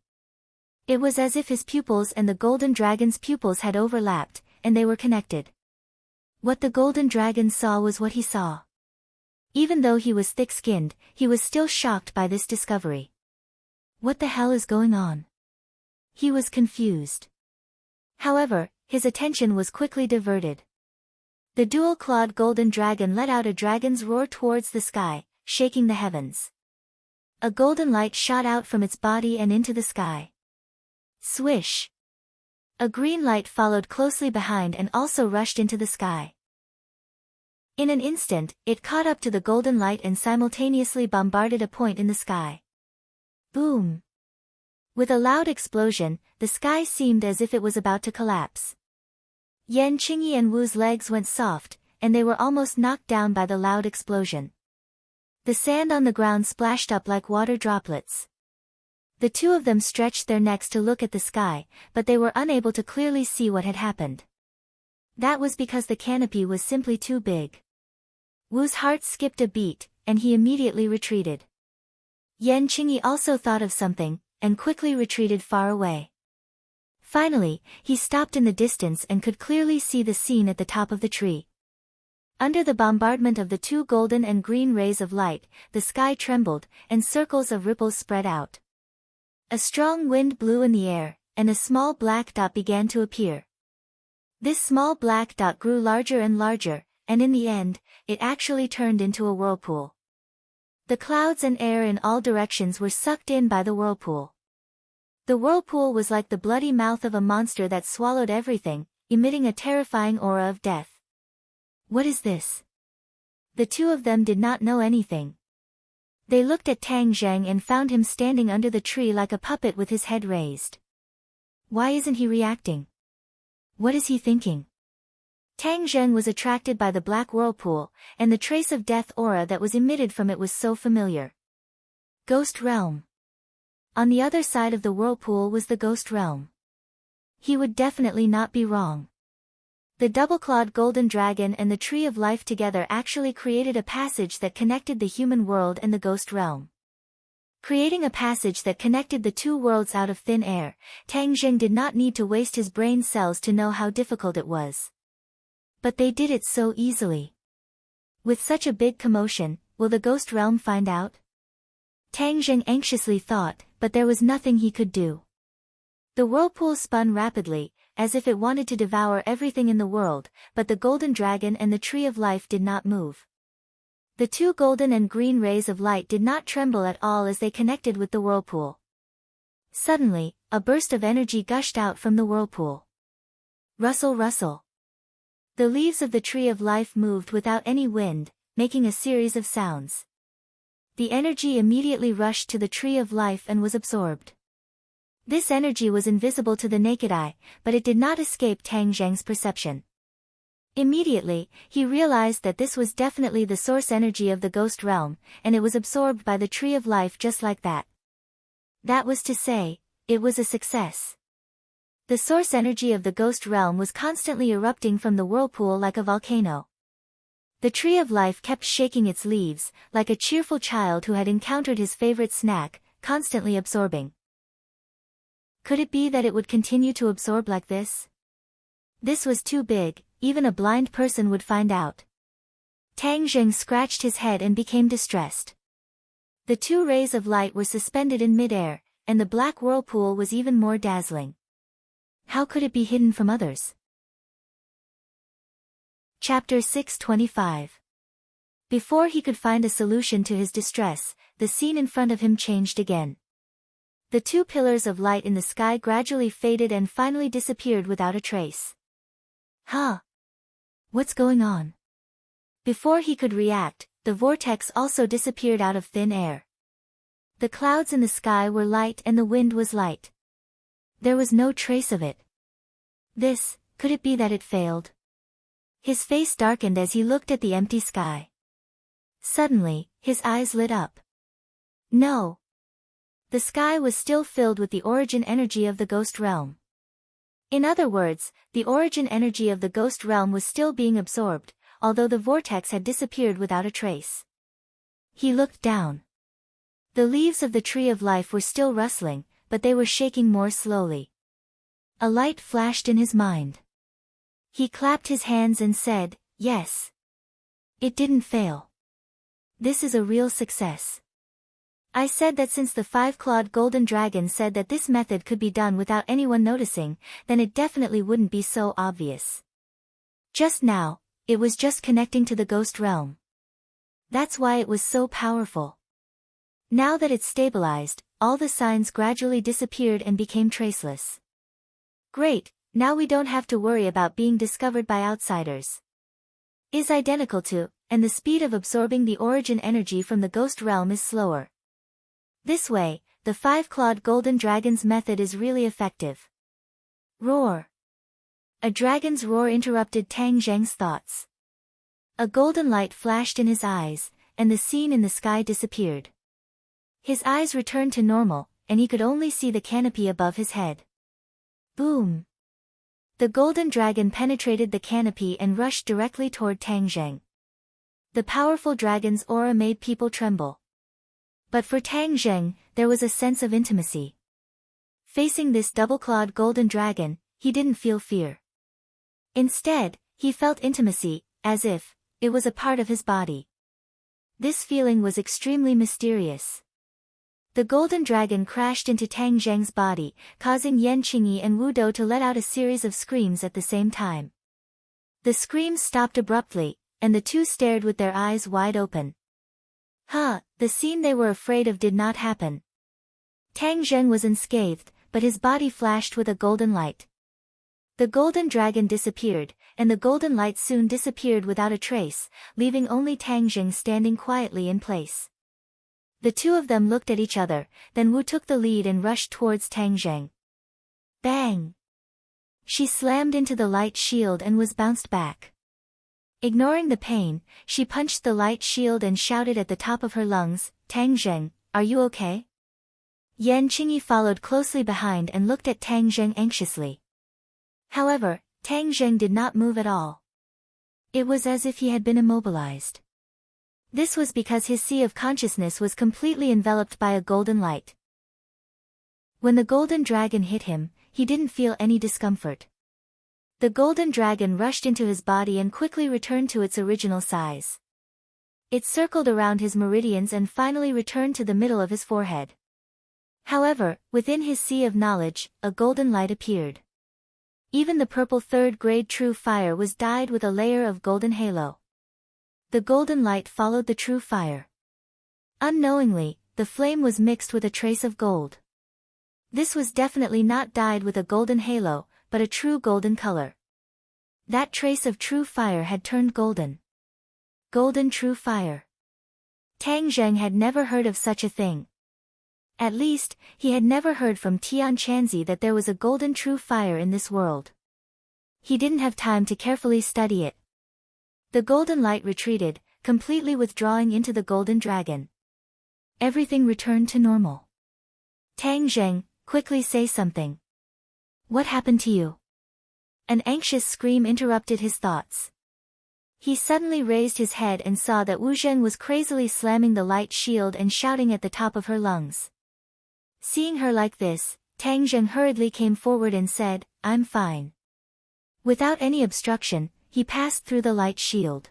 It was as if his pupils and the golden dragon's pupils had overlapped, and they were connected. What the golden dragon saw was what he saw. Even though he was thick-skinned, he was still shocked by this discovery. What the hell is going on? He was confused. However, his attention was quickly diverted. The dual-clawed golden dragon let out a dragon's roar towards the sky, shaking the heavens. A golden light shot out from its body and into the sky. Swish! A green light followed closely behind and also rushed into the sky. In an instant, it caught up to the golden light and simultaneously bombarded a point in the sky. Boom! With a loud explosion, the sky seemed as if it was about to collapse. Yan Qingyi and Wu's legs went soft, and they were almost knocked down by the loud explosion. The sand on the ground splashed up like water droplets. The two of them stretched their necks to look at the sky, but they were unable to clearly see what had happened. That was because the canopy was simply too big. Wu's heart skipped a beat, and he immediately retreated. Yan Qingyi also thought of something, and quickly retreated far away. Finally, he stopped in the distance and could clearly see the scene at the top of the tree. Under the bombardment of the two golden and green rays of light, the sky trembled, and circles of ripples spread out. A strong wind blew in the air, and a small black dot began to appear. This small black dot grew larger and larger, and in the end, it actually turned into a whirlpool. The clouds and air in all directions were sucked in by the whirlpool. The whirlpool was like the bloody mouth of a monster that swallowed everything, emitting a terrifying aura of death. What is this? The two of them did not know anything. They looked at Tang Zheng and found him standing under the tree like a puppet with his head raised. Why isn't he reacting? What is he thinking? Tang Zheng was attracted by the black whirlpool, and the trace of death aura that was emitted from it was so familiar. Ghost Realm. On the other side of the whirlpool was the Ghost Realm. He would definitely not be wrong. The double-clawed golden dragon and the Tree of Life together actually created a passage that connected the human world and the Ghost Realm. Creating a passage that connected the two worlds out of thin air, Tang Zheng did not need to waste his brain cells to know how difficult it was. But they did it so easily. With such a big commotion, will the Ghost Realm find out? Tang Zheng anxiously thought, but there was nothing he could do. The whirlpool spun rapidly, as if it wanted to devour everything in the world, but the golden dragon and the Tree of Life did not move. The two golden and green rays of light did not tremble at all as they connected with the whirlpool. Suddenly, a burst of energy gushed out from the whirlpool. Rustle, rustle. The leaves of the Tree of Life moved without any wind, making a series of sounds. The energy immediately rushed to the Tree of Life and was absorbed. This energy was invisible to the naked eye, but it did not escape Tang Zheng's perception. Immediately, he realized that this was definitely the source energy of the ghost realm, and it was absorbed by the Tree of Life just like that. That was to say, it was a success. The source energy of the ghost realm was constantly erupting from the whirlpool like a volcano. The Tree of Life kept shaking its leaves, like a cheerful child who had encountered his favorite snack, constantly absorbing. Could it be that it would continue to absorb like this? This was too big, even a blind person would find out. Tang Zheng scratched his head and became distressed. The two rays of light were suspended in midair, and the black whirlpool was even more dazzling. How could it be hidden from others? Chapter 625. Before he could find a solution to his distress, the scene in front of him changed again. The two pillars of light in the sky gradually faded and finally disappeared without a trace. Huh? What's going on? Before he could react, the vortex also disappeared out of thin air. The clouds in the sky were light and the wind was light. There was no trace of it. Could it be that it failed? His face darkened as he looked at the empty sky. Suddenly, his eyes lit up. No. The sky was still filled with the origin energy of the ghost realm. In other words, the origin energy of the ghost realm was still being absorbed, although the vortex had disappeared without a trace. He looked down. The leaves of the Tree of Life were still rustling, but they were shaking more slowly. A light flashed in his mind. He clapped his hands and said, "Yes. It didn't fail. This is a real success. I said that since the five-clawed golden dragon said that this method could be done without anyone noticing, then it definitely wouldn't be so obvious. Just now, it was just connecting to the ghost realm. That's why it was so powerful. Now that it's stabilized, all the signs gradually disappeared and became traceless. Great, now we don't have to worry about being discovered by outsiders. Is identical to, and the speed of absorbing the origin energy from the ghost realm is slower. This way, the five-clawed golden dragon's method is really effective." Roar. A dragon's roar interrupted Tang Zheng's thoughts. A golden light flashed in his eyes, and the scene in the sky disappeared. His eyes returned to normal, and he could only see the canopy above his head. Boom! The golden dragon penetrated the canopy and rushed directly toward Tang Zheng. The powerful dragon's aura made people tremble. But for Tang Zheng, there was a sense of intimacy. Facing this double-clawed golden dragon, he didn't feel fear. Instead, he felt intimacy, as if it was a part of his body. This feeling was extremely mysterious. The golden dragon crashed into Tang Zheng's body, causing Yan Qingyi and Wu Dou to let out a series of screams at the same time. The screams stopped abruptly, and the two stared with their eyes wide open. The scene they were afraid of did not happen. Tang Zheng was unscathed, but his body flashed with a golden light. The golden dragon disappeared, and the golden light soon disappeared without a trace, leaving only Tang Zheng standing quietly in place. The two of them looked at each other, then Wu took the lead and rushed towards Tang Zheng. Bang! She slammed into the light shield and was bounced back. Ignoring the pain, she punched the light shield and shouted at the top of her lungs, "Tang Zheng, are you okay?" Yan Qingyi followed closely behind and looked at Tang Zheng anxiously. However, Tang Zheng did not move at all. It was as if he had been immobilized. This was because his sea of consciousness was completely enveloped by a golden light. When the golden dragon hit him, he didn't feel any discomfort. The golden dragon rushed into his body and quickly returned to its original size. It circled around his meridians and finally returned to the middle of his forehead. However, within his sea of knowledge, a golden light appeared. Even the purple third-grade true fire was dyed with a layer of golden halo. The golden light followed the true fire. Unknowingly, the flame was mixed with a trace of gold. This was definitely not dyed with a golden halo, but a true golden color. That trace of true fire had turned golden. Golden true fire. Tang Zheng had never heard of such a thing. At least, he had never heard from Tian Chanzi that there was a golden true fire in this world. He didn't have time to carefully study it. The golden light retreated, completely withdrawing into the golden dragon. Everything returned to normal. Tang Zheng, quickly say something. What happened to you? An anxious scream interrupted his thoughts. He suddenly raised his head and saw that Wu Zhen was crazily slamming the light shield and shouting at the top of her lungs. Seeing her like this, Tang Zheng hurriedly came forward and said, I'm fine. Without any obstruction, he passed through the light shield.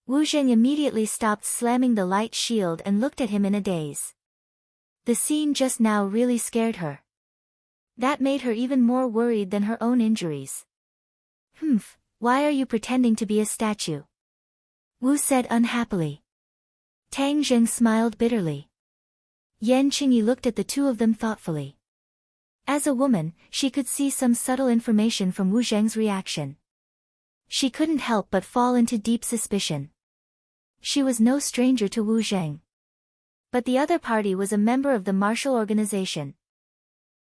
Wu Zhen immediately stopped slamming the light shield and looked at him in a daze. The scene just now really scared her. That made her even more worried than her own injuries. Humph, why are you pretending to be a statue? Wu said unhappily. Tang Zheng smiled bitterly. Yan Qingyi looked at the two of them thoughtfully. As a woman, she could see some subtle information from Wu Zheng's reaction. She couldn't help but fall into deep suspicion. She was no stranger to Wu Zheng. But the other party was a member of the martial organization.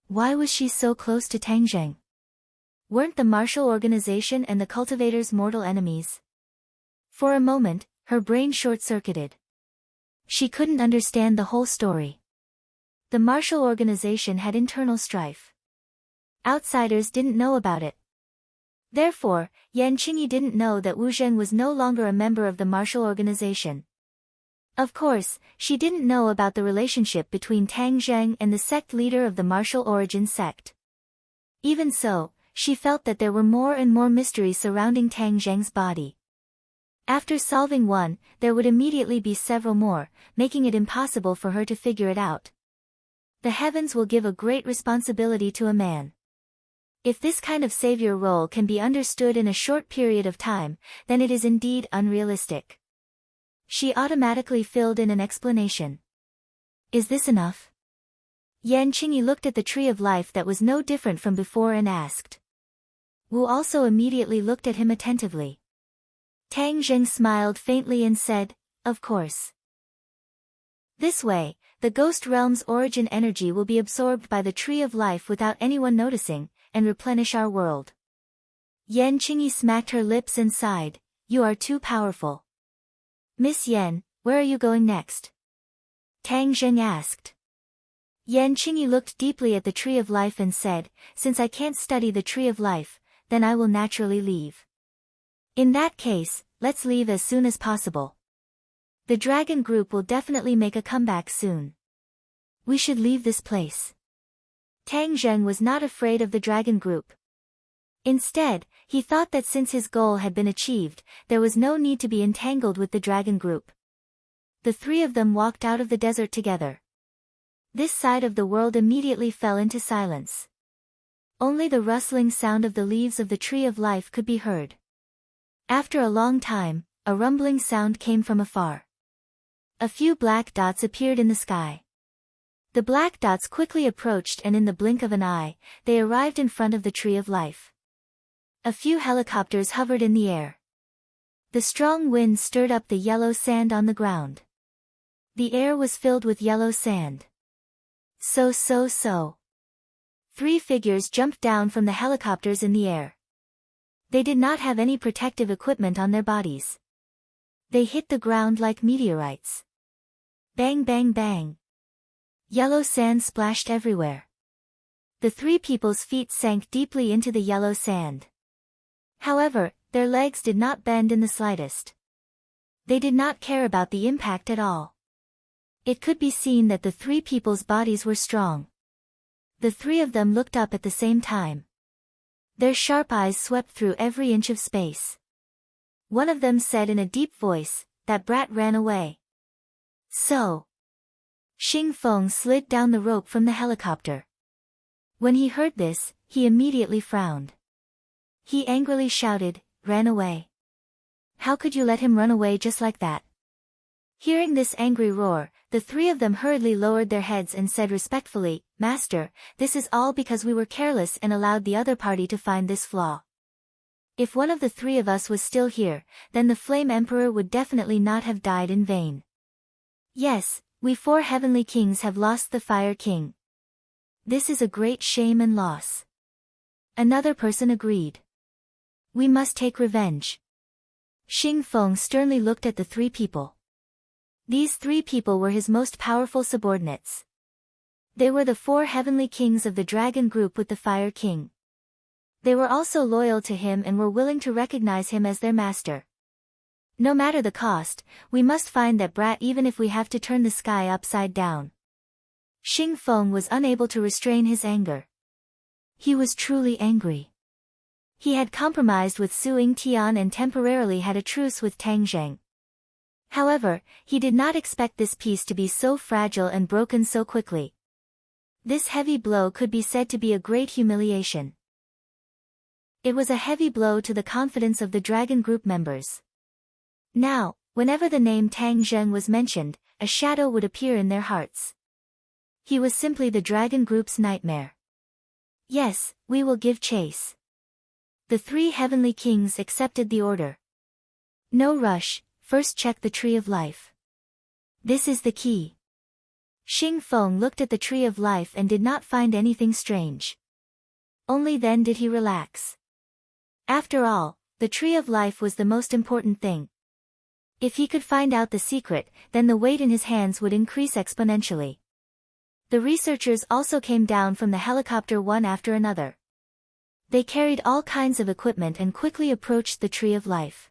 Why was she so close to Tang Zheng? Weren't the martial organization and the cultivators mortal enemies? For a moment, her brain short-circuited. She couldn't understand the whole story. The martial organization had internal strife. Outsiders didn't know about it. Therefore, Yan Qingyi didn't know that Wu Zhen was no longer a member of the martial organization. Of course, she didn't know about the relationship between Tang Zheng and the sect leader of the martial origin sect. Even so, she felt that there were more and more mysteries surrounding Tang Zheng's body. After solving one, there would immediately be several more, making it impossible for her to figure it out. The heavens will give a great responsibility to a man. If this kind of savior role can be understood in a short period of time, then it is indeed unrealistic. She automatically filled in an explanation. Is this enough? Yan Qingyi looked at the tree of life that was no different from before and asked. Wu also immediately looked at him attentively. Tang Zheng smiled faintly and said, of course. This way, the ghost realm's origin energy will be absorbed by the tree of life without anyone noticing, and replenish our world. Yan Qingyi smacked her lips and sighed, you are too powerful. Miss Yan, where are you going next? Tang Zheng asked. Yan Qingyi looked deeply at the tree of life and said, since I can't study the tree of life, then I will naturally leave. In that case, let's leave as soon as possible. The dragon group will definitely make a comeback soon. We should leave this place. Tang Zheng was not afraid of the dragon group. Instead, he thought that since his goal had been achieved, there was no need to be entangled with the dragon group. The three of them walked out of the desert together. This side of the world immediately fell into silence. Only the rustling sound of the leaves of the tree of life could be heard. After a long time, a rumbling sound came from afar. A few black dots appeared in the sky. The black dots quickly approached and in the blink of an eye, they arrived in front of the tree of life. A few helicopters hovered in the air. The strong wind stirred up the yellow sand on the ground. The air was filled with yellow sand. So. Three figures jumped down from the helicopters in the air. They did not have any protective equipment on their bodies. They hit the ground like meteorites. Bang bang bang. Yellow sand splashed everywhere. The three people's feet sank deeply into the yellow sand. However, their legs did not bend in the slightest. They did not care about the impact at all. It could be seen that the three people's bodies were strong. The three of them looked up at the same time. Their sharp eyes swept through every inch of space. One of them said in a deep voice, that brat ran away. So. Xing Feng slid down the rope from the helicopter. When he heard this, he immediately frowned. He angrily shouted, ran away. How could you let him run away just like that? Hearing this angry roar, the three of them hurriedly lowered their heads and said respectfully, Master, this is all because we were careless and allowed the other party to find this flaw. If one of the three of us was still here, then the Flame Emperor would definitely not have died in vain. Yes, We 4 heavenly kings have lost the Fire King. This is a great shame and loss. Another person agreed. We must take revenge. Xing Feng sternly looked at the 3 people. These 3 people were his most powerful subordinates. They were the 4 heavenly kings of the dragon group with the Fire King. They were also loyal to him and were willing to recognize him as their master. No matter the cost, we must find that brat even if we have to turn the sky upside down. Xing Feng was unable to restrain his anger. He was truly angry. He had compromised with Su Yingtian and temporarily had a truce with Tang Zheng. However, he did not expect this peace to be so fragile and broken so quickly. This heavy blow could be said to be a great humiliation. It was a heavy blow to the confidence of the dragon group members. Now, whenever the name Tang Zheng was mentioned, a shadow would appear in their hearts. He was simply the dragon group's nightmare. Yes, we will give chase. The 3 heavenly kings accepted the order. No rush, first check the Tree of Life. This is the key. Xing Feng looked at the Tree of Life and did not find anything strange. Only then did he relax. After all, the Tree of Life was the most important thing. If he could find out the secret, then the weight in his hands would increase exponentially. The researchers also came down from the helicopter one after another. They carried all kinds of equipment and quickly approached the Tree of Life.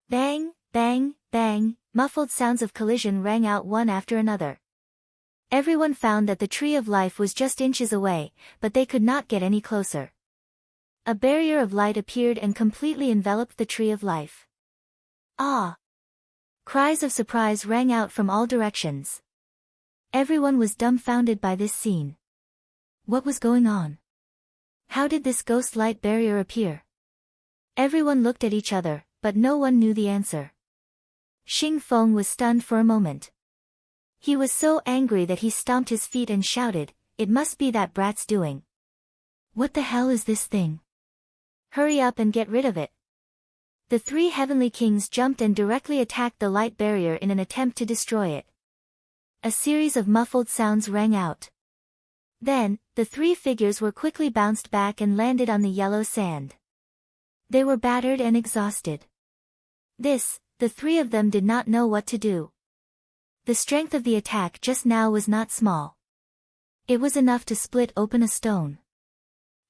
Bang, bang, bang, muffled sounds of collision rang out one after another. Everyone found that the Tree of Life was just inches away, but they could not get any closer. A barrier of light appeared and completely enveloped the Tree of Life. Ah! Cries of surprise rang out from all directions. Everyone was dumbfounded by this scene. What was going on? How did this ghost light barrier appear? Everyone looked at each other, but no one knew the answer. Xing Feng was stunned for a moment. He was so angry that he stomped his feet and shouted, "It must be that brat's doing. What the hell is this thing? Hurry up and get rid of it." The 3 heavenly kings jumped and directly attacked the light barrier in an attempt to destroy it. A series of muffled sounds rang out. Then, the 3 figures were quickly bounced back and landed on the yellow sand. They were battered and exhausted. The 3 of them did not know what to do. The strength of the attack just now was not small. It was enough to split open a stone.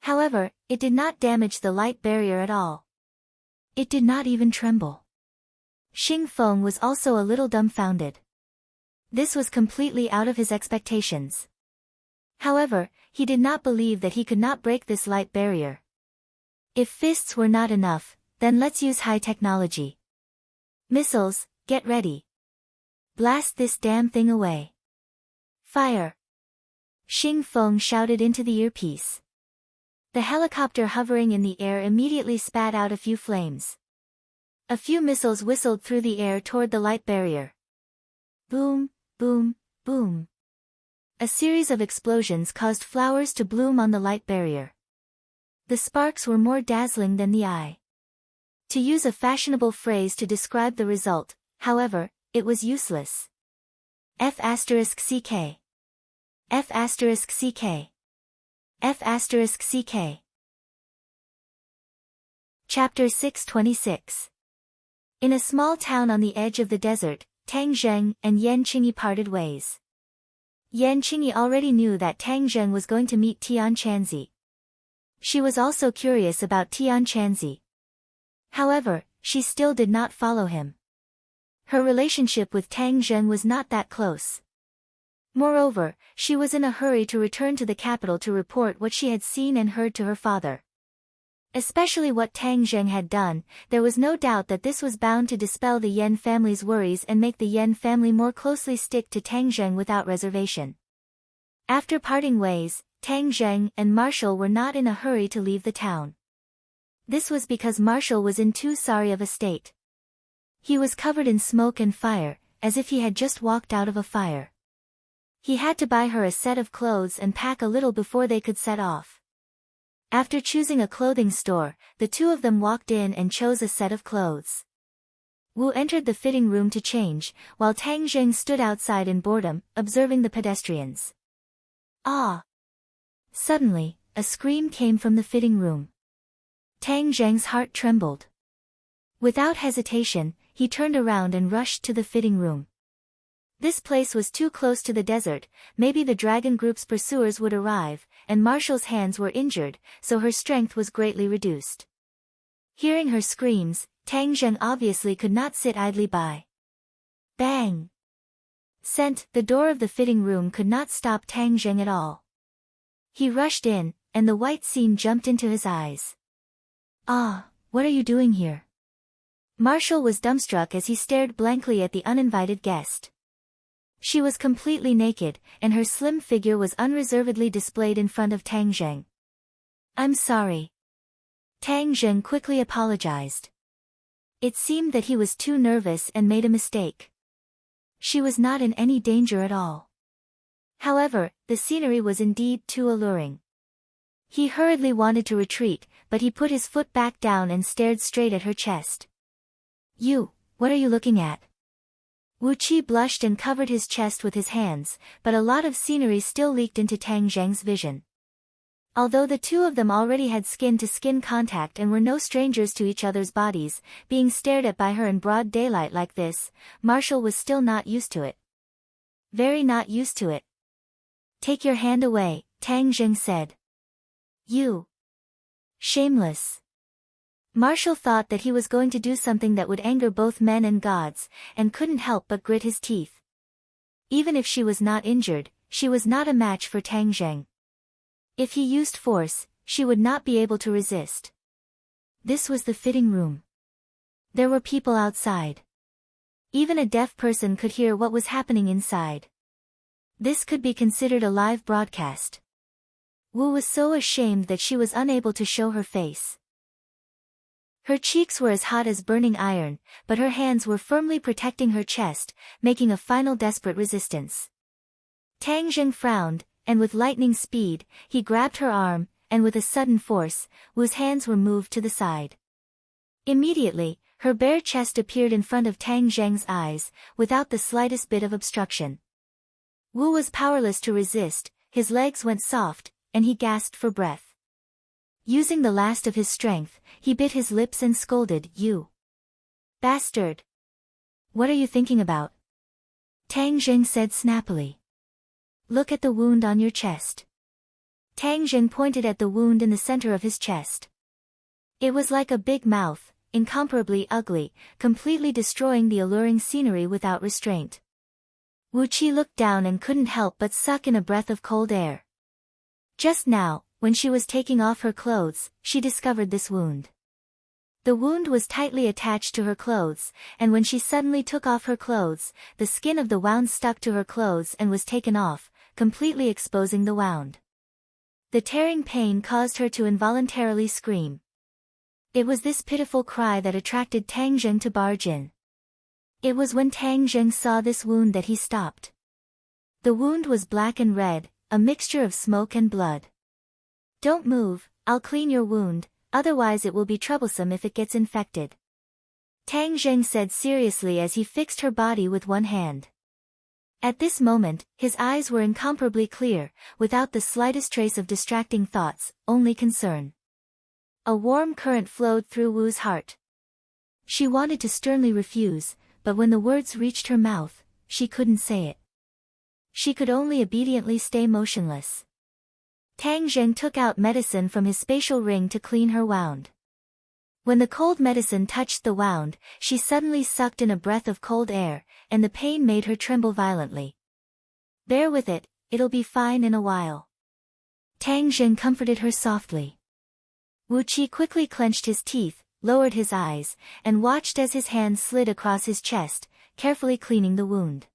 However, it did not damage the light barrier at all. It did not even tremble. Xing Feng was also a little dumbfounded. This was completely out of his expectations. However, he did not believe that he could not break this light barrier. If fists were not enough, then let's use high technology. Missiles, get ready. Blast this damn thing away. Fire! Xing Feng shouted into the earpiece. The helicopter hovering in the air immediately spat out a few flames. A few missiles whistled through the air toward the light barrier. Boom, boom, boom. A series of explosions caused flowers to bloom on the light barrier. The sparks were more dazzling than the eye. To use a fashionable phrase to describe the result, however, it was useless. F***CK. F***CK. F***CK. Chapter 626. In a small town on the edge of the desert, Tang Zheng and Yan Qingyi parted ways. Yan Qingyi already knew that Tang Zheng was going to meet Tian Chanzi. She was also curious about Tian Chanzi. However, she still did not follow him. Her relationship with Tang Zheng was not that close. Moreover, she was in a hurry to return to the capital to report what she had seen and heard to her father. Especially what Tang Zheng had done, there was no doubt that this was bound to dispel the Yan family's worries and make the Yan family more closely stick to Tang Zheng without reservation. After parting ways, Tang Zheng and Marshall were not in a hurry to leave the town. This was because Marshall was in too sorry of a state. He was covered in smoke and fire, as if he had just walked out of a fire. He had to buy her a set of clothes and pack a little before they could set off. After choosing a clothing store, the 2 of them walked in and chose a set of clothes. Wu entered the fitting room to change, while Tang Zheng stood outside in boredom, observing the pedestrians. Ah! Suddenly, a scream came from the fitting room. Tang Zheng's heart trembled. Without hesitation, he turned around and rushed to the fitting room. This place was too close to the desert, maybe the dragon group's pursuers would arrive, and Marshall's hands were injured, so her strength was greatly reduced. Hearing her screams, Tang Zheng obviously could not sit idly by. Bang! The door of the fitting room could not stop Tang Zheng at all. He rushed in, and the white scene jumped into his eyes. Ah, what are you doing here? Marshall was dumbstruck as he stared blankly at the uninvited guest. She was completely naked, and her slim figure was unreservedly displayed in front of Tang Zheng. I'm sorry. Tang Zheng quickly apologized. It seemed that he was too nervous and made a mistake. She was not in any danger at all. However, the scenery was indeed too alluring. He hurriedly wanted to retreat, but he put his foot back down and stared straight at her chest. What are you looking at? Wu Qi blushed and covered his chest with his hands, but a lot of scenery still leaked into Tang Zheng's vision. Although the two of them already had skin-to-skin contact and were no strangers to each other's bodies, being stared at by her in broad daylight like this, Marshall was still not used to it. Very not used to it. Take your hand away, Tang Zheng said. You. Shameless. Marshall thought that he was going to do something that would anger both men and gods, and couldn't help but grit his teeth. Even if she was not injured, she was not a match for Tang Zheng. If he used force, she would not be able to resist. This was the fitting room. There were people outside. Even a deaf person could hear what was happening inside. This could be considered a live broadcast. Wu was so ashamed that she was unable to show her face. Her cheeks were as hot as burning iron, but her hands were firmly protecting her chest, making a final desperate resistance. Tang Zheng frowned, and with lightning speed, he grabbed her arm, and with a sudden force, Wu's hands were moved to the side. Immediately, her bare chest appeared in front of Tang Zheng's eyes, without the slightest bit of obstruction. Wu was powerless to resist, his legs went soft, and he gasped for breath. Using the last of his strength, he bit his lips and scolded, "You bastard! What are you thinking about?" Tang Zheng said snappily. "Look at the wound on your chest." Tang Zheng pointed at the wound in the center of his chest. It was like a big mouth, incomparably ugly, completely destroying the alluring scenery without restraint. Wu Qi looked down and couldn't help but suck in a breath of cold air. Just now, when she was taking off her clothes, she discovered this wound. The wound was tightly attached to her clothes, and when she suddenly took off her clothes, the skin of the wound stuck to her clothes and was taken off, completely exposing the wound. The tearing pain caused her to involuntarily scream. It was this pitiful cry that attracted Tang Zheng to barge in. It was when Tang Zheng saw this wound that he stopped. The wound was black and red, a mixture of smoke and blood. "Don't move, I'll clean your wound, otherwise it will be troublesome if it gets infected," Tang Zheng said seriously as he fixed her body with one hand. At this moment, his eyes were incomparably clear, without the slightest trace of distracting thoughts, only concern. A warm current flowed through Wu's heart. She wanted to sternly refuse, but when the words reached her mouth, she couldn't say it. She could only obediently stay motionless. Tang Zheng took out medicine from his spatial ring to clean her wound. When the cold medicine touched the wound, she suddenly sucked in a breath of cold air, and the pain made her tremble violently. "Bear with it, it'll be fine in a while." Tang Zheng comforted her softly. Wu Qi quickly clenched his teeth, lowered his eyes, and watched as his hand slid across his chest, carefully cleaning the wound.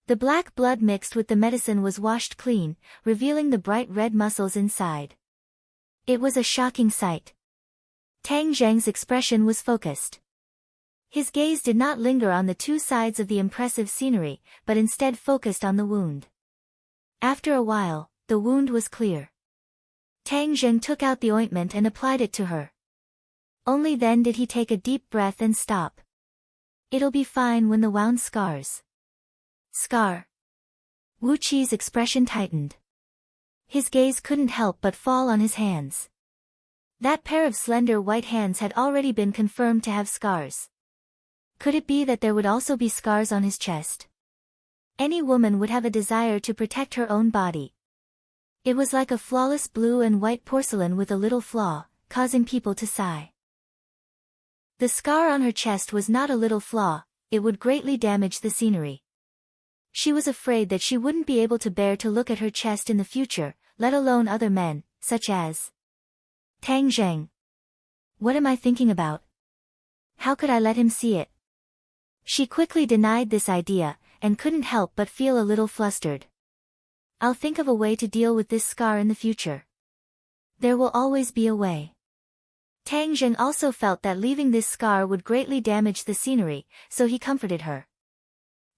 The black blood mixed with the medicine was washed clean, revealing the bright red muscles inside. It was a shocking sight. Tang Zheng's expression was focused. His gaze did not linger on the two sides of the impressive scenery, but instead focused on the wound. After a while, the wound was clear. Tang Zheng took out the ointment and applied it to her. Only then did he take a deep breath and stop. It'll be fine when the wound scars. Scar. Wu Qi's expression tightened. His gaze couldn't help but fall on his hands. That pair of slender white hands had already been confirmed to have scars. Could it be that there would also be scars on his chest? Any woman would have a desire to protect her own body. It was like a flawless blue and white porcelain with a little flaw, causing people to sigh. The scar on her chest was not a little flaw, it would greatly damage the scenery. She was afraid that she wouldn't be able to bear to look at her chest in the future, let alone other men, such as Tang Zheng. What am I thinking about? How could I let him see it? She quickly denied this idea, and couldn't help but feel a little flustered. I'll think of a way to deal with this scar in the future. There will always be a way. Tang Zheng also felt that leaving this scar would greatly damage the scenery, so he comforted her.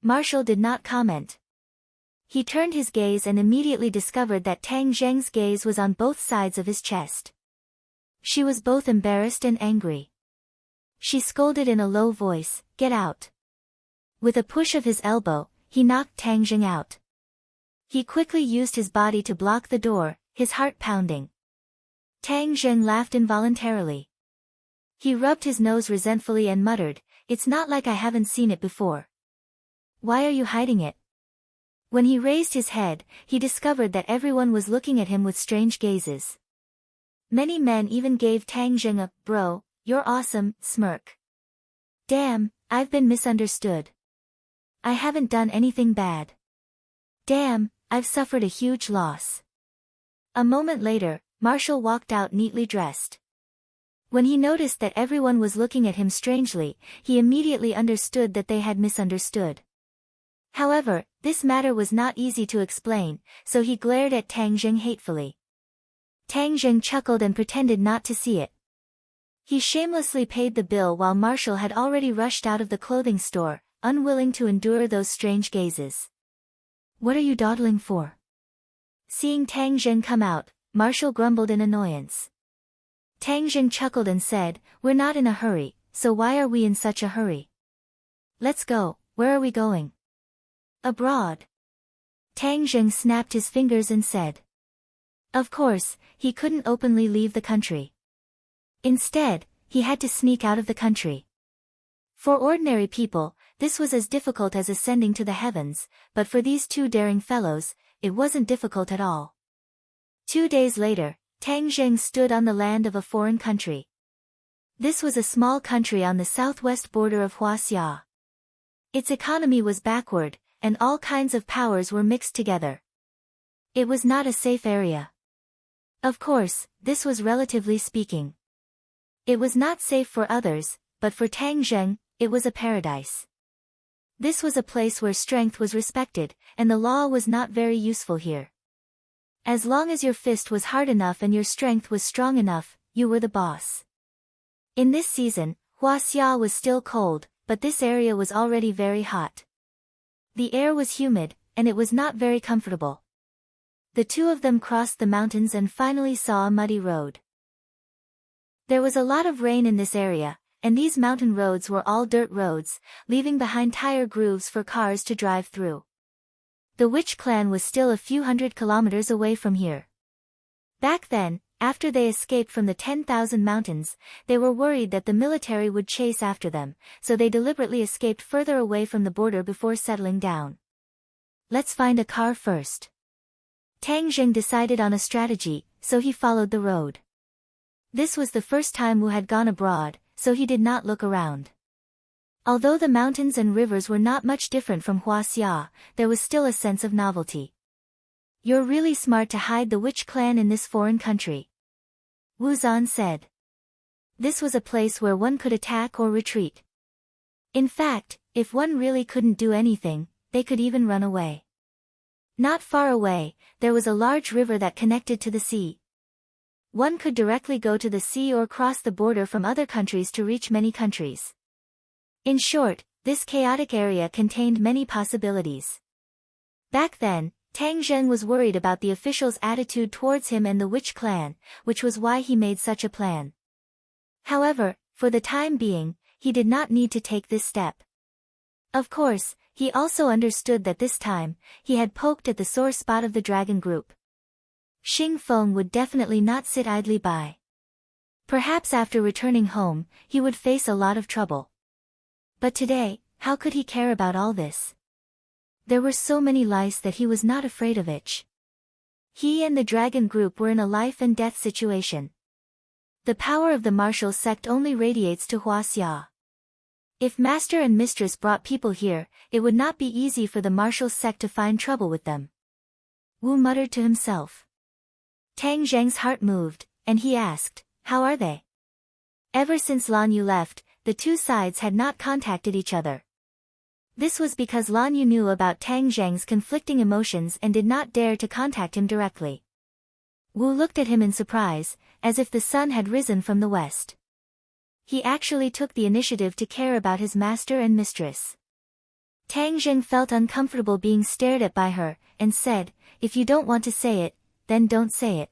Marshall did not comment. He turned his gaze and immediately discovered that Tang Zheng's gaze was on both sides of his chest. She was both embarrassed and angry. She scolded in a low voice, "Get out." With a push of his elbow, he knocked Tang Zheng out. He quickly used his body to block the door, his heart pounding. Tang Zheng laughed involuntarily. He rubbed his nose resentfully and muttered, "It's not like I haven't seen it before. Why are you hiding it?" When he raised his head, he discovered that everyone was looking at him with strange gazes. Many men even gave Tang Zheng a "bro, you're awesome" smirk. Damn, I've been misunderstood. I haven't done anything bad. Damn, I've suffered a huge loss. A moment later, Marshall walked out neatly dressed. When he noticed that everyone was looking at him strangely, he immediately understood that they had misunderstood. However, this matter was not easy to explain, so he glared at Tang Zheng hatefully. Tang Zheng chuckled and pretended not to see it. He shamelessly paid the bill while Marshall had already rushed out of the clothing store, unwilling to endure those strange gazes. "What are you dawdling for?" Seeing Tang Zheng come out, Marshall grumbled in annoyance. Tang Zheng chuckled and said, "We're not in a hurry, so why are we in such a hurry? Let's go, where are we going?" "Abroad." Tang Zheng snapped his fingers and said. Of course, he couldn't openly leave the country. Instead, he had to sneak out of the country. For ordinary people, this was as difficult as ascending to the heavens, but for these two daring fellows, it wasn't difficult at all. 2 days later, Tang Zheng stood on the land of a foreign country. This was a small country on the southwest border of Huaxia. Its economy was backward, and all kinds of powers were mixed together. It was not a safe area. Of course, this was relatively speaking. It was not safe for others, but for Tang Zheng, it was a paradise. This was a place where strength was respected, and the law was not very useful here. As long as your fist was hard enough and your strength was strong enough, you were the boss. In this season, Huaxia was still cold, but this area was already very hot. The air was humid, and it was not very comfortable. The two of them crossed the mountains and finally saw a muddy road. There was a lot of rain in this area, and these mountain roads were all dirt roads, leaving behind tire grooves for cars to drive through. The witch clan was still a few hundred kilometers away from here. Back then, after they escaped from the 10,000 mountains, they were worried that the military would chase after them, so they deliberately escaped further away from the border before settling down. Let's find a car first. Tang Zheng decided on a strategy, so he followed the road. This was the first time Wu had gone abroad, so he did not look around. Although the mountains and rivers were not much different from Huaxia, there was still a sense of novelty. You're really smart to hide the witch clan in this foreign country, Wu Zhan said. This was a place where one could attack or retreat. In fact, if one really couldn't do anything, they could even run away. Not far away, there was a large river that connected to the sea. One could directly go to the sea or cross the border from other countries to reach many countries. In short, this chaotic area contained many possibilities. Back then, Tang Zheng was worried about the officials' attitude towards him and the witch clan, which was why he made such a plan. However, for the time being, he did not need to take this step. Of course, he also understood that this time, he had poked at the sore spot of the dragon group. Xing Feng would definitely not sit idly by. Perhaps after returning home, he would face a lot of trouble. But today, how could he care about all this? There were so many lice that he was not afraid of itch. He and the dragon group were in a life and death situation. The power of the martial sect only radiates to Huaxia. If master and mistress brought people here, it would not be easy for the martial sect to find trouble with them. Wu muttered to himself. Tang Zheng's heart moved, and he asked, "How are they?" Ever since Lan Yu left, the two sides had not contacted each other. This was because Lan Yu knew about Tang Zheng's conflicting emotions and did not dare to contact him directly. Wu looked at him in surprise, as if the sun had risen from the west. He actually took the initiative to care about his master and mistress. Tang Zheng felt uncomfortable being stared at by her, and said, "If you don't want to say it, then don't say it."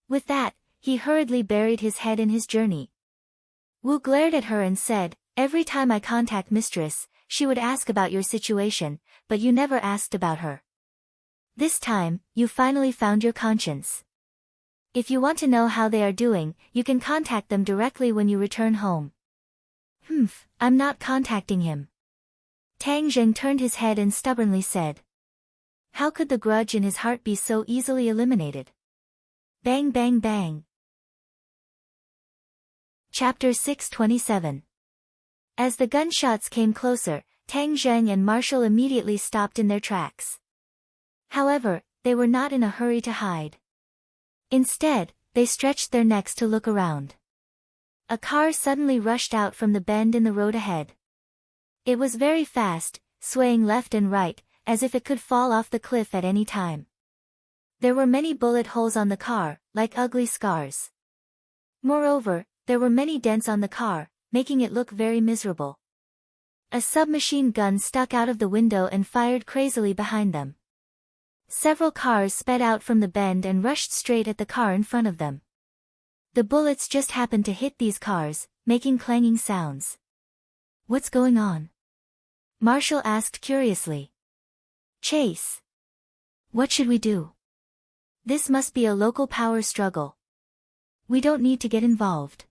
With that, he hurriedly buried his head in his journey. Wu glared at her and said, "Every time I contact mistress, she would ask about your situation, but you never asked about her. This time, you finally found your conscience. If you want to know how they are doing, you can contact them directly when you return home." I'm not contacting him." Tang Zheng turned his head and stubbornly said. How could the grudge in his heart be so easily eliminated? Bang bang bang. Chapter 627. As the gunshots came closer, Tang Zheng and Marshall immediately stopped in their tracks. However, they were not in a hurry to hide. Instead, they stretched their necks to look around. A car suddenly rushed out from the bend in the road ahead. It was very fast, swaying left and right, as if it could fall off the cliff at any time. There were many bullet holes on the car, like ugly scars. Moreover, there were many dents on the car, making it look very miserable. A submachine gun stuck out of the window and fired crazily behind them. Several cars sped out from the bend and rushed straight at the car in front of them. The bullets just happened to hit these cars, making clanging sounds. What's going on? Marshall asked curiously. Chase. What should we do? This must be a local power struggle. We don't need to get involved.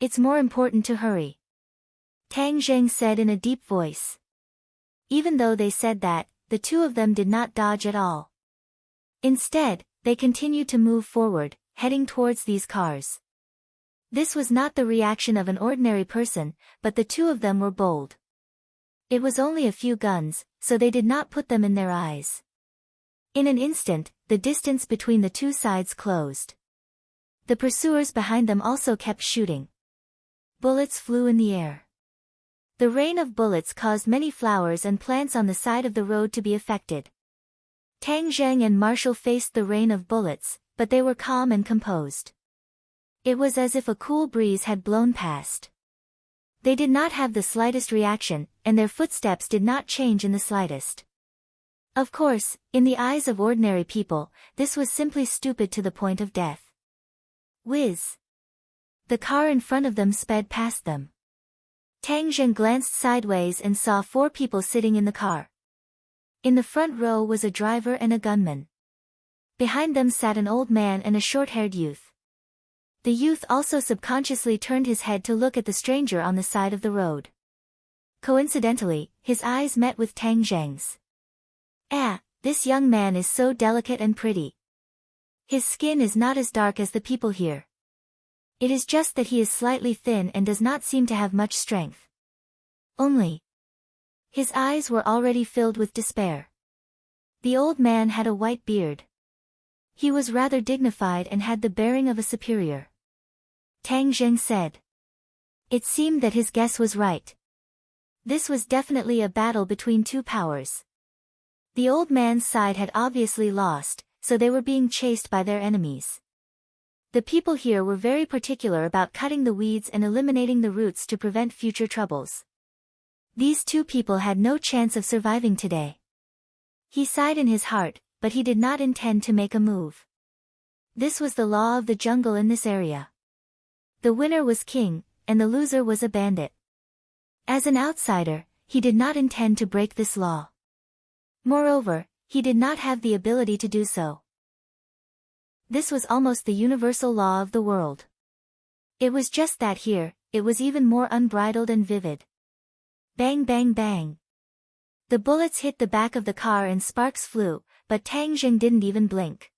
It's more important to hurry. Tang Zheng said in a deep voice. Even though they said that, the two of them did not dodge at all. Instead, they continued to move forward, heading towards these cars. This was not the reaction of an ordinary person, but the two of them were bold. It was only a few guns, so they did not put them in their eyes. In an instant, the distance between the two sides closed. The pursuers behind them also kept shooting. Bullets flew in the air. The rain of bullets caused many flowers and plants on the side of the road to be affected. Tang Zheng and Marshall faced the rain of bullets, but they were calm and composed. It was as if a cool breeze had blown past. They did not have the slightest reaction, and their footsteps did not change in the slightest. Of course, in the eyes of ordinary people, this was simply stupid to the point of death. Whiz! The car in front of them sped past them. Tang Zheng glanced sideways and saw 4 people sitting in the car. In the front row was a driver and a gunman. Behind them sat an old man and a short-haired youth. The youth also subconsciously turned his head to look at the stranger on the side of the road. Coincidentally, his eyes met with Tang Zheng's. This young man is so delicate and pretty. His skin is not as dark as the people here. It is just that he is slightly thin and does not seem to have much strength. Only. His eyes were already filled with despair. The old man had a white beard. He was rather dignified and had the bearing of a superior. Tang Zheng said. It seemed that his guess was right. This was definitely a battle between two powers. The old man's side had obviously lost, so they were being chased by their enemies. The people here were very particular about cutting the weeds and eliminating the roots to prevent future troubles. These two people had no chance of surviving today. He sighed in his heart, but he did not intend to make a move. This was the law of the jungle in this area. The winner was king, and the loser was a bandit. As an outsider, he did not intend to break this law. Moreover, he did not have the ability to do so. This was almost the universal law of the world. It was just that here, it was even more unbridled and vivid. Bang bang bang. The bullets hit the back of the car and sparks flew, but Tang Jing didn't even blink.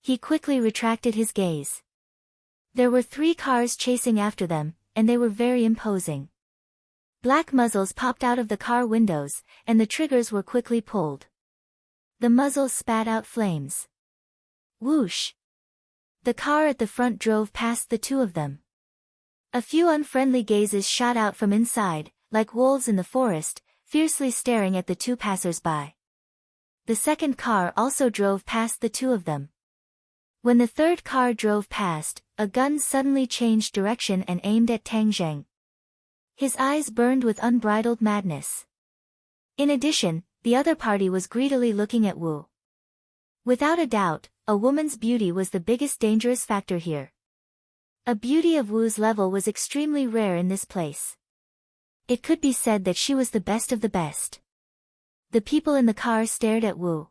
He quickly retracted his gaze. There were 3 cars chasing after them, and they were very imposing. Black muzzles popped out of the car windows, and the triggers were quickly pulled. The muzzles spat out flames. Whoosh! The car at the front drove past the 2 of them. A few unfriendly gazes shot out from inside, like wolves in the forest, fiercely staring at the 2 passers-by. The second car also drove past the 2 of them. When the third car drove past, a gun suddenly changed direction and aimed at Tang Zheng. His eyes burned with unbridled madness. In addition, the other party was greedily looking at Wu. Without a doubt, a woman's beauty was the biggest dangerous factor here. A beauty of Wu's level was extremely rare in this place. It could be said that she was the best of the best. The people in the car stared at Wu.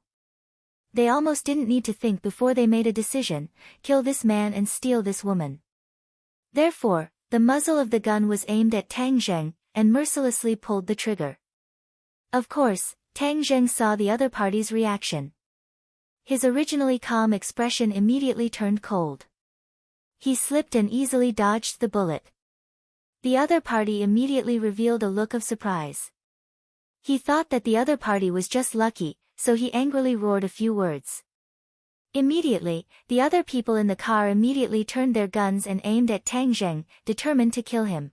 They almost didn't need to think before they made a decision: kill this man and steal this woman. Therefore, the muzzle of the gun was aimed at Tang Zheng, and mercilessly pulled the trigger. Of course, Tang Zheng saw the other party's reaction. His originally calm expression immediately turned cold. He slipped and easily dodged the bullet. The other party immediately revealed a look of surprise. He thought that the other party was just lucky, so he angrily roared a few words. Immediately, the other people in the car immediately turned their guns and aimed at Tang Zheng, determined to kill him.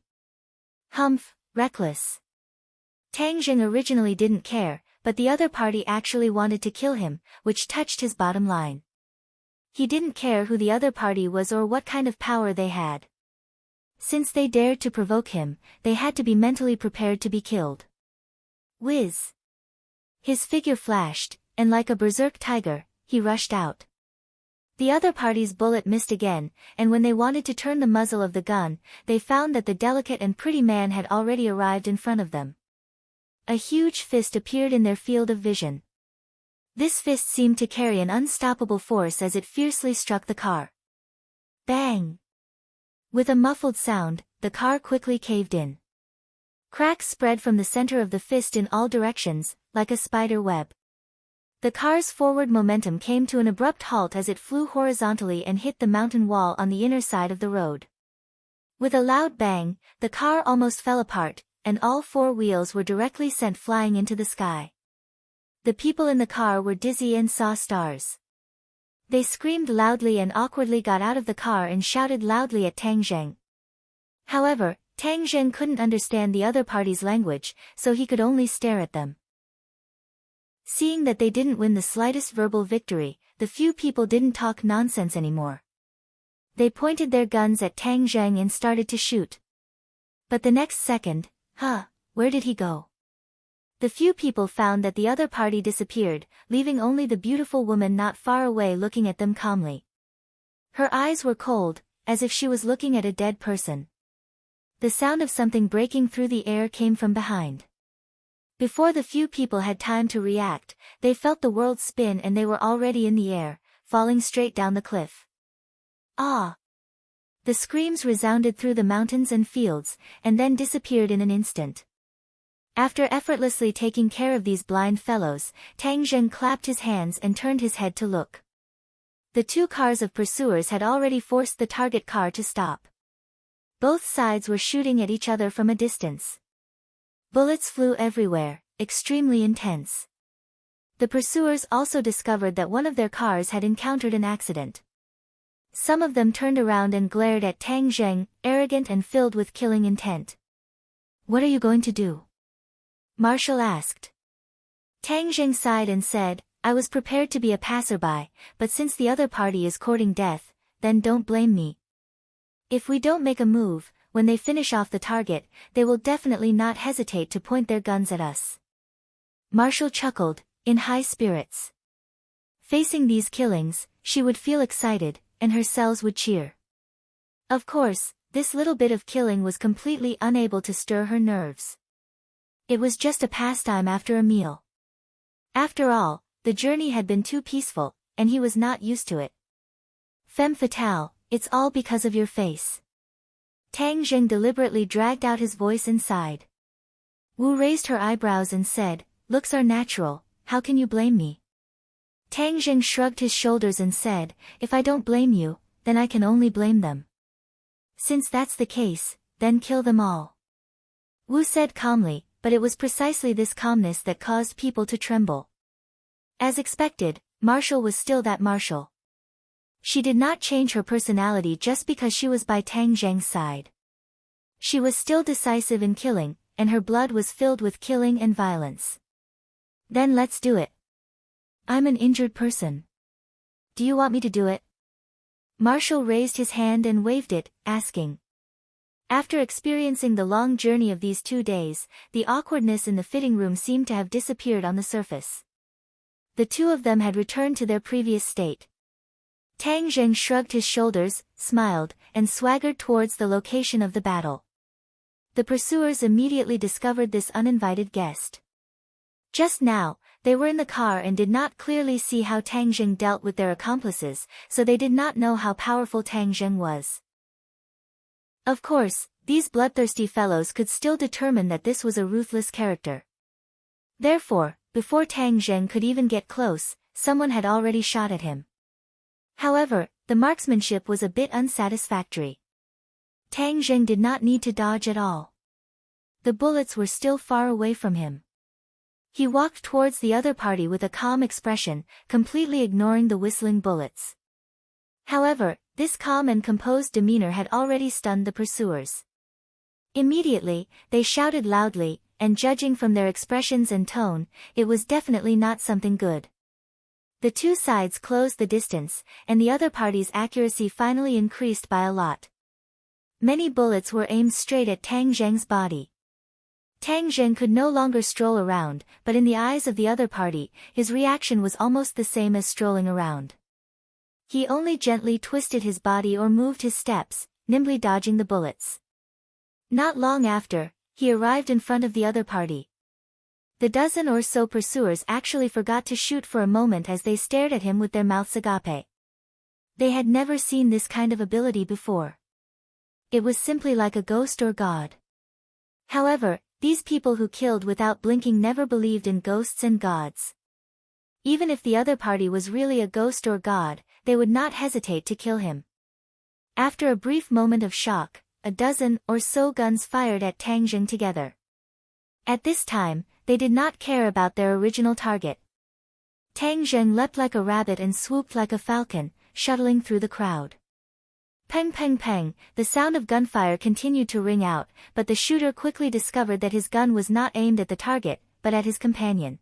Humph, reckless. Tang Zheng originally didn't care, but the other party actually wanted to kill him, which touched his bottom line. He didn't care who the other party was or what kind of power they had. Since they dared to provoke him, they had to be mentally prepared to be killed. Whiz! His figure flashed, and like a berserk tiger, he rushed out. The other party's bullet missed again, and when they wanted to turn the muzzle of the gun, they found that the delicate and pretty man had already arrived in front of them. A huge fist appeared in their field of vision. This fist seemed to carry an unstoppable force as it fiercely struck the car. Bang! With a muffled sound, the car quickly caved in. Cracks spread from the center of the fist in all directions, like a spider web. The car's forward momentum came to an abrupt halt as it flew horizontally and hit the mountain wall on the inner side of the road. With a loud bang, the car almost fell apart, and all 4 wheels were directly sent flying into the sky. The people in the car were dizzy and saw stars. They screamed loudly and awkwardly got out of the car and shouted loudly at Tang Zheng. However, Tang Zheng couldn't understand the other party's language, so he could only stare at them. Seeing that they didn't win the slightest verbal victory, the few people didn't talk nonsense anymore. They pointed their guns at Tang Zheng and started to shoot. But the next second, where did he go? The few people found that the other party disappeared, leaving only the beautiful woman not far away looking at them calmly. Her eyes were cold, as if she was looking at a dead person. The sound of something breaking through the air came from behind. Before the few people had time to react, they felt the world spin and they were already in the air, falling straight down the cliff. Ah! The screams resounded through the mountains and fields, and then disappeared in an instant. After effortlessly taking care of these blind fellows, Tang Zheng clapped his hands and turned his head to look. The 2 cars of pursuers had already forced the target car to stop. Both sides were shooting at each other from a distance. Bullets flew everywhere, extremely intense. The pursuers also discovered that one of their cars had encountered an accident. Some of them turned around and glared at Tang Zheng, arrogant and filled with killing intent. "What are you going to do?" Marshall asked. Tang Zheng sighed and said, "I was prepared to be a passerby, but since the other party is courting death, then don't blame me. If we don't make a move, when they finish off the target, they will definitely not hesitate to point their guns at us." Marshall chuckled, in high spirits. Facing these killings, she would feel excited, and her cells would cheer. Of course, this little bit of killing was completely unable to stir her nerves. It was just a pastime after a meal. After all, the journey had been too peaceful, and he was not used to it. Femme fatale, it's all because of your face. Tang Jing deliberately dragged out his voice and sighed. Wu raised her eyebrows and said, looks are natural, how can you blame me? Tang Jing shrugged his shoulders and said, if I don't blame you, then I can only blame them. Since that's the case, then kill them all. Wu said calmly, but it was precisely this calmness that caused people to tremble. As expected, Marshall was still that Marshall. She did not change her personality just because she was by Tang Zheng's side. She was still decisive in killing, and her blood was filled with killing and violence. Then let's do it. I'm an injured person. Do you want me to do it? Marshall raised his hand and waved it, asking. After experiencing the long journey of these 2 days, the awkwardness in the fitting room seemed to have disappeared on the surface. The two of them had returned to their previous state. Tang Zheng shrugged his shoulders, smiled, and swaggered towards the location of the battle. The pursuers immediately discovered this uninvited guest. Just now, they were in the car and did not clearly see how Tang Zheng dealt with their accomplices, so they did not know how powerful Tang Zheng was. Of course, these bloodthirsty fellows could still determine that this was a ruthless character. Therefore, before Tang Zheng could even get close, someone had already shot at him. However, the marksmanship was a bit unsatisfactory. Tang Zheng did not need to dodge at all. The bullets were still far away from him. He walked towards the other party with a calm expression, completely ignoring the whistling bullets. However, this calm and composed demeanor had already stunned the pursuers. Immediately, they shouted loudly, and judging from their expressions and tone, it was definitely not something good. The two sides closed the distance, and the other party's accuracy finally increased by a lot. Many bullets were aimed straight at Tang Zheng's body. Tang Zheng could no longer stroll around, but in the eyes of the other party, his reaction was almost the same as strolling around. He only gently twisted his body or moved his steps, nimbly dodging the bullets. Not long after, he arrived in front of the other party. The dozen or so pursuers actually forgot to shoot for a moment as they stared at him with their mouths agape. They had never seen this kind of ability before. It was simply like a ghost or god. However, these people who killed without blinking never believed in ghosts and gods. Even if the other party was really a ghost or god, they would not hesitate to kill him. After a brief moment of shock, a dozen or so guns fired at Tang Zheng together. At this time, they did not care about their original target. Tang Zheng leapt like a rabbit and swooped like a falcon, shuttling through the crowd. Peng peng peng, the sound of gunfire continued to ring out, but the shooter quickly discovered that his gun was not aimed at the target, but at his companion.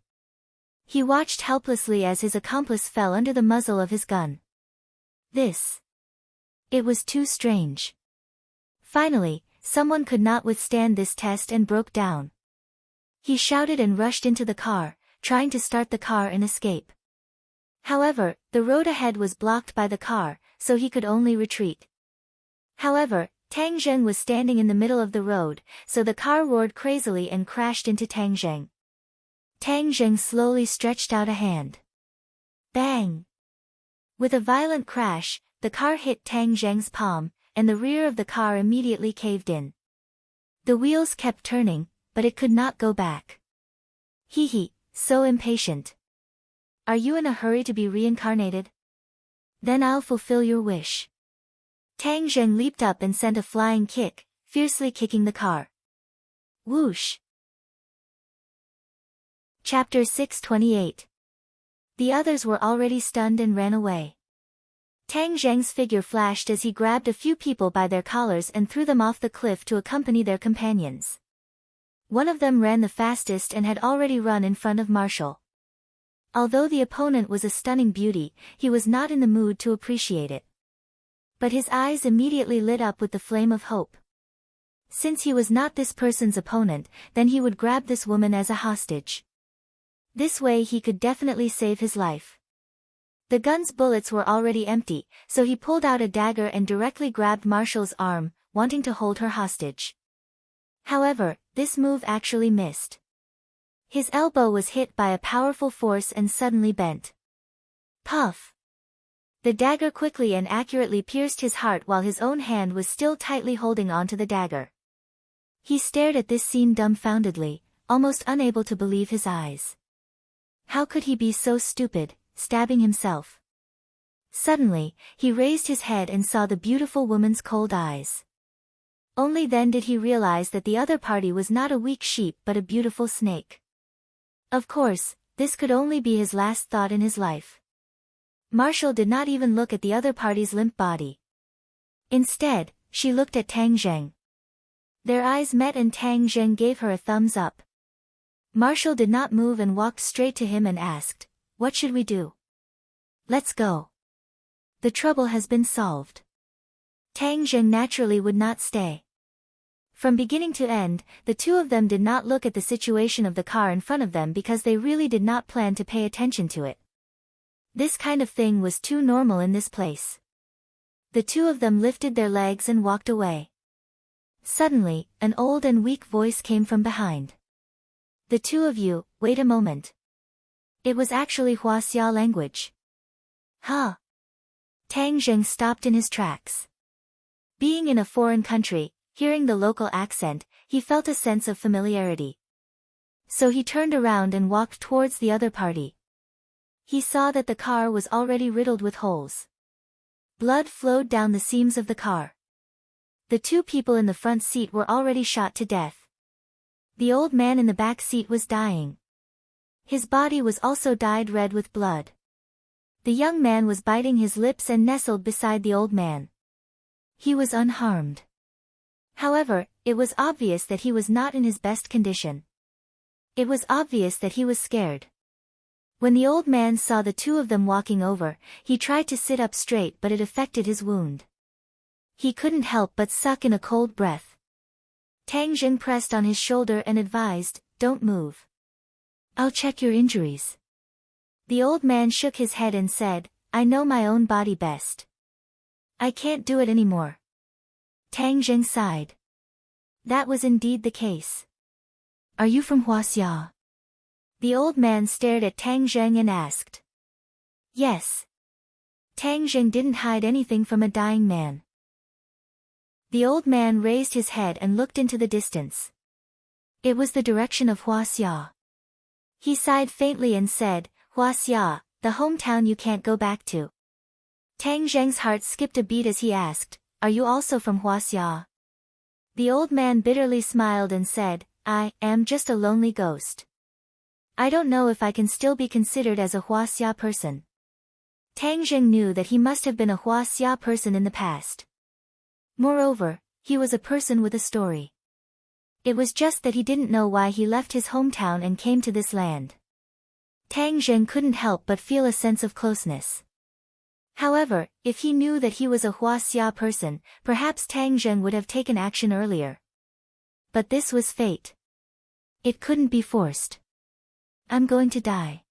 He watched helplessly as his accomplice fell under the muzzle of his gun. It was too strange. Finally, someone could not withstand this test and broke down. He shouted and rushed into the car, trying to start the car and escape. However, the road ahead was blocked by the car, so he could only retreat. However, Tang Zheng was standing in the middle of the road, so the car roared crazily and crashed into Tang Zheng. Tang Zheng slowly stretched out a hand. Bang! With a violent crash, the car hit Tang Zheng's palm, and the rear of the car immediately caved in. The wheels kept turning, but it could not go back. Hee, so impatient. Are you in a hurry to be reincarnated? Then I'll fulfill your wish. Tang Zheng leaped up and sent a flying kick, fiercely kicking the car. Whoosh! Chapter 628. The others were already stunned and ran away. Tang Zheng's figure flashed as he grabbed a few people by their collars and threw them off the cliff to accompany their companions. One of them ran the fastest and had already run in front of Marshall. Although the opponent was a stunning beauty, he was not in the mood to appreciate it. But his eyes immediately lit up with the flame of hope. Since he was not this person's opponent, then he would grab this woman as a hostage. This way he could definitely save his life. The gun's bullets were already empty, so he pulled out a dagger and directly grabbed Marshall's arm, wanting to hold her hostage. However, this move actually missed. His elbow was hit by a powerful force and suddenly bent. Puff! The dagger quickly and accurately pierced his heart while his own hand was still tightly holding onto the dagger. He stared at this scene dumbfoundedly, almost unable to believe his eyes. How could he be so stupid, stabbing himself? Suddenly, he raised his head and saw the beautiful woman's cold eyes. Only then did he realize that the other party was not a weak sheep but a beautiful snake. Of course, this could only be his last thought in his life. Marshall did not even look at the other party's limp body. Instead, she looked at Tang Zheng. Their eyes met and Tang Zheng gave her a thumbs up. Marshall did not move and walked straight to him and asked, "What should we do?" "Let's go. The trouble has been solved." Tang Zheng naturally would not stay. From beginning to end, the two of them did not look at the situation of the car in front of them because they really did not plan to pay attention to it. This kind of thing was too normal in this place. The two of them lifted their legs and walked away. Suddenly, an old and weak voice came from behind. "The two of you, wait a moment." It was actually Huaxia language. Huh? Tang Zheng stopped in his tracks. Being in a foreign country, hearing the local accent, he felt a sense of familiarity. So he turned around and walked towards the other party. He saw that the car was already riddled with holes. Blood flowed down the seams of the car. The two people in the front seat were already shot to death. The old man in the back seat was dying. His body was also dyed red with blood. The young man was biting his lips and nestled beside the old man. He was unharmed. However, it was obvious that he was not in his best condition. It was obvious that he was scared. When the old man saw the two of them walking over, he tried to sit up straight but it affected his wound. He couldn't help but suck in a cold breath. Tang Zheng pressed on his shoulder and advised, "Don't move. I'll check your injuries." The old man shook his head and said, "I know my own body best. I can't do it anymore." Tang Zheng sighed. That was indeed the case. "Are you from Huaxia?" The old man stared at Tang Zheng and asked. "Yes." Tang Zheng didn't hide anything from a dying man. The old man raised his head and looked into the distance. It was the direction of Huaxia. He sighed faintly and said, "Huaxia, the hometown you can't go back to." Tang Zheng's heart skipped a beat as he asked, "Are you also from Huaxia?" The old man bitterly smiled and said, "I am just a lonely ghost. I don't know if I can still be considered as a Huaxia person." Tang Zheng knew that he must have been a Huaxia person in the past. Moreover, he was a person with a story. It was just that he didn't know why he left his hometown and came to this land. Tang Zheng couldn't help but feel a sense of closeness. However, if he knew that he was a Huaxia person, perhaps Tang Zheng would have taken action earlier. But this was fate. It couldn't be forced. "I'm going to die.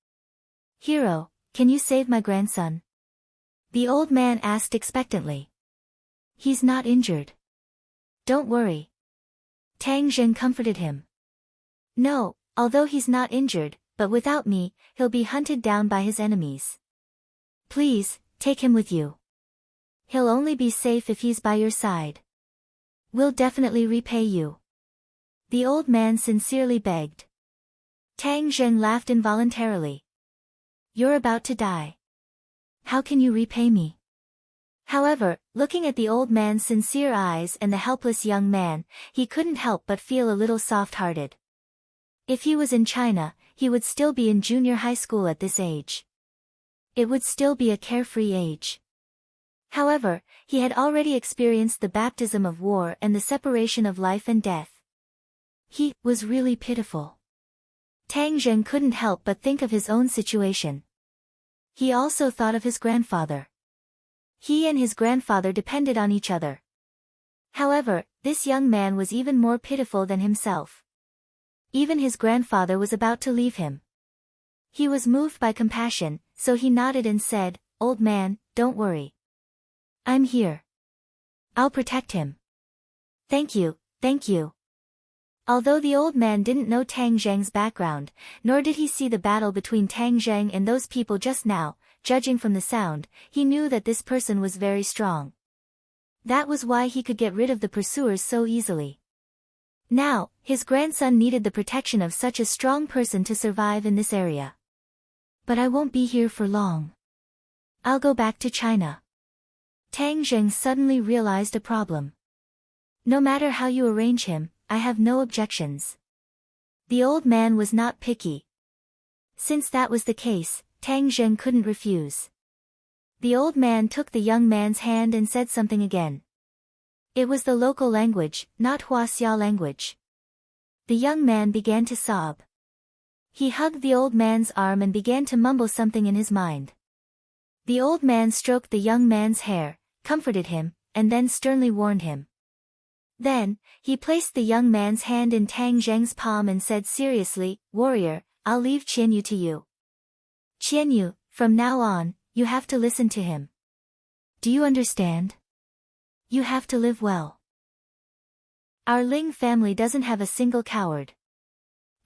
Hero, can you save my grandson?" The old man asked expectantly. "He's not injured. Don't worry." Tang Zheng comforted him. "No, although he's not injured, but without me, he'll be hunted down by his enemies. Please, take him with you. He'll only be safe if he's by your side. We'll definitely repay you." The old man sincerely begged. Tang Zheng laughed involuntarily. "You're about to die. How can you repay me?" However, looking at the old man's sincere eyes and the helpless young man, he couldn't help but feel a little soft-hearted. If he was in China, he would still be in junior high school at this age. It would still be a carefree age. However, he had already experienced the baptism of war and the separation of life and death. He was really pitiful. Tang Zheng couldn't help but think of his own situation. He also thought of his grandfather. He and his grandfather depended on each other. However, this young man was even more pitiful than himself. Even his grandfather was about to leave him. He was moved by compassion, so he nodded and said, "Old man, don't worry. I'm here. I'll protect him." Thank you, thank you." Although the old man didn't know Tang Zheng's background, nor did he see the battle between Tang Zheng and those people just now, judging from the sound, he knew that this person was very strong. That was why he could get rid of the pursuers so easily. Now, his grandson needed the protection of such a strong person to survive in this area. But I won't be here for long. I'll go back to China. Tang Zheng suddenly realized a problem. No matter how you arrange him, I have no objections. The old man was not picky. Since that was the case, Tang Zheng couldn't refuse. The old man took the young man's hand and said something again. It was the local language, not Huaxia language. The young man began to sob. He hugged the old man's arm and began to mumble something in his mind. The old man stroked the young man's hair, comforted him, and then sternly warned him. Then, he placed the young man's hand in Tang Zheng's palm and said seriously, "Warrior, I'll leave Qianyu to you. Qianyu, from now on, you have to listen to him. Do you understand? You have to live well. Our Ling family doesn't have a single coward."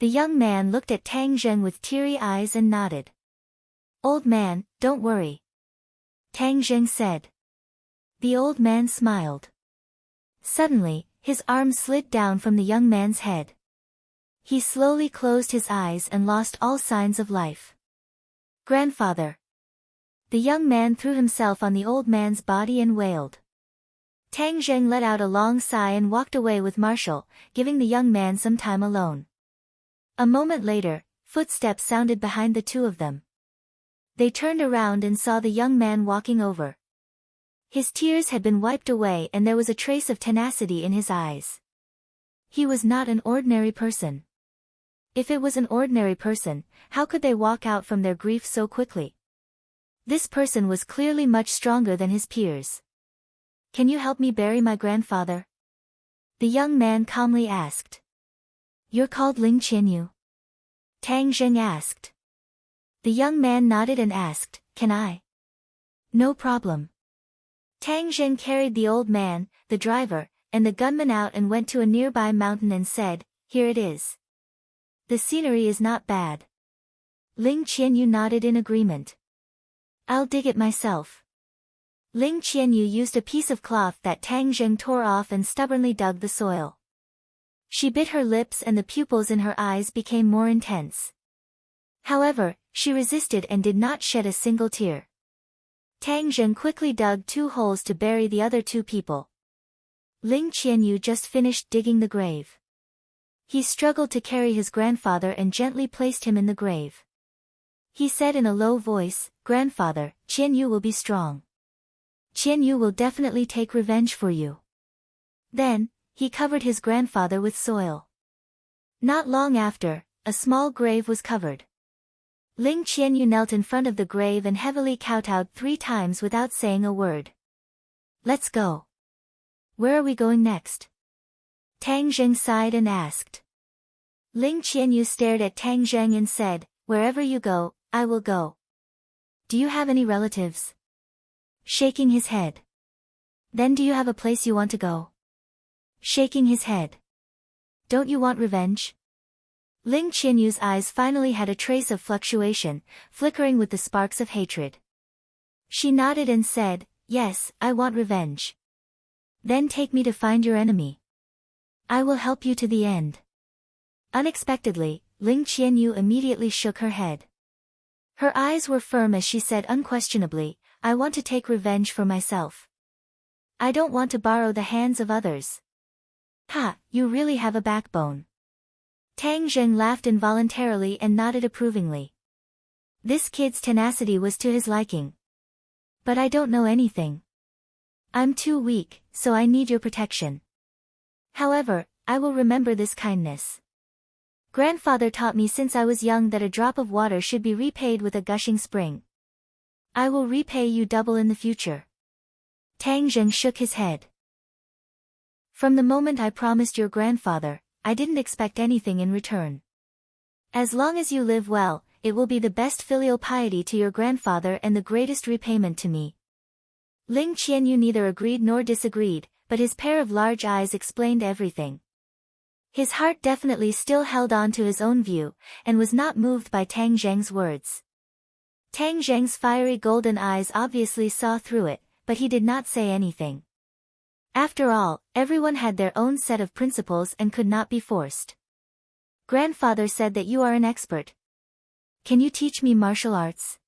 The young man looked at Tang Zheng with teary eyes and nodded. "Old man, don't worry," Tang Zheng said. The old man smiled. Suddenly, his arm slid down from the young man's head. He slowly closed his eyes and lost all signs of life. "Grandfather." The young man threw himself on the old man's body and wailed. Tang Zheng let out a long sigh and walked away with Marshall, giving the young man some time alone. A moment later, footsteps sounded behind the two of them. They turned around and saw the young man walking over. His tears had been wiped away and there was a trace of tenacity in his eyes. He was not an ordinary person. If it was an ordinary person, how could they walk out from their grief so quickly? This person was clearly much stronger than his peers. "Can you help me bury my grandfather?" The young man calmly asked. "You're called Ling Qianyu?" Tang Zheng asked. The young man nodded and asked, "Can I?" "No problem." Tang Zheng carried the old man, the driver, and the gunman out and went to a nearby mountain and said, "Here it is. The scenery is not bad." Ling Qianyu nodded in agreement. "I'll dig it myself." Ling Qianyu used a piece of cloth that Tang Zheng tore off and stubbornly dug the soil. She bit her lips and the pupils in her eyes became more intense. However, she resisted and did not shed a single tear. Tang Zheng quickly dug 2 holes to bury the other 2 people. Ling Qianyu just finished digging the grave. He struggled to carry his grandfather and gently placed him in the grave. He said in a low voice, "Grandfather, Qianyu will be strong. Qianyu will definitely take revenge for you." Then, he covered his grandfather with soil. Not long after, a small grave was covered. Ling Qianyu knelt in front of the grave and heavily kowtowed 3 times without saying a word. "Let's go. Where are we going next?" Tang Zheng sighed and asked. Ling Qianyu stared at Tang Zheng and said, "Wherever you go, I will go." "Do you have any relatives?" Shaking his head. "Then do you have a place you want to go?" Shaking his head. "Don't you want revenge?" Ling Qianyu's eyes finally had a trace of fluctuation, flickering with the sparks of hatred. She nodded and said, "Yes, I want revenge." "Then take me to find your enemy. I will help you to the end." Unexpectedly, Ling Qianyu immediately shook her head. Her eyes were firm as she said unquestionably, "I want to take revenge for myself. I don't want to borrow the hands of others." "Ha, you really have a backbone." Tang Zheng laughed involuntarily and nodded approvingly. This kid's tenacity was to his liking. "But I don't know anything. I'm too weak, so I need your protection. However, I will remember this kindness. Grandfather taught me since I was young that a drop of water should be repaid with a gushing spring. I will repay you double in the future." Tang Zheng shook his head. "From the moment I promised your grandfather, I didn't expect anything in return. As long as you live well, it will be the best filial piety to your grandfather and the greatest repayment to me." Ling Qianyu neither agreed nor disagreed, but his pair of large eyes explained everything. His heart definitely still held on to his own view, and was not moved by Tang Zheng's words. Tang Zheng's fiery golden eyes obviously saw through it, but he did not say anything. After all, everyone had their own set of principles and could not be forced. Grandfather said that you are an expert. Can you teach me martial arts?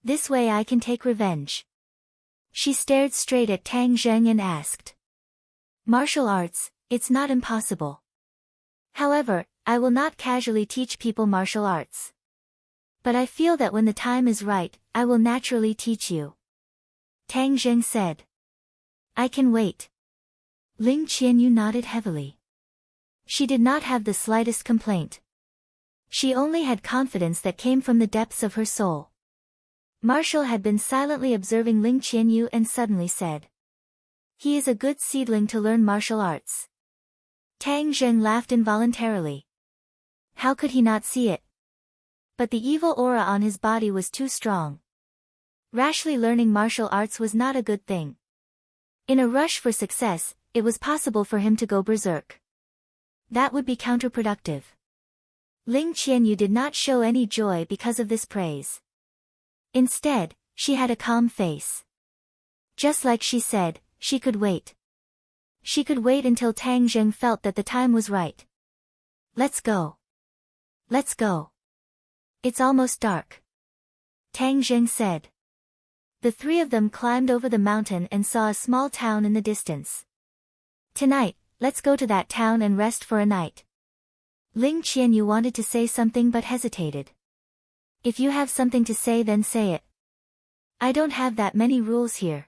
This way I can take revenge. She stared straight at Tang Zheng and asked. Martial arts, it's not impossible. However, I will not casually teach people martial arts. But I feel that when the time is right, I will naturally teach you. Tang Zheng said. I can wait. Ling Qianyu nodded heavily. She did not have the slightest complaint. She only had confidence that came from the depths of her soul. Marshall had been silently observing Ling Qianyu and suddenly said. He is a good seedling to learn martial arts. Tang Zheng laughed involuntarily. How could he not see it? But the evil aura on his body was too strong. Rashly learning martial arts was not a good thing. In a rush for success, it was possible for him to go berserk. That would be counterproductive. Ling Qianyu did not show any joy because of this praise. Instead, she had a calm face. Just like she said, she could wait. She could wait until Tang Zheng felt that the time was right. Let's go. Let's go. It's almost dark. Tang Zheng said. The three of them climbed over the mountain and saw a small town in the distance. Tonight, let's go to that town and rest for a night. Ling Qianyu wanted to say something but hesitated. If you have something to say then say it. I don't have that many rules here.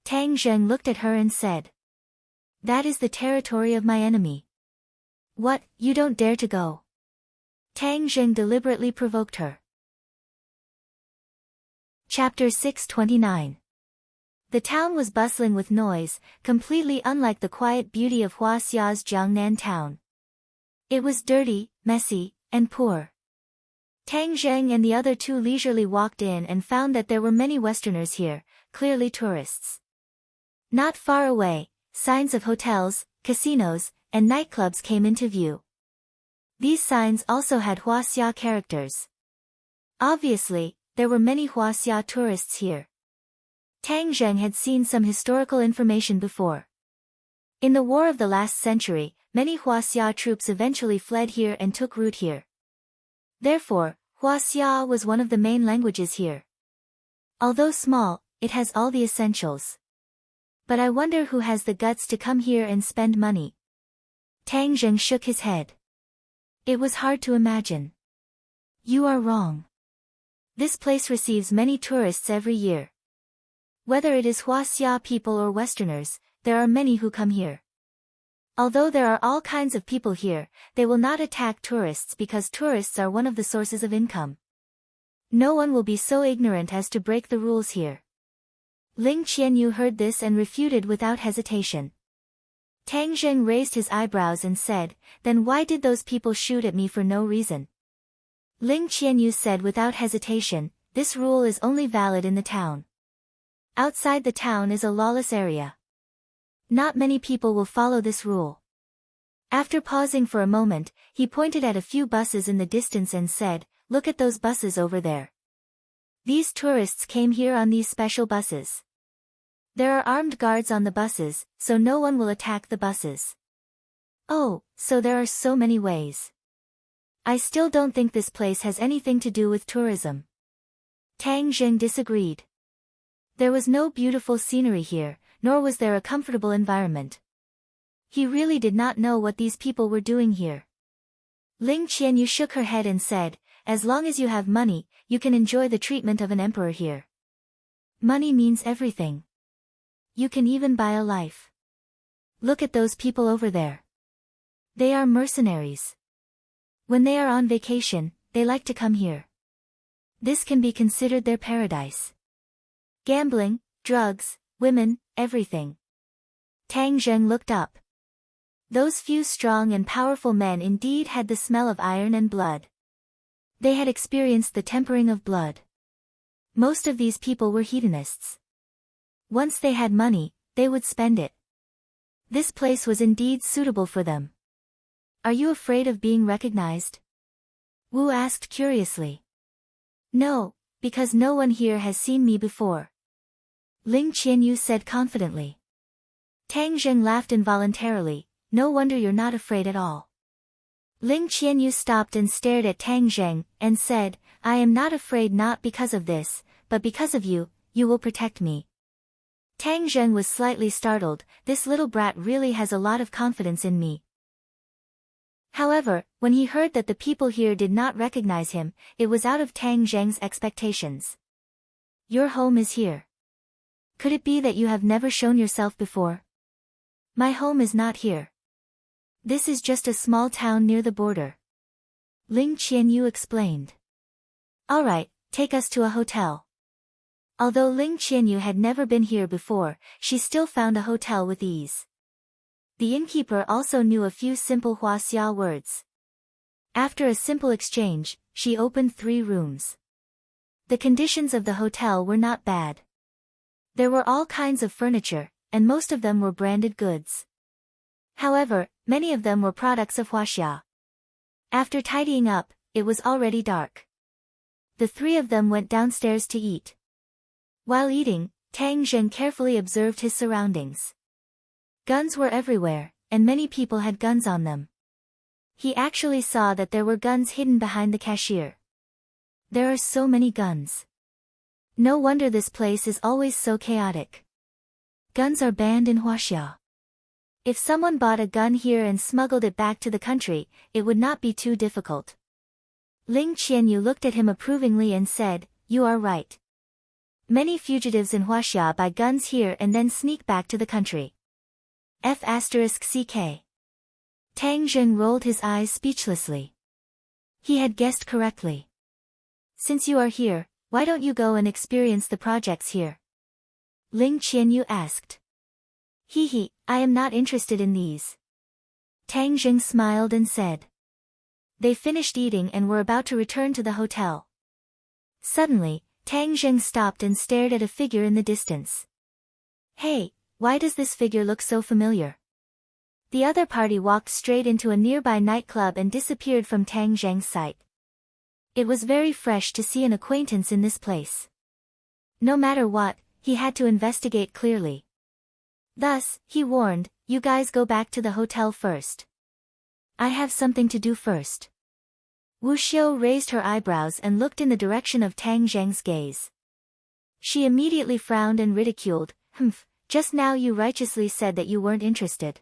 Tang Zheng looked at her and said. That is the territory of my enemy. What, you don't dare to go? Tang Zheng deliberately provoked her. Chapter 629. The town was bustling with noise, completely unlike the quiet beauty of Huaxia's Jiangnan town. It was dirty, messy, and poor. Tang Zheng and the other two leisurely walked in and found that there were many Westerners here, clearly tourists. Not far away, signs of hotels, casinos, and nightclubs came into view. These signs also had Huaxia characters. Obviously, there were many Huaxia tourists here. Tang Zheng had seen some historical information before. In the war of the last century, many Huaxia troops eventually fled here and took root here. Therefore, Huaxia was one of the main languages here. Although small, it has all the essentials. But I wonder who has the guts to come here and spend money. Tang Zheng shook his head. It was hard to imagine. You are wrong. This place receives many tourists every year. Whether it is Huaxia people or Westerners, there are many who come here. Although there are all kinds of people here, they will not attack tourists because tourists are one of the sources of income. No one will be so ignorant as to break the rules here. Ling Qianyu heard this and refuted without hesitation. Tang Zheng raised his eyebrows and said, then why did those people shoot at me for no reason? Ling Qianyu said without hesitation, this rule is only valid in the town. Outside the town is a lawless area. Not many people will follow this rule. After pausing for a moment, he pointed at a few buses in the distance and said, look at those buses over there. These tourists came here on these special buses. There are armed guards on the buses, so no one will attack the buses. Oh, so there are so many ways. I still don't think this place has anything to do with tourism. Tang Zheng disagreed. There was no beautiful scenery here, nor was there a comfortable environment. He really did not know what these people were doing here. Ling Qianyu shook her head and said, as long as you have money, you can enjoy the treatment of an emperor here. Money means everything. You can even buy a life. Look at those people over there. They are mercenaries. When they are on vacation, they like to come here. This can be considered their paradise. Gambling, drugs, women, everything. Tang Zheng looked up. Those few strong and powerful men indeed had the smell of iron and blood. They had experienced the tempering of blood. Most of these people were hedonists. Once they had money, they would spend it. This place was indeed suitable for them. Are you afraid of being recognized? Wu asked curiously. No, because no one here has seen me before. Ling Qianyu said confidently. Tang Zheng laughed involuntarily. No wonder you're not afraid at all. Ling Qianyu stopped and stared at Tang Zheng, and said, I am not afraid not because of this, but because of you, you will protect me. Tang Zheng was slightly startled. This little brat really has a lot of confidence in me. However, when he heard that the people here did not recognize him, it was out of Tang Zheng's expectations. Your home is here. Could it be that you have never shown yourself before? My home is not here. This is just a small town near the border. Ling Qianyu explained. Alright, take us to a hotel. Although Ling Qianyu had never been here before, she still found a hotel with ease. The innkeeper also knew a few simple Huaxia words. After a simple exchange, she opened 3 rooms. The conditions of the hotel were not bad. There were all kinds of furniture, and most of them were branded goods. However, many of them were products of Huaxia. After tidying up, it was already dark. The 3 of them went downstairs to eat. While eating, Tang Zheng carefully observed his surroundings. Guns were everywhere, and many people had guns on them. He actually saw that there were guns hidden behind the cashier. There are so many guns. No wonder this place is always so chaotic. Guns are banned in Huaxia. If someone bought a gun here and smuggled it back to the country, it would not be too difficult. Ling Qianyu looked at him approvingly and said, You are right. Many fugitives in Huaxia buy guns here and then sneak back to the country. F***ck. Tang Zheng rolled his eyes speechlessly. He had guessed correctly. Since you are here, why don't you go and experience the projects here? Ling Qianyu asked. He, I am not interested in these. Tang Zheng smiled and said. They finished eating and were about to return to the hotel. Suddenly, Tang Zheng stopped and stared at a figure in the distance. Hey, why does this figure look so familiar? The other party walked straight into a nearby nightclub and disappeared from Tang Zheng's sight. It was very fresh to see an acquaintance in this place. No matter what, he had to investigate clearly. Thus, he warned, You guys go back to the hotel first. I have something to do first. Wu Xiu raised her eyebrows and looked in the direction of Tang Zheng's gaze. She immediately frowned and ridiculed, Just now you righteously said that you weren't interested.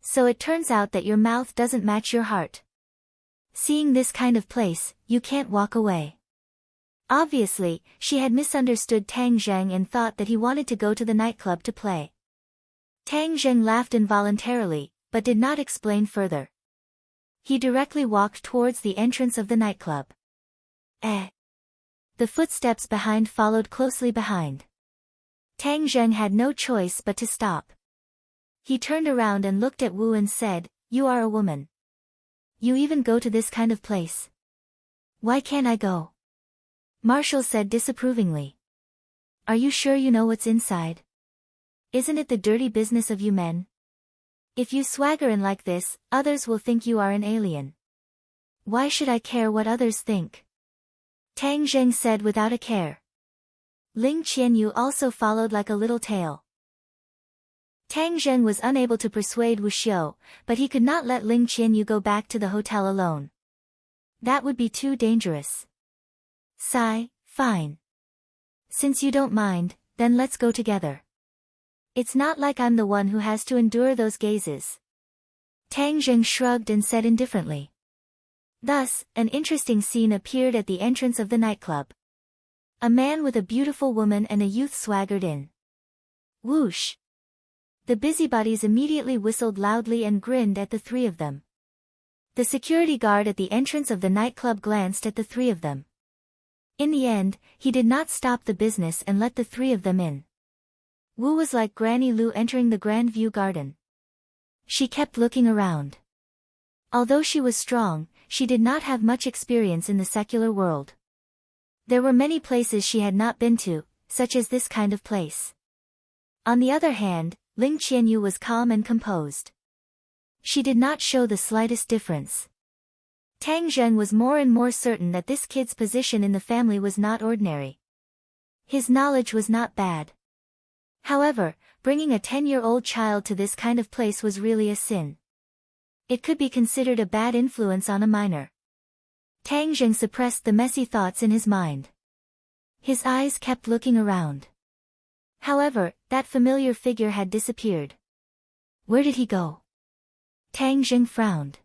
So it turns out that your mouth doesn't match your heart. Seeing this kind of place, you can't walk away. Obviously, she had misunderstood Tang Zheng and thought that he wanted to go to the nightclub to play. Tang Zheng laughed involuntarily, but did not explain further. He directly walked towards the entrance of the nightclub. The footsteps behind followed closely behind. Tang Zheng had no choice but to stop. He turned around and looked at Wu and said, You are a woman. You even go to this kind of place. Why can't I go? Marshall said disapprovingly. Are you sure you know what's inside? Isn't it the dirty business of you men? If you swagger in like this, others will think you are an alien. Why should I care what others think? Tang Zheng said without a care. Ling Qianyu also followed like a little tail. Tang Zheng was unable to persuade Wu Xiu, but he could not let Ling Qianyu go back to the hotel alone. That would be too dangerous. Fine. Since you don't mind, then let's go together. It's not like I'm the one who has to endure those gazes. Tang Zheng shrugged and said indifferently. Thus, an interesting scene appeared at the entrance of the nightclub. A man with a beautiful woman and a youth swaggered in. Whoosh! The busybodies immediately whistled loudly and grinned at the 3 of them. The security guard at the entrance of the nightclub glanced at the 3 of them. In the end, he did not stop the business and let the 3 of them in. Wu was like Granny Lu entering the Grand View Garden. She kept looking around. Although she was strong, she did not have much experience in the secular world. There were many places she had not been to, such as this kind of place. On the other hand, Ling Qianyu was calm and composed. She did not show the slightest difference. Tang Zheng was more and more certain that this kid's position in the family was not ordinary. His knowledge was not bad. However, bringing a 10-year-old child to this kind of place was really a sin. It could be considered a bad influence on a minor. Tang Zheng suppressed the messy thoughts in his mind. His eyes kept looking around. However, that familiar figure had disappeared. Where did he go? Tang Zheng frowned.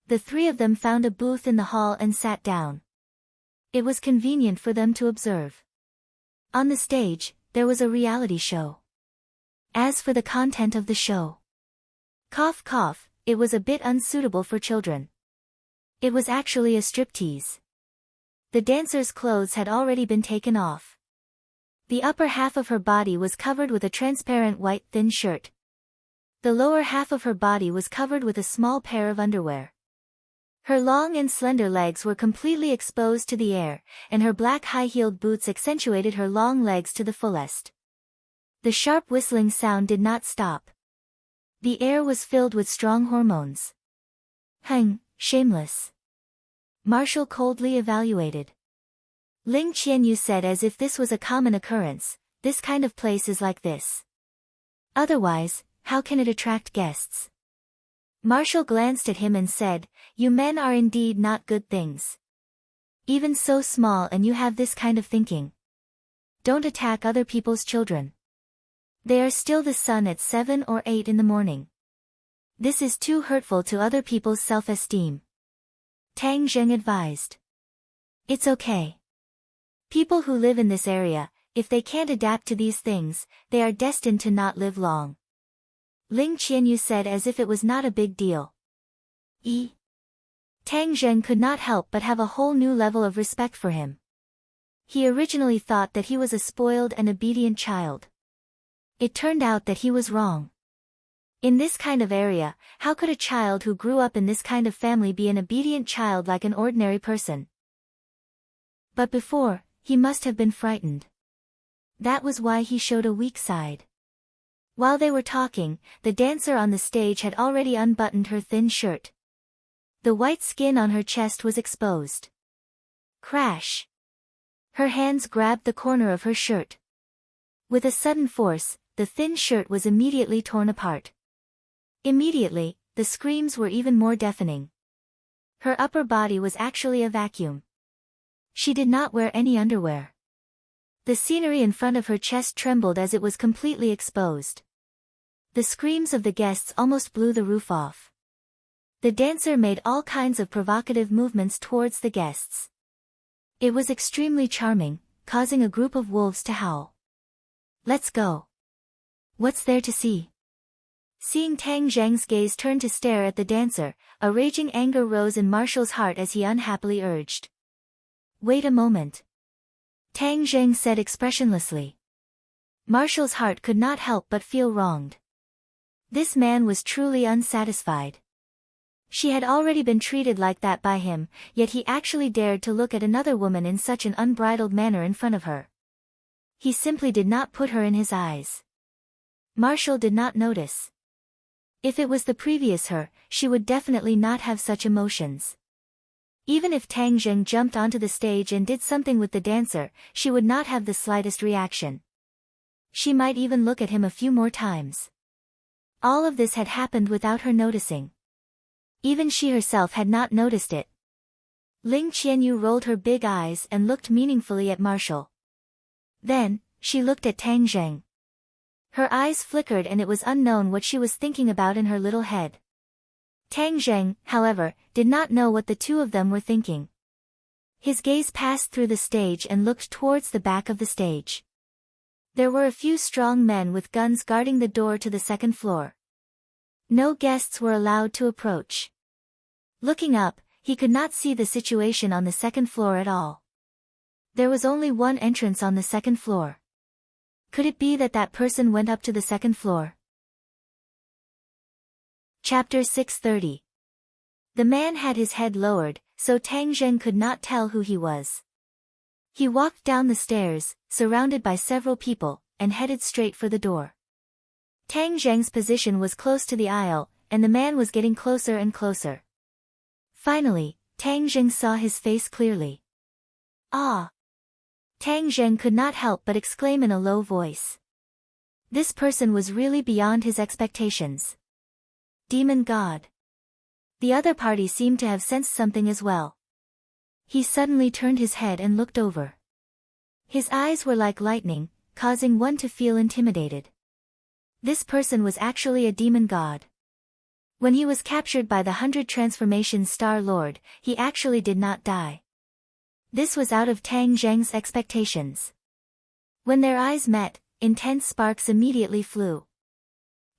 The three of them found a booth in the hall and sat down. It was convenient for them to observe. On the stage, there was a reality show. As for the content of the show, cough cough, it was a bit unsuitable for children. It was actually a striptease. The dancer's clothes had already been taken off. The upper half of her body was covered with a transparent white thin shirt. The lower half of her body was covered with a small pair of underwear. Her long and slender legs were completely exposed to the air, and her black high-heeled boots accentuated her long legs to the fullest. The sharp whistling sound did not stop. The air was filled with strong hormones. Shameless. Marshall coldly evaluated. Ling Qianyu said as if this was a common occurrence, this kind of place is like this. Otherwise, how can it attract guests? Marshall glanced at him and said, you men are indeed not good things. Even so small and you have this kind of thinking. Don't attack other people's children. They are still the sun at 7 or 8 in the morning. This is too hurtful to other people's self-esteem. Tang Zheng advised. It's okay. People who live in this area, if they can't adapt to these things, they are destined to not live long. Ling Qianyu said as if it was not a big deal. Tang Zheng could not help but have a whole new level of respect for him. He originally thought that he was a spoiled and obedient child. It turned out that he was wrong. In this kind of area, how could a child who grew up in this kind of family be an obedient child like an ordinary person? But before, he must have been frightened. That was why he showed a weak side. While they were talking, the dancer on the stage had already unbuttoned her thin shirt. The white skin on her chest was exposed. Crash! Her hands grabbed the corner of her shirt. With a sudden force, the thin shirt was immediately torn apart. Immediately, the screams were even more deafening. Her upper body was actually a vacuum. She did not wear any underwear. The scenery in front of her chest trembled as it was completely exposed. The screams of the guests almost blew the roof off. The dancer made all kinds of provocative movements towards the guests. It was extremely charming, causing a group of wolves to howl. Let's go. What's there to see? Seeing Tang Zheng's gaze turn to stare at the dancer, a raging anger rose in Marshall's heart as he unhappily urged. Wait a moment. Tang Zheng said expressionlessly. Marshall's heart could not help but feel wronged. This man was truly unsatisfied. She had already been treated like that by him, yet he actually dared to look at another woman in such an unbridled manner in front of her. He simply did not put her in his eyes. Marshall did not notice. If it was the previous her, she would definitely not have such emotions. Even if Tang Zheng jumped onto the stage and did something with the dancer, she would not have the slightest reaction. She might even look at him a few more times. All of this had happened without her noticing. Even she herself had not noticed it. Ling Qianyu rolled her big eyes and looked meaningfully at Marshall. Then, she looked at Tang Zheng. Her eyes flickered and it was unknown what she was thinking about in her little head. Tang Zheng, however, did not know what the two of them were thinking. His gaze passed through the stage and looked towards the back of the stage. There were a few strong men with guns guarding the door to the second floor. No guests were allowed to approach. Looking up, he could not see the situation on the second floor at all. There was only one entrance on the second floor. Could it be that that person went up to the second floor? Chapter 630. The man had his head lowered, so Tang Zheng could not tell who he was. He walked down the stairs, surrounded by several people, and headed straight for the door. Tang Zheng's position was close to the aisle, and the man was getting closer and closer. Finally, Tang Zheng saw his face clearly. Ah! Tang Zheng could not help but exclaim in a low voice. This person was really beyond his expectations. Demon God. The other party seemed to have sensed something as well. He suddenly turned his head and looked over. His eyes were like lightning, causing one to feel intimidated. This person was actually a demon god. When he was captured by the 100 Transformation Star Lord, he actually did not die. This was out of Tang Zheng's expectations. When their eyes met, intense sparks immediately flew.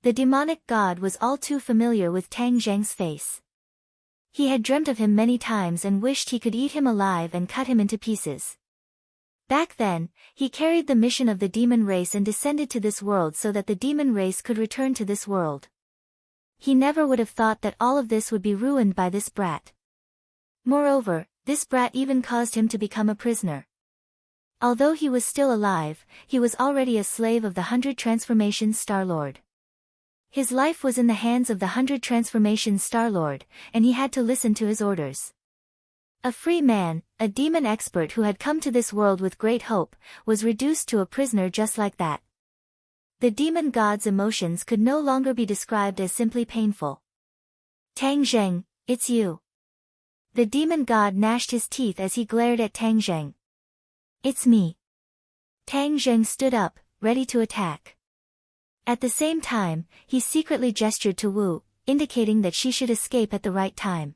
The demonic god was all too familiar with Tang Zheng's face. He had dreamt of him many times and wished he could eat him alive and cut him into pieces. Back then, he carried the mission of the demon race and descended to this world so that the demon race could return to this world. He never would have thought that all of this would be ruined by this brat. Moreover, this brat even caused him to become a prisoner. Although he was still alive, he was already a slave of the 100 Transformation Star Lord. His life was in the hands of the 100 Transformation Star Lord, and he had to listen to his orders. A free man, a demon expert who had come to this world with great hope, was reduced to a prisoner just like that. The demon god's emotions could no longer be described as simply painful. Tang Zheng, it's you. The demon god gnashed his teeth as he glared at Tang Zheng. It's me. Tang Zheng stood up, ready to attack. At the same time, he secretly gestured to Wu, indicating that she should escape at the right time.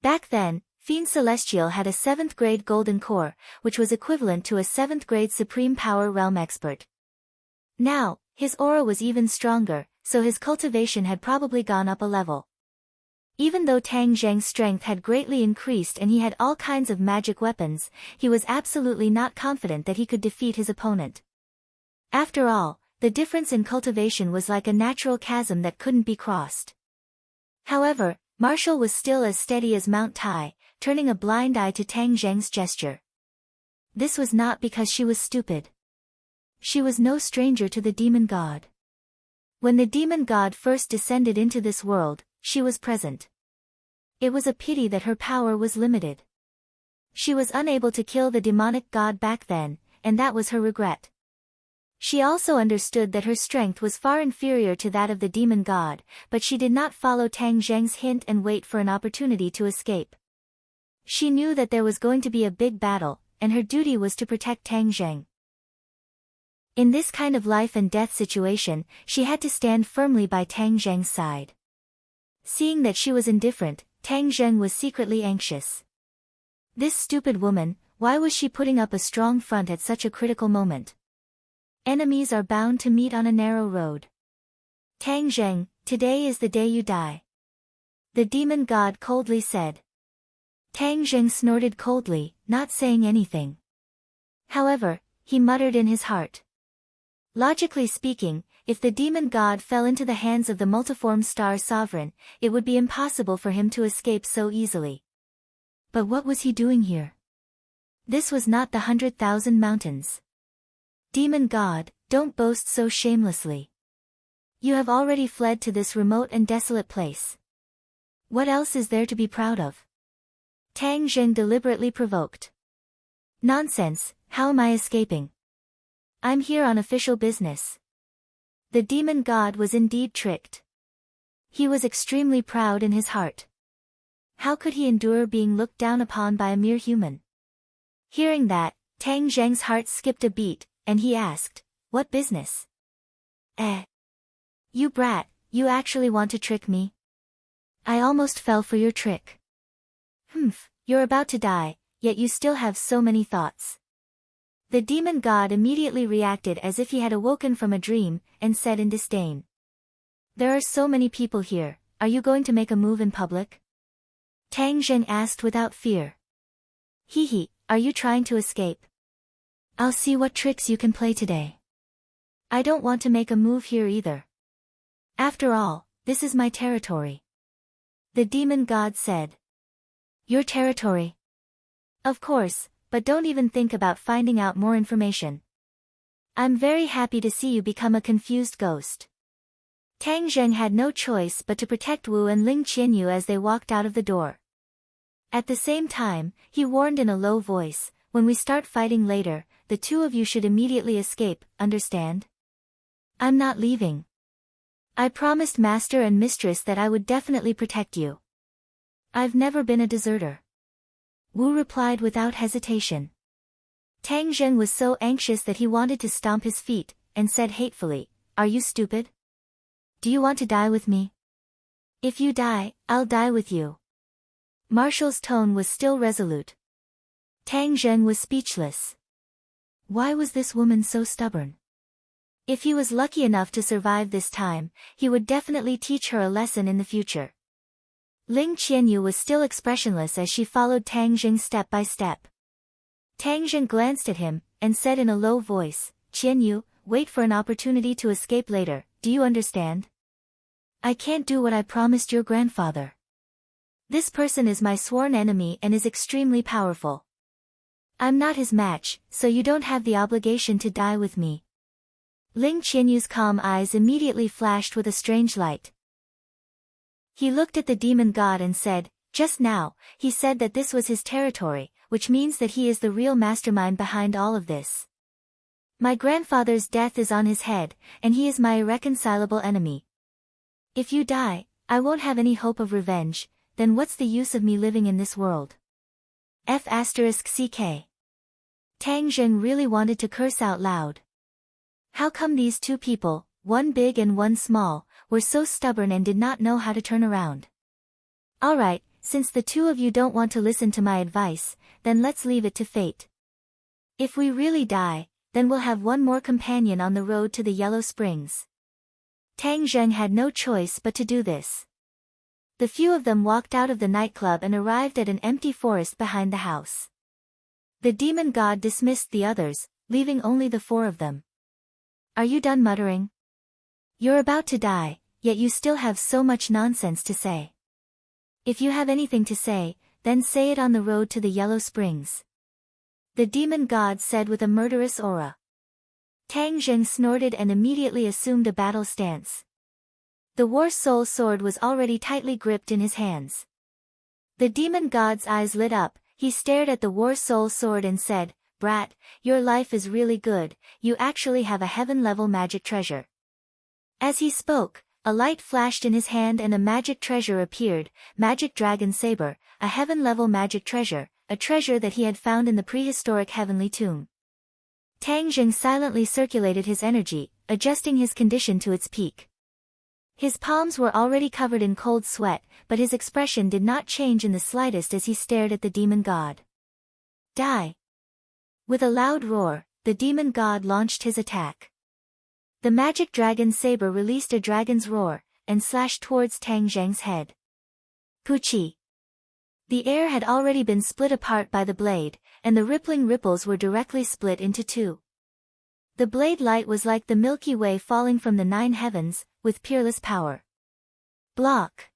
Back then, Fiend Celestial had a 7th grade golden core, which was equivalent to a 7th grade supreme power realm expert. Now, his aura was even stronger, so his cultivation had probably gone up a level. Even though Tang Zheng's strength had greatly increased and he had all kinds of magic weapons, he was absolutely not confident that he could defeat his opponent. After all, the difference in cultivation was like a natural chasm that couldn't be crossed. However, Marshall was still as steady as Mount Tai, turning a blind eye to Tang Zheng's gesture. This was not because she was stupid. She was no stranger to the demon god. When the demon god first descended into this world, she was present. It was a pity that her power was limited. She was unable to kill the demonic god back then, and that was her regret. She also understood that her strength was far inferior to that of the demon god, but she did not follow Tang Zheng's hint and wait for an opportunity to escape. She knew that there was going to be a big battle, and her duty was to protect Tang Zheng. In this kind of life and death situation, she had to stand firmly by Tang Zheng's side. Seeing that she was indifferent, Tang Zheng was secretly anxious. This stupid woman, why was she putting up a strong front at such a critical moment? Enemies are bound to meet on a narrow road. Tang Zheng, today is the day you die. The demon god coldly said. Tang Zheng snorted coldly, not saying anything. However, he muttered in his heart. Logically speaking, if the demon god fell into the hands of the multiform star sovereign, it would be impossible for him to escape so easily. But what was he doing here? This was not the 100,000 mountains. Demon god, don't boast so shamelessly. You have already fled to this remote and desolate place. What else is there to be proud of? Tang Zheng deliberately provoked. Nonsense, how am I escaping? I'm here on official business. The demon god was indeed tricked. He was extremely proud in his heart. How could he endure being looked down upon by a mere human? Hearing that, Tang Zheng's heart skipped a beat, and he asked, what business? You brat, you actually want to trick me? I almost fell for your trick. You're about to die, yet you still have so many thoughts. The demon god immediately reacted as if he had awoken from a dream, and said in disdain. There are so many people here, are you going to make a move in public? Tang Zheng asked without fear. Hee, are you trying to escape? I'll see what tricks you can play today. I don't want to make a move here either. After all, this is my territory. The demon god said. Your territory? Of course, but don't even think about finding out more information. I'm very happy to see you become a confused ghost. Tang Zheng had no choice but to protect Wu and Ling Qianyu as they walked out of the door. At the same time, he warned in a low voice, "When we start fighting later, the two of you should immediately escape, understand? I'm not leaving. I promised master and mistress that I would definitely protect you. I've never been a deserter." Wu replied without hesitation. Tang Zheng was so anxious that he wanted to stomp his feet, and said hatefully, "Are you stupid? Do you want to die with me? If you die, I'll die with you." Marshall's tone was still resolute. Tang Zheng was speechless. Why was this woman so stubborn? If he was lucky enough to survive this time, he would definitely teach her a lesson in the future. Ling Qianyu was still expressionless as she followed Tang Zheng step by step. Tang Zheng glanced at him, and said in a low voice, "Qianyu, wait for an opportunity to escape later, do you understand? I can't do what I promised your grandfather. This person is my sworn enemy and is extremely powerful. I'm not his match, so you don't have the obligation to die with me." Ling Qianyu's calm eyes immediately flashed with a strange light. He looked at the demon god and said, "Just now, he said that this was his territory, which means that he is the real mastermind behind all of this. My grandfather's death is on his head, and he is my irreconcilable enemy. If you die, I won't have any hope of revenge, then what's the use of me living in this world?" F***ck. Tang Zheng really wanted to curse out loud. How come these two people, one big and one small, were so stubborn and did not know how to turn around? Alright, since the two of you don't want to listen to my advice, then let's leave it to fate. If we really die, then we'll have one more companion on the road to the Yellow Springs. Tang Zheng had no choice but to do this. The few of them walked out of the nightclub and arrived at an empty forest behind the house. The demon god dismissed the others, leaving only the four of them. Are you done muttering? You're about to die, yet you still have so much nonsense to say. If you have anything to say, then say it on the road to the Yellow Springs. The demon god said with a murderous aura. Tang Zheng snorted and immediately assumed a battle stance. The War Soul sword was already tightly gripped in his hands. The demon god's eyes lit up, he stared at the War Soul sword and said, "Brat, your life is really good, you actually have a heaven-level magic treasure." As he spoke, a light flashed in his hand and a magic treasure appeared, Magic Dragon Saber, a heaven-level magic treasure, a treasure that he had found in the prehistoric heavenly tomb. Tang Zheng silently circulated his energy, adjusting his condition to its peak. His palms were already covered in cold sweat, but his expression did not change in the slightest as he stared at the demon god. Die! With a loud roar, the demon god launched his attack. The magic dragon saber released a dragon's roar, and slashed towards Tang Zheng's head. Puchi! The air had already been split apart by the blade, and the rippling ripples were directly split into two. The blade light was like the Milky Way falling from the 9 heavens, with peerless power. Block!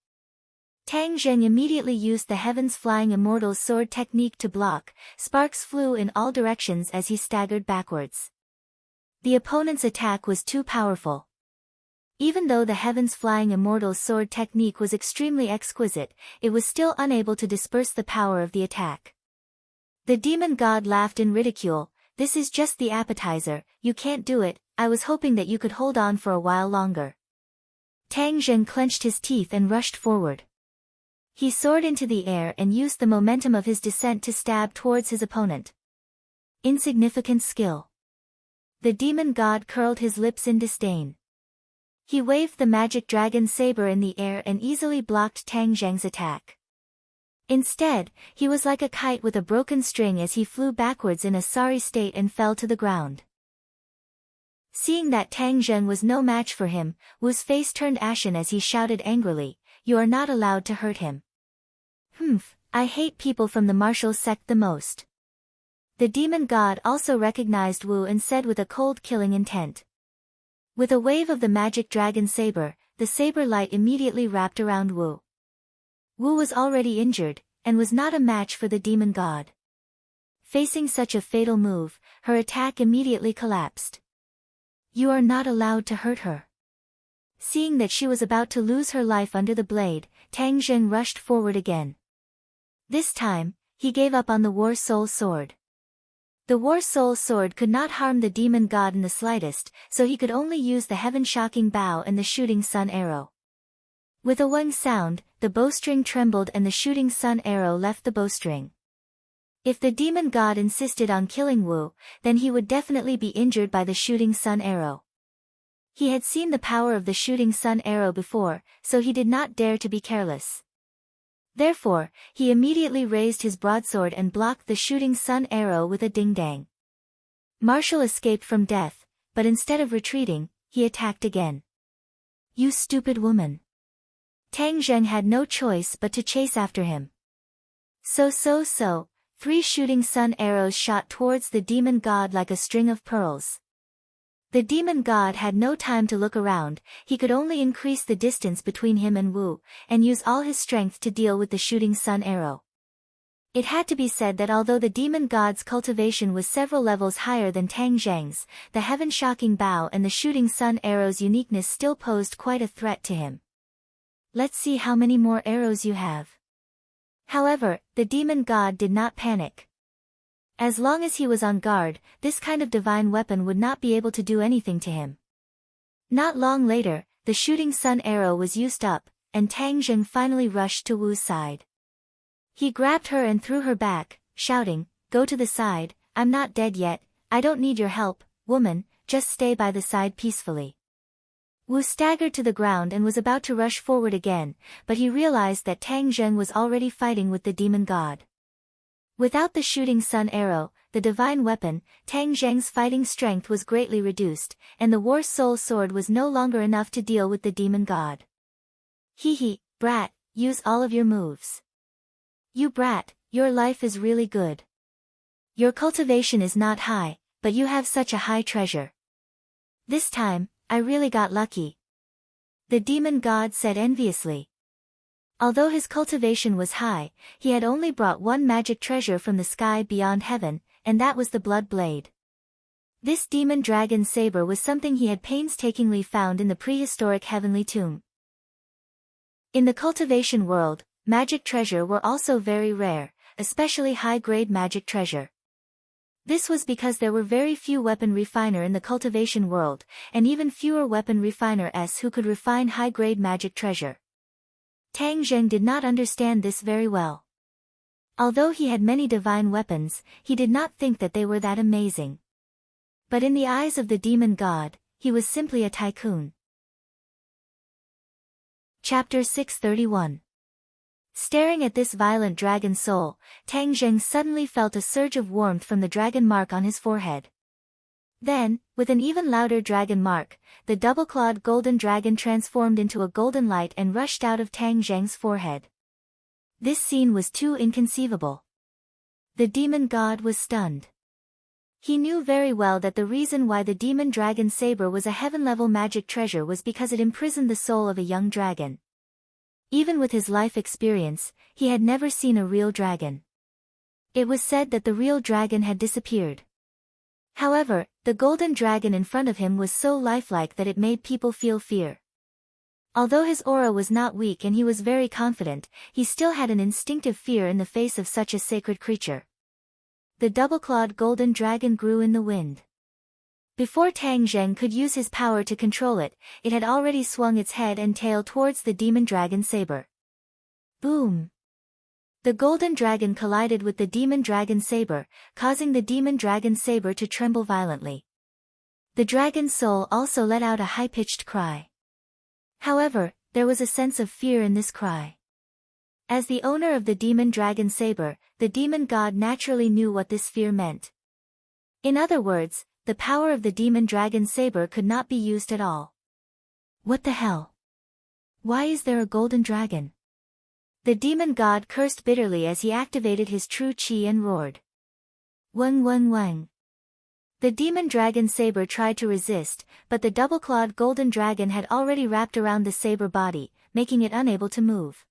Tang Zheng immediately used the Heaven's Flying Immortal's sword technique to block, sparks flew in all directions as he staggered backwards. The opponent's attack was too powerful. Even though the Heaven's Flying Immortal's sword technique was extremely exquisite, it was still unable to disperse the power of the attack. The demon god laughed in ridicule, "This is just the appetizer, you can't do it, I was hoping that you could hold on for a while longer." Tang Zheng clenched his teeth and rushed forward. He soared into the air and used the momentum of his descent to stab towards his opponent. Insignificant skill. The demon god curled his lips in disdain. He waved the magic dragon saber in the air and easily blocked Tang Zheng's attack. Instead, he was like a kite with a broken string as he flew backwards in a sorry state and fell to the ground. Seeing that Tang Zheng was no match for him, Wu's face turned ashen as he shouted angrily, "You are not allowed to hurt him." "Humph, I hate people from the martial sect the most." The demon god also recognized Wu and said with a cold killing intent. With a wave of the magic dragon saber, the saber light immediately wrapped around Wu. Wu was already injured, and was not a match for the demon god. Facing such a fatal move, her attack immediately collapsed. "You are not allowed to hurt her." Seeing that she was about to lose her life under the blade, Tang Zheng rushed forward again. This time, he gave up on the War Soul Sword. The War Soul Sword could not harm the demon god in the slightest, so he could only use the heaven-shocking bow and the shooting sun arrow. With a wang sound, the bowstring trembled and the shooting sun arrow left the bowstring. If the demon god insisted on killing Wu, then he would definitely be injured by the shooting sun arrow. He had seen the power of the shooting sun arrow before, so he did not dare to be careless. Therefore, he immediately raised his broadsword and blocked the shooting sun arrow with a ding-dang. Marshall escaped from death, but instead of retreating, he attacked again. "You stupid woman!" Tang Zheng had no choice but to chase after him. So, 3 shooting sun arrows shot towards the demon god like a string of pearls. The demon god had no time to look around, he could only increase the distance between him and Wu, and use all his strength to deal with the shooting sun arrow. It had to be said that although the demon god's cultivation was several levels higher than Tang Zheng's, the heaven-shocking bow and the shooting sun arrow's uniqueness still posed quite a threat to him. "Let's see how many more arrows you have." However, the demon god did not panic. As long as he was on guard, this kind of divine weapon would not be able to do anything to him. Not long later, the shooting sun arrow was used up, and Tang Zheng finally rushed to Wu's side. He grabbed her and threw her back, shouting, "Go to the side, I'm not dead yet, I don't need your help, woman, just stay by the side peacefully." Wu staggered to the ground and was about to rush forward again, but he realized that Tang Zheng was already fighting with the demon god. Without the shooting sun arrow, the divine weapon, Tang Zheng's fighting strength was greatly reduced, and the War Soul Sword was no longer enough to deal with the demon god. "Hee, brat, use all of your moves. You brat, your life is really good. Your cultivation is not high, but you have such a high treasure. This time, I really got lucky," the demon god said enviously. Although his cultivation was high, he had only brought one magic treasure from the sky beyond heaven, and that was the blood blade. This demon dragon saber was something he had painstakingly found in the prehistoric heavenly tomb. In the cultivation world, magic treasure were also very rare, especially high-grade magic treasure. This was because there were very few weapon refiner in the cultivation world, and even fewer weapon refiners who could refine high-grade magic treasure. Tang Zheng did not understand this very well. Although he had many divine weapons, he did not think that they were that amazing. But in the eyes of the demon god, he was simply a tycoon. Chapter 631. Staring at this violent dragon soul, Tang Zheng suddenly felt a surge of warmth from the dragon mark on his forehead. Then, with an even louder dragon mark, the double-clawed golden dragon transformed into a golden light and rushed out of Tang Zheng's forehead. This scene was too inconceivable. The demon god was stunned. He knew very well that the reason why the demon dragon saber was a heaven-level magic treasure was because it imprisoned the soul of a young dragon. Even with his life experience, he had never seen a real dragon. It was said that the real dragon had disappeared. However, the golden dragon in front of him was so lifelike that it made people feel fear. Although his aura was not weak and he was very confident, he still had an instinctive fear in the face of such a sacred creature. The double-clawed golden dragon grew in the wind. Before Tang Zheng could use his power to control it, it had already swung its head and tail towards the demon dragon saber. Boom! The golden dragon collided with the demon dragon saber, causing the demon dragon saber to tremble violently. The dragon's soul also let out a high-pitched cry. However, there was a sense of fear in this cry. As the owner of the demon dragon saber, the demon god naturally knew what this fear meant. In other words, the power of the demon dragon saber could not be used at all. What the hell? Why is there a golden dragon? The demon god cursed bitterly as he activated his true chi and roared. Wang wang wang. The demon dragon saber tried to resist, but the double-clawed golden dragon had already wrapped around the saber body, making it unable to move.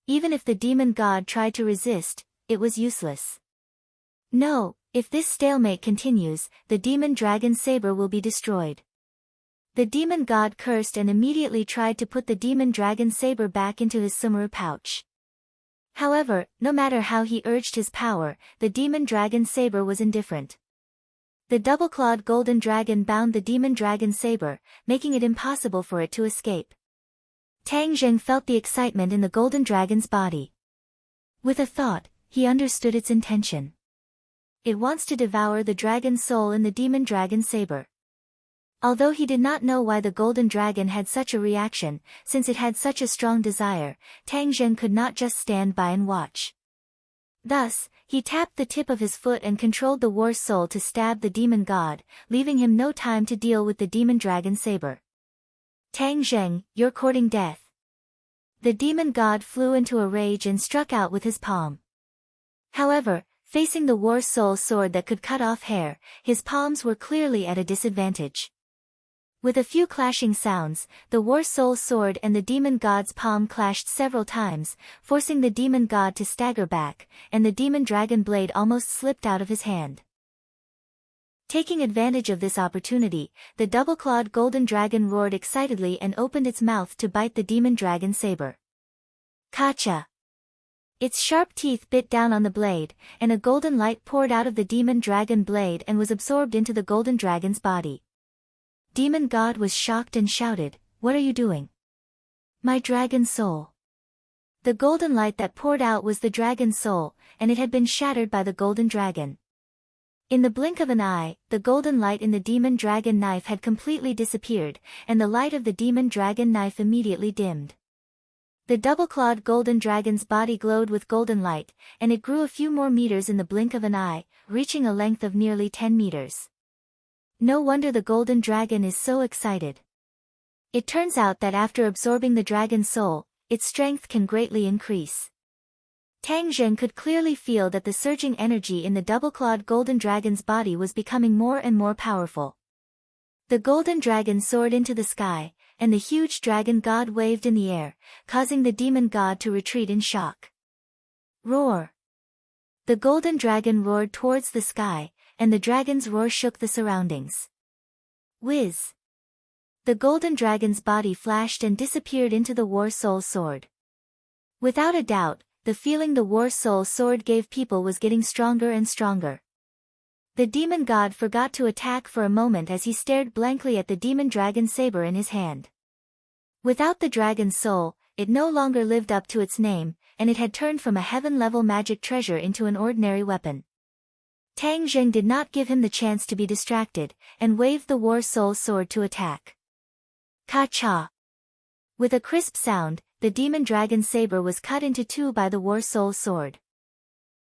Even if the demon god tried to resist, it was useless. No, if this stalemate continues, the demon dragon saber will be destroyed. The demon god cursed and immediately tried to put the demon dragon saber back into his sumuru pouch. However, no matter how he urged his power, the demon dragon saber was indifferent. The double-clawed golden dragon bound the demon dragon saber, making it impossible for it to escape. Tang Zheng felt the excitement in the golden dragon's body. With a thought, he understood its intention. It wants to devour the dragon's soul in the demon dragon saber. Although he did not know why the golden dragon had such a reaction, since it had such a strong desire, Tang Zheng could not just stand by and watch. Thus, he tapped the tip of his foot and controlled the war soul to stab the demon god, leaving him no time to deal with the demon dragon saber. Tang Zheng, you're courting death. The demon god flew into a rage and struck out with his palm. However, facing the war soul sword that could cut off hair, his palms were clearly at a disadvantage. With a few clashing sounds, the war soul sword and the demon god's palm clashed several times, forcing the demon god to stagger back, and the demon dragon blade almost slipped out of his hand. Taking advantage of this opportunity, the double-clawed golden dragon roared excitedly and opened its mouth to bite the demon dragon saber. Kacha! Its sharp teeth bit down on the blade, and a golden light poured out of the demon dragon blade and was absorbed into the golden dragon's body. Demon god was shocked and shouted, "What are you doing? My dragon soul!" The golden light that poured out was the dragon's soul, and it had been shattered by the golden dragon. In the blink of an eye, the golden light in the demon dragon knife had completely disappeared, and the light of the demon dragon knife immediately dimmed. The double-clawed golden dragon's body glowed with golden light, and it grew a few more meters in the blink of an eye, reaching a length of nearly 10 meters. No wonder the golden dragon is so excited. It turns out that after absorbing the dragon's soul, its strength can greatly increase. Tang Zheng could clearly feel that the surging energy in the double-clawed golden dragon's body was becoming more and more powerful. The golden dragon soared into the sky, and the huge dragon god waved in the air, causing the demon god to retreat in shock. Roar! The golden dragon roared towards the sky, and the dragon's roar shook the surroundings. Whiz! The golden dragon's body flashed and disappeared into the war soul sword. Without a doubt, the feeling the war soul sword gave people was getting stronger and stronger. The demon god forgot to attack for a moment as he stared blankly at the demon dragon saber in his hand. Without the dragon's soul, it no longer lived up to its name, and it had turned from a heaven-level magic treasure into an ordinary weapon. Tang Zheng did not give him the chance to be distracted, and waved the war soul sword to attack. Ka-cha! With a crisp sound, the demon dragon saber was cut into two by the war soul sword.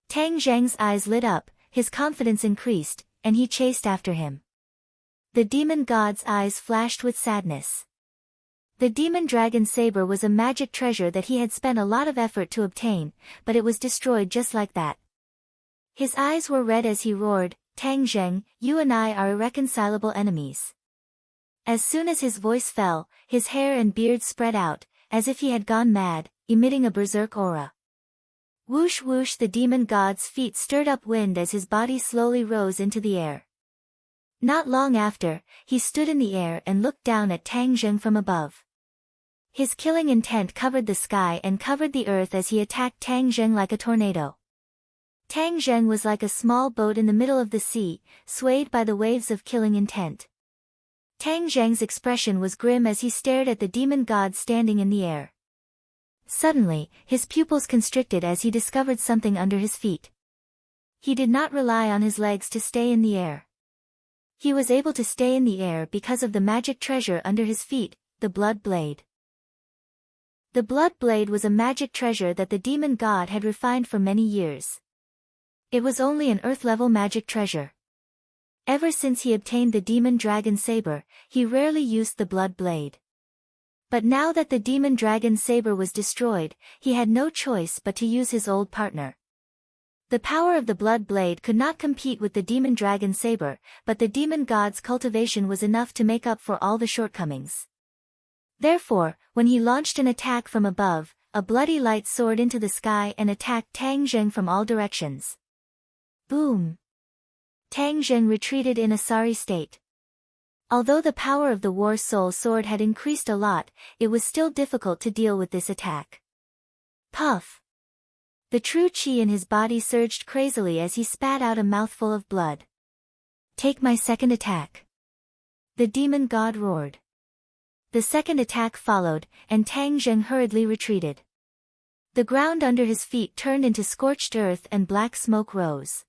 Tang Zheng's eyes lit up, his confidence increased, and he chased after him. The demon god's eyes flashed with sadness. The demon dragon saber was a magic treasure that he had spent a lot of effort to obtain, but it was destroyed just like that. His eyes were red as he roared, "Tang Zheng, you and I are irreconcilable enemies." As soon as his voice fell, his hair and beard spread out, as if he had gone mad, emitting a berserk aura. Whoosh whoosh, the demon god's feet stirred up wind as his body slowly rose into the air. Not long after, he stood in the air and looked down at Tang Zheng from above. His killing intent covered the sky and covered the earth as he attacked Tang Zheng like a tornado. Tang Zheng was like a small boat in the middle of the sea, swayed by the waves of killing intent. Tang Zheng's expression was grim as he stared at the demon god standing in the air. Suddenly, his pupils constricted as he discovered something under his feet. He did not rely on his legs to stay in the air. He was able to stay in the air because of the magic treasure under his feet, the blood blade. The blood blade was a magic treasure that the demon god had refined for many years. It was only an earth-level magic treasure. Ever since he obtained the demon dragon saber, he rarely used the blood blade. But now that the demon dragon saber was destroyed, he had no choice but to use his old partner. The power of the blood blade could not compete with the demon dragon saber, but the demon god's cultivation was enough to make up for all the shortcomings. Therefore, when he launched an attack from above, a bloody light soared into the sky and attacked Tang Zheng from all directions. Boom! Tang Zheng retreated in a sorry state. Although the power of the War Soul Sword had increased a lot, it was still difficult to deal with this attack. Puff! The true chi in his body surged crazily as he spat out a mouthful of blood. Take my second attack. The demon god roared. The second attack followed, and Tang Zheng hurriedly retreated. The ground under his feet turned into scorched earth and black smoke rose.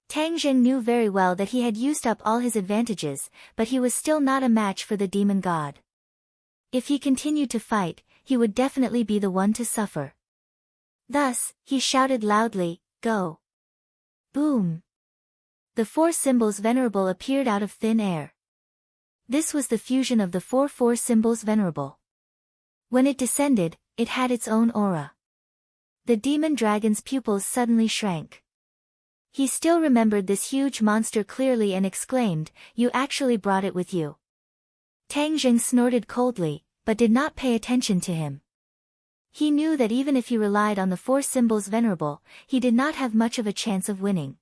Tang Zheng knew very well that he had used up all his advantages, but he was still not a match for the demon god. If he continued to fight, he would definitely be the one to suffer. Thus, he shouted loudly, "Go!" Boom! The four symbols venerable appeared out of thin air. This was the fusion of the four symbols venerable. When it descended, it had its own aura. The demon dragon's pupils suddenly shrank. He still remembered this huge monster clearly and exclaimed, "You actually brought it with you." Tang Zheng snorted coldly, but did not pay attention to him. He knew that even if he relied on the four symbols venerable, he did not have much of a chance of winning.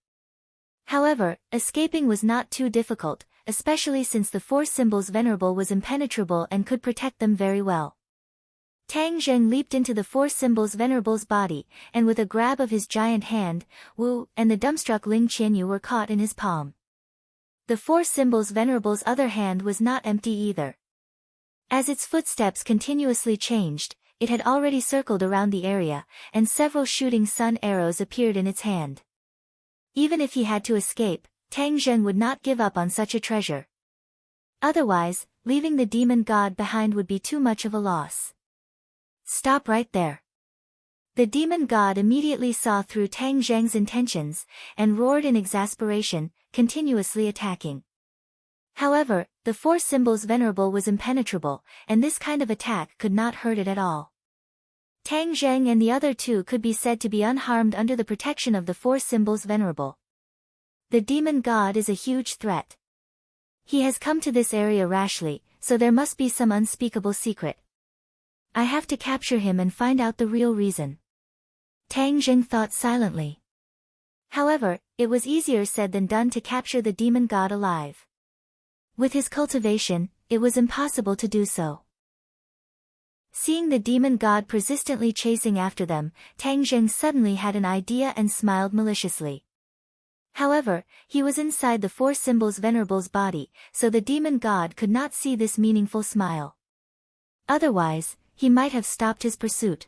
However, escaping was not too difficult, especially since the four symbols venerable was impenetrable and could protect them very well. Tang Zheng leaped into the four symbols venerable's body, and with a grab of his giant hand, Wu and the dumbstruck Ling Qianyu were caught in his palm. The four symbols venerable's other hand was not empty either. As its footsteps continuously changed, it had already circled around the area, and several shooting sun arrows appeared in its hand. Even if he had to escape, Tang Zheng would not give up on such a treasure. Otherwise, leaving the demon god behind would be too much of a loss. Stop right there. The demon god immediately saw through Tang Zheng's intentions, and roared in exasperation, continuously attacking. However, the four symbols venerable was impenetrable, and this kind of attack could not hurt it at all. Tang Zheng and the other two could be said to be unharmed under the protection of the four symbols venerable. The demon god is a huge threat. He has come to this area rashly, so there must be some unspeakable secret. I have to capture him and find out the real reason. Tang Zheng thought silently. However, it was easier said than done to capture the demon god alive. With his cultivation, it was impossible to do so. Seeing the demon god persistently chasing after them, Tang Zheng suddenly had an idea and smiled maliciously. However, he was inside the four symbols venerable's body, so the demon god could not see this meaningful smile. Otherwise, he might have stopped his pursuit.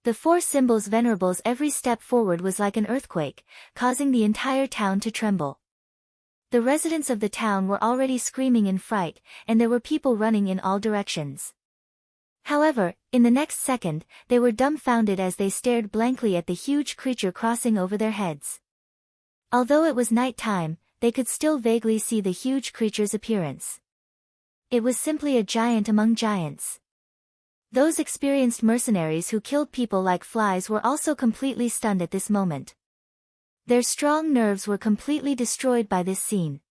The four symbols venerable's every step forward was like an earthquake, causing the entire town to tremble. The residents of the town were already screaming in fright, and there were people running in all directions. However, in the next second, they were dumbfounded as they stared blankly at the huge creature crossing over their heads. Although it was night time, they could still vaguely see the huge creature's appearance. It was simply a giant among giants. Those experienced mercenaries who killed people like flies were also completely stunned at this moment. Their strong nerves were completely destroyed by this scene.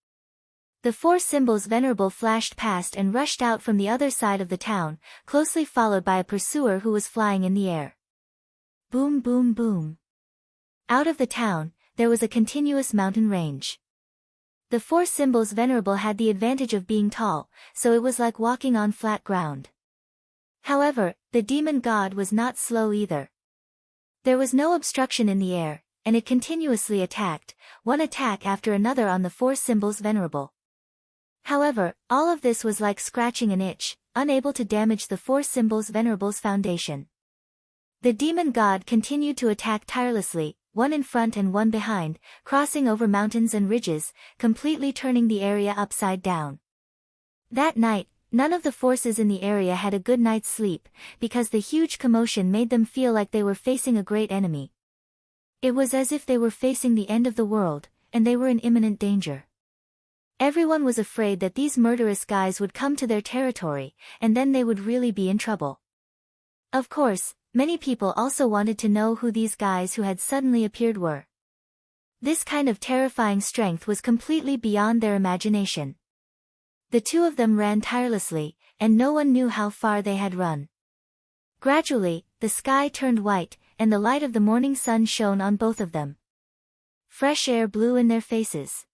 The four symbols venerable flashed past and rushed out from the other side of the town, closely followed by a pursuer who was flying in the air. Boom boom boom. Out of the town, there was a continuous mountain range. The four symbols venerable had the advantage of being tall, so it was like walking on flat ground. However, the demon god was not slow either. There was no obstruction in the air, and it continuously attacked, one attack after another on the four symbols venerable. However, all of this was like scratching an itch, unable to damage the four symbols venerable's foundation. The demon god continued to attack tirelessly, one in front and one behind, crossing over mountains and ridges, completely turning the area upside down. That night, none of the forces in the area had a good night's sleep, because the huge commotion made them feel like they were facing a great enemy. It was as if they were facing the end of the world, and they were in imminent danger. Everyone was afraid that these murderous guys would come to their territory, and then they would really be in trouble. Of course, many people also wanted to know who these guys who had suddenly appeared were. This kind of terrifying strength was completely beyond their imagination. The two of them ran tirelessly, and no one knew how far they had run. Gradually, the sky turned white, and the light of the morning sun shone on both of them. Fresh air blew in their faces.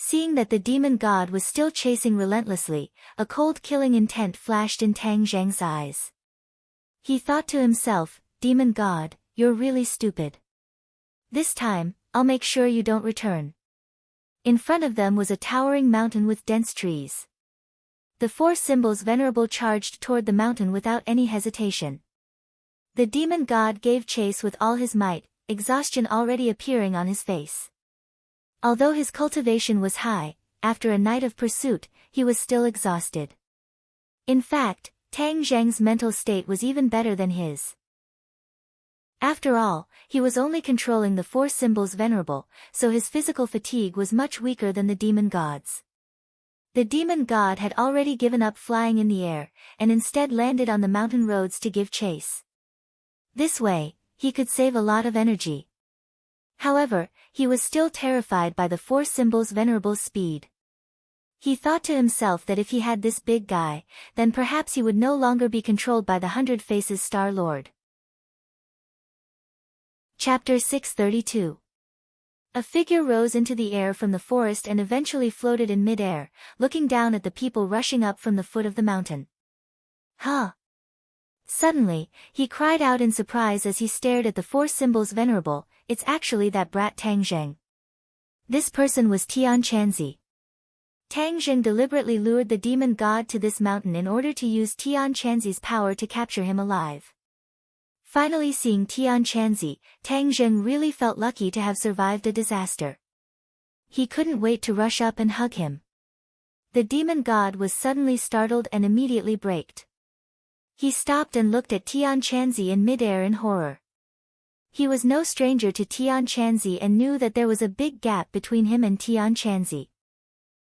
Seeing that the demon god was still chasing relentlessly, a cold killing intent flashed in Tang Zheng's eyes. He thought to himself, "Demon god, you're really stupid. This time, I'll make sure you don't return." In front of them was a towering mountain with dense trees. The four symbols venerable charged toward the mountain without any hesitation. The demon god gave chase with all his might, exhaustion already appearing on his face. Although his cultivation was high, after a night of pursuit, he was still exhausted. In fact, Tang Zheng's mental state was even better than his. After all, he was only controlling the four symbols venerable, so his physical fatigue was much weaker than the demon god's. The demon god had already given up flying in the air, and instead landed on the mountain roads to give chase. This way, he could save a lot of energy. However, he was still terrified by the four symbols' venerable speed. He thought to himself that if he had this big guy, then perhaps he would no longer be controlled by the Hundred Faces Star Lord. Chapter 632. A figure rose into the air from the forest and eventually floated in mid-air, looking down at the people rushing up from the foot of the mountain. "Huh!" Suddenly, he cried out in surprise as he stared at the four symbols venerable. "It's actually that brat Tang Zheng." This person was Tian Chanzi. Tang Zheng deliberately lured the demon god to this mountain in order to use Tian Chanzi's power to capture him alive. Finally seeing Tian Chanzi, Tang Zheng really felt lucky to have survived a disaster. He couldn't wait to rush up and hug him. The demon god was suddenly startled and immediately braked. He stopped and looked at Tian Chanzi in midair in horror. He was no stranger to Tian Chanzi and knew that there was a big gap between him and Tian Chanzi.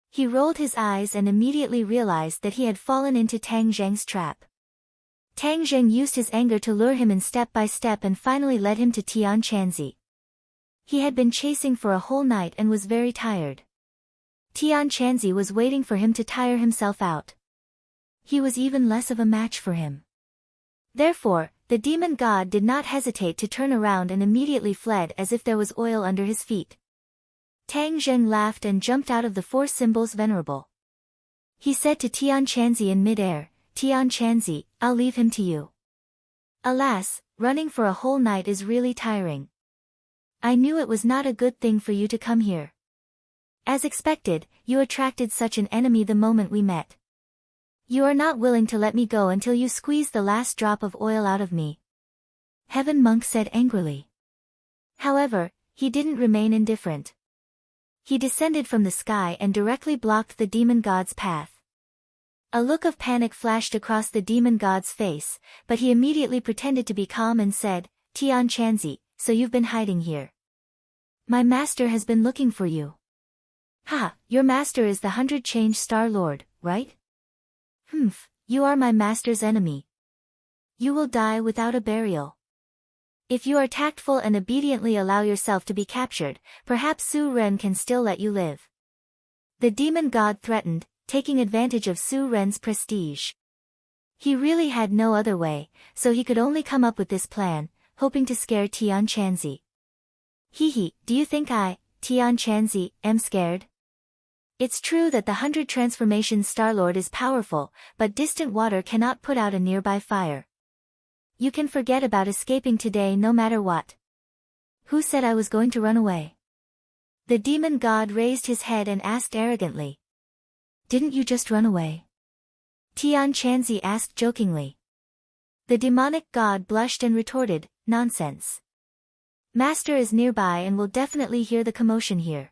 He rolled his eyes and immediately realized that he had fallen into Tang Zheng's trap. Tang Zheng used his anger to lure him in step by step and finally led him to Tian Chanzi. He had been chasing for a whole night and was very tired. Tian Chanzi was waiting for him to tire himself out. He was even less of a match for him. Therefore, the demon god did not hesitate to turn around and immediately fled as if there was oil under his feet. Tang Zheng laughed and jumped out of the four symbols venerable. He said to Tian Chanzi in midair, "Tian Chanzi, I'll leave him to you. Alas, running for a whole night is really tiring. I knew it was not a good thing for you to come here. As expected, you attracted such an enemy the moment we met. You are not willing to let me go until you squeeze the last drop of oil out of me." Heaven Monk said angrily. However, he didn't remain indifferent. He descended from the sky and directly blocked the demon god's path. A look of panic flashed across the demon god's face, but he immediately pretended to be calm and said, "Tian Chanzi, so you've been hiding here. My master has been looking for you." "Ha, your master is the 100 Change Star Lord, right? Humph, you are my master's enemy. You will die without a burial. If you are tactful and obediently allow yourself to be captured, perhaps Su Ren can still let you live." The demon god threatened, taking advantage of Su Ren's prestige. He really had no other way, so he could only come up with this plan, hoping to scare Tian Chanzi. "Hee, do you think I, Tian Chanzi, am scared? It's true that the 100 Transformation Starlord is powerful, but distant water cannot put out a nearby fire. You can forget about escaping today no matter what. Who said I was going to run away?" The demon god raised his head and asked arrogantly. "Didn't you just run away?" Tian Chanzi asked jokingly. The demonic god blushed and retorted, "Nonsense. Master is nearby and will definitely hear the commotion here.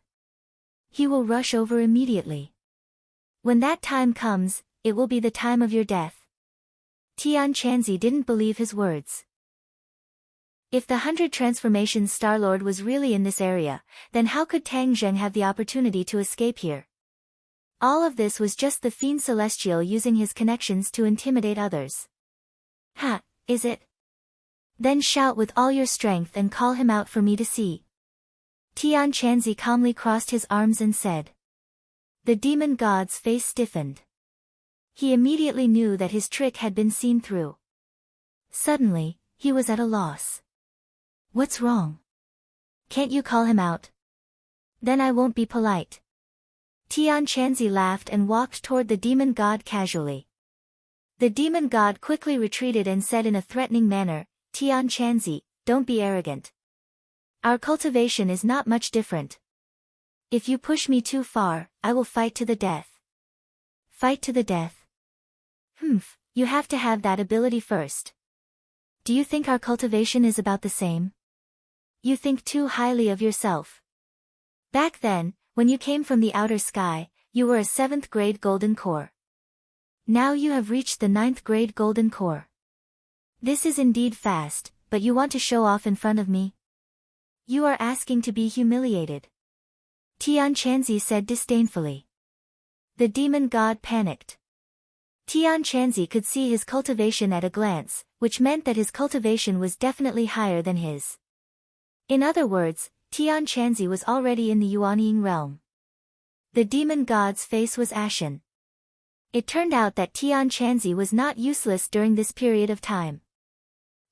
He will rush over immediately. When that time comes, it will be the time of your death." Tian Chanzi didn't believe his words. If the 100 Transformations Starlord was really in this area, then how could Tang Zheng have the opportunity to escape here? All of this was just the Fiend Celestial using his connections to intimidate others. "Ha, is it? Then shout with all your strength and call him out for me to see." Tian Chanzi calmly crossed his arms and said. The demon god's face stiffened. He immediately knew that his trick had been seen through. Suddenly, he was at a loss. "What's wrong? Can't you call him out? Then I won't be polite." Tian Chanzi laughed and walked toward the demon god casually. The demon god quickly retreated and said in a threatening manner, Tian Chanzi, don't be arrogant. Our cultivation is not much different. If you push me too far, I will fight to the death. Fight to the death? You have to have that ability first. Do you think our cultivation is about the same? You think too highly of yourself. Back then, when you came from the outer sky, you were a 7th grade golden core. Now you have reached the 9th grade golden core. This is indeed fast, but you want to show off in front of me? You are asking to be humiliated. Tian Chanzi said disdainfully. The demon god panicked. Tian Chanzi could see his cultivation at a glance, which meant that his cultivation was definitely higher than his. In other words, Tian Chanzi was already in the Yuanying realm. The demon god's face was ashen. It turned out that Tian Chanzi was not useless during this period of time.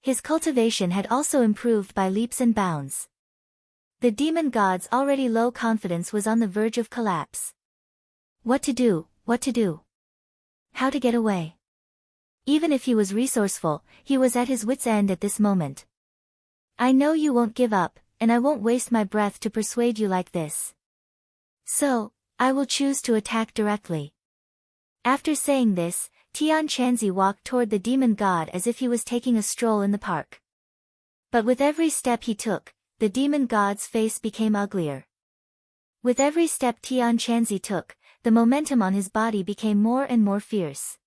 His cultivation had also improved by leaps and bounds. The demon god's already low confidence was on the verge of collapse. What to do, what to do? How to get away? Even if he was resourceful, he was at his wit's end at this moment. I know you won't give up, and I won't waste my breath to persuade you like this. So, I will choose to attack directly. After saying this, Tian Chanzi walked toward the demon god as if he was taking a stroll in the park. But with every step he took, the demon god's face became uglier. With every step Tian Chanzi took, the momentum on his body became more and more fierce.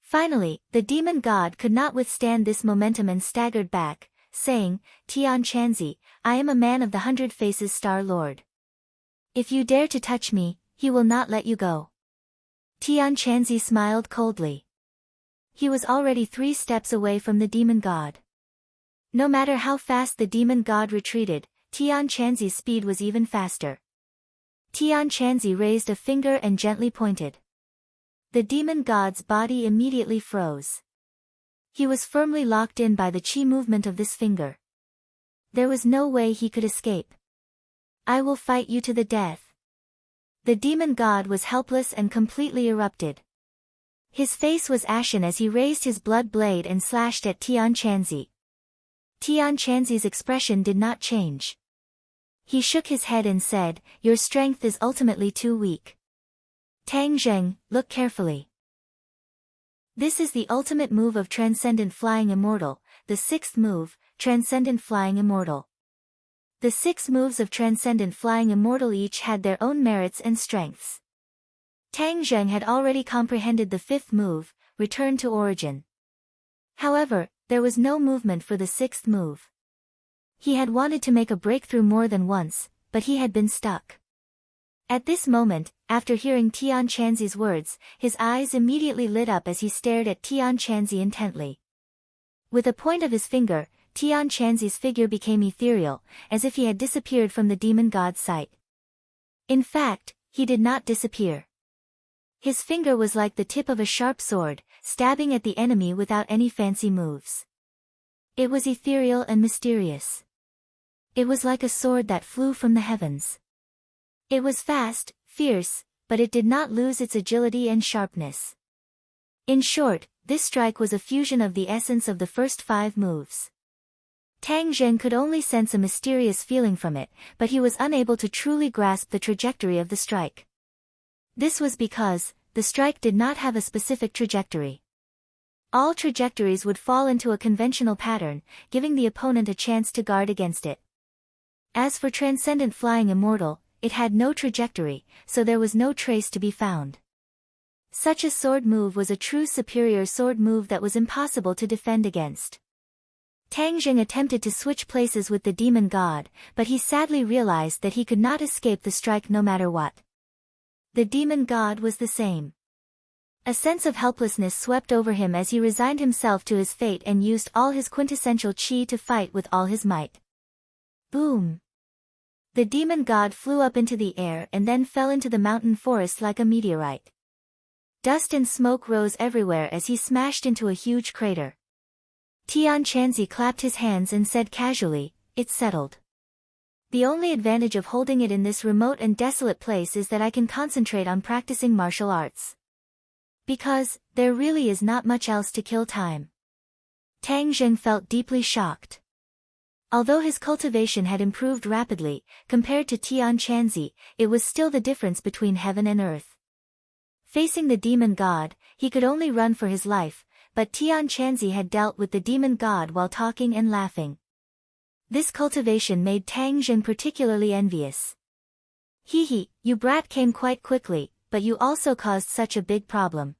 Finally, the demon god could not withstand this momentum and staggered back, saying, Tian Chanzi, I am a man of the 100 Faces Star Lord. If you dare to touch me, he will not let you go. Tian Chanzi smiled coldly. He was already 3 steps away from the demon god. No matter how fast the demon god retreated, Tian Chanzi's speed was even faster. Tian Chanzi raised a finger and gently pointed. The demon god's body immediately froze. He was firmly locked in by the chi movement of this finger. There was no way he could escape. I will fight you to the death. The demon god was helpless and completely erupted. His face was ashen as he raised his blood blade and slashed at Tian Chanzi. Tian Chanzi's expression did not change. He shook his head and said, Your strength is ultimately too weak. Tang Zheng, look carefully. This is the ultimate move of Transcendent Flying Immortal, the 6th move, Transcendent Flying Immortal. The 6 moves of Transcendent Flying Immortal each had their own merits and strengths. Tang Zheng had already comprehended the 5th move, Return to Origin. However, there was no movement for the 6th move. He had wanted to make a breakthrough more than once, but he had been stuck. At this moment, after hearing Tian Chanzi's words, his eyes immediately lit up as he stared at Tian Chanzi intently. With a point of his finger, Tian Chanzi's figure became ethereal, as if he had disappeared from the demon god's sight. In fact, he did not disappear. His finger was like the tip of a sharp sword, stabbing at the enemy without any fancy moves. It was ethereal and mysterious. It was like a sword that flew from the heavens. It was fast, fierce, but it did not lose its agility and sharpness. In short, this strike was a fusion of the essence of the first 5 moves. Tang Zheng could only sense a mysterious feeling from it, but he was unable to truly grasp the trajectory of the strike. This was because, the strike did not have a specific trajectory. All trajectories would fall into a conventional pattern, giving the opponent a chance to guard against it. As for Transcendent Flying Immortal, it had no trajectory, so there was no trace to be found. Such a sword move was a true superior sword move that was impossible to defend against. Tang Zheng attempted to switch places with the demon god, but he sadly realized that he could not escape the strike no matter what. The demon god was the same. A sense of helplessness swept over him as he resigned himself to his fate and used all his quintessential chi to fight with all his might. Boom! The demon god flew up into the air and then fell into the mountain forest like a meteorite. Dust and smoke rose everywhere as he smashed into a huge crater. Tian Chanzi clapped his hands and said casually, It's settled. The only advantage of holding it in this remote and desolate place is that I can concentrate on practicing martial arts. Because, there really is not much else to kill time. Tang Zheng felt deeply shocked. Although his cultivation had improved rapidly, compared to Tian Chanzi, it was still the difference between heaven and earth. Facing the demon god, he could only run for his life, but Tian Chanzi had dealt with the demon god while talking and laughing. This cultivation made Tang Zheng particularly envious. Hee, you brat came quite quickly, but you also caused such a big problem.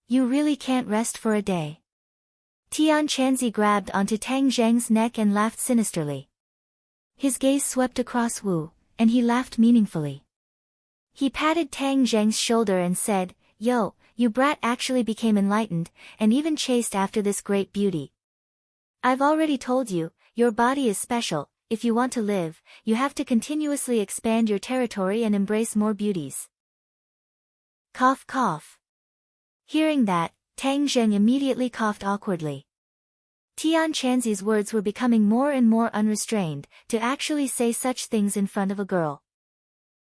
You really can't rest for a day. Tian Chanzi grabbed onto Tang Zheng's neck and laughed sinisterly. His gaze swept across Wu, and he laughed meaningfully. He patted Tang Zheng's shoulder and said, Yo, you brat actually became enlightened, and even chased after this great beauty. I've already told you, your body is special. If you want to live, you have to continuously expand your territory and embrace more beauties. Cough cough. Hearing that, Tang Zheng immediately coughed awkwardly. Tian Chanzi's words were becoming more and more unrestrained, to actually say such things in front of a girl.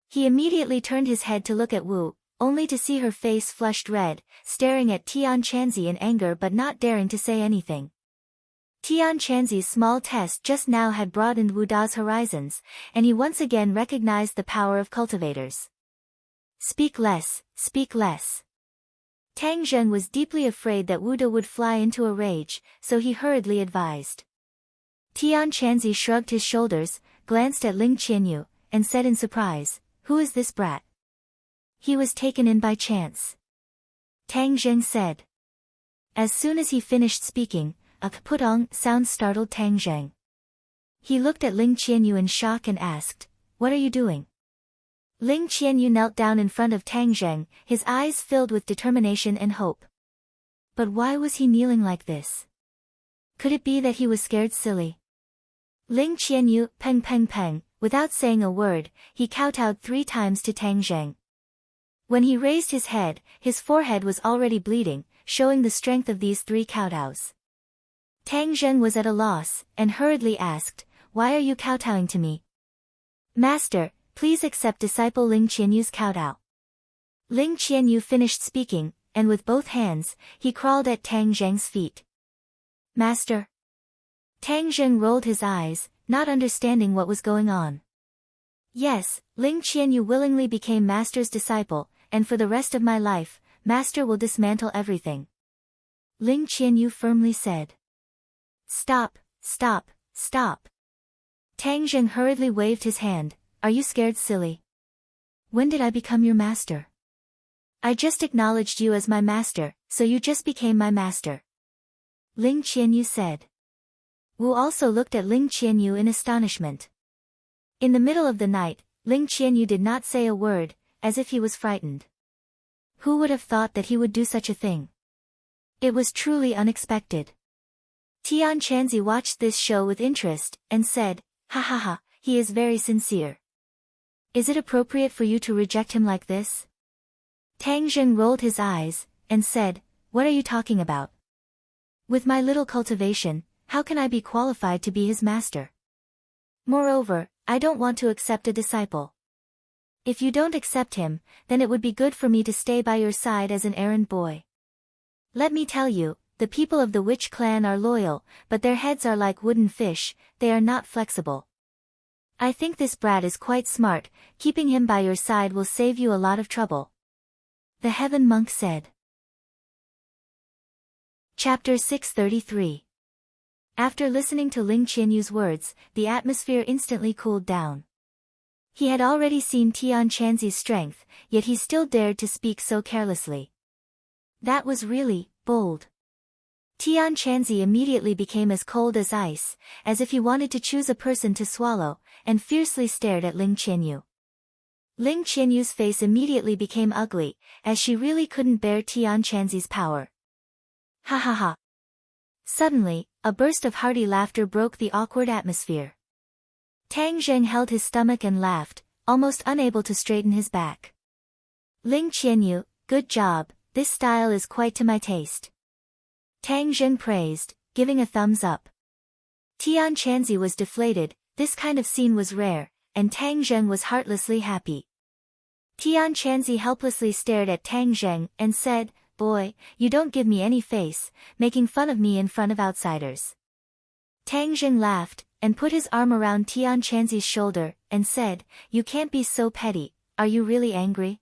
He immediately turned his head to look at Wu, only to see her face flushed red, staring at Tian Chanzi in anger but not daring to say anything. Tian Chanzi's small test just now had broadened Wu Da's horizons, and he once again recognized the power of cultivators. Speak less, speak less. Tang Zheng was deeply afraid that Wu Da would fly into a rage, so he hurriedly advised. Tian Chanzi shrugged his shoulders, glanced at Ling Qianyu, and said in surprise, Who is this brat? He was taken in by chance. Tang Zheng said. As soon as he finished speaking, a putong sound startled Tang Zheng. He looked at Ling Qianyu in shock and asked, What are you doing? Ling Qianyu knelt down in front of Tang Zheng, his eyes filled with determination and hope. But why was he kneeling like this? Could it be that he was scared silly? Ling Qianyu, peng peng peng, without saying a word, he kowtowed 3 times to Tang Zheng. When he raised his head, his forehead was already bleeding, showing the strength of these 3 kowtows. Tang Zheng was at a loss, and hurriedly asked, Why are you kowtowing to me? Master, please accept disciple Ling Qianyu's kowtow. Ling Qianyu finished speaking, and with both hands, he crawled at Tang Zheng's feet. Master. Tang Zheng rolled his eyes, not understanding what was going on. Yes, Ling Qianyu willingly became Master's disciple, and for the rest of my life, Master will dismantle everything. Ling Qianyu firmly said. Stop, stop, stop. Tang Zheng hurriedly waved his hand. Are you scared silly? When did I become your master? I just acknowledged you as my master, so you just became my master. Ling Qianyu said. Wu also looked at Ling Qianyu in astonishment. In the middle of the night, Ling Qianyu did not say a word, as if he was frightened. Who would have thought that he would do such a thing? It was truly unexpected. Tian Chanzi watched this show with interest, and said, Ha ha ha, he is very sincere. Is it appropriate for you to reject him like this? Tang Zheng rolled his eyes, and said, What are you talking about? With my little cultivation, how can I be qualified to be his master? Moreover, I don't want to accept a disciple. If you don't accept him, then it would be good for me to stay by your side as an errand boy. Let me tell you, the people of the witch clan are loyal, but their heads are like wooden fish, they are not flexible. I think this brat is quite smart, keeping him by your side will save you a lot of trouble. The Heaven Monk said. Chapter 633. After listening to Ling Qianyu's words, the atmosphere instantly cooled down. He had already seen Tian Chanzi's strength, yet he still dared to speak so carelessly. That was really bold. Tian Chanzi immediately became as cold as ice, as if he wanted to choose a person to swallow, and fiercely stared at Ling Qianyu. Ling Qianyu's face immediately became ugly, as she really couldn't bear Tian Chanzi's power. Ha ha ha. Suddenly, a burst of hearty laughter broke the awkward atmosphere. Tang Zheng held his stomach and laughed, almost unable to straighten his back. Ling Qianyu, good job, this style is quite to my taste. Tang Zheng praised, giving a thumbs up. Tian Chanzi was deflated, This kind of scene was rare, and Tang Zheng was heartlessly happy. Tian Chanzi helplessly stared at Tang Zheng and said, "Boy, you don't give me any face, making fun of me in front of outsiders." Tang Zheng laughed, and put his arm around Tian Chanzi's shoulder, and said, "You can't be so petty, are you really angry?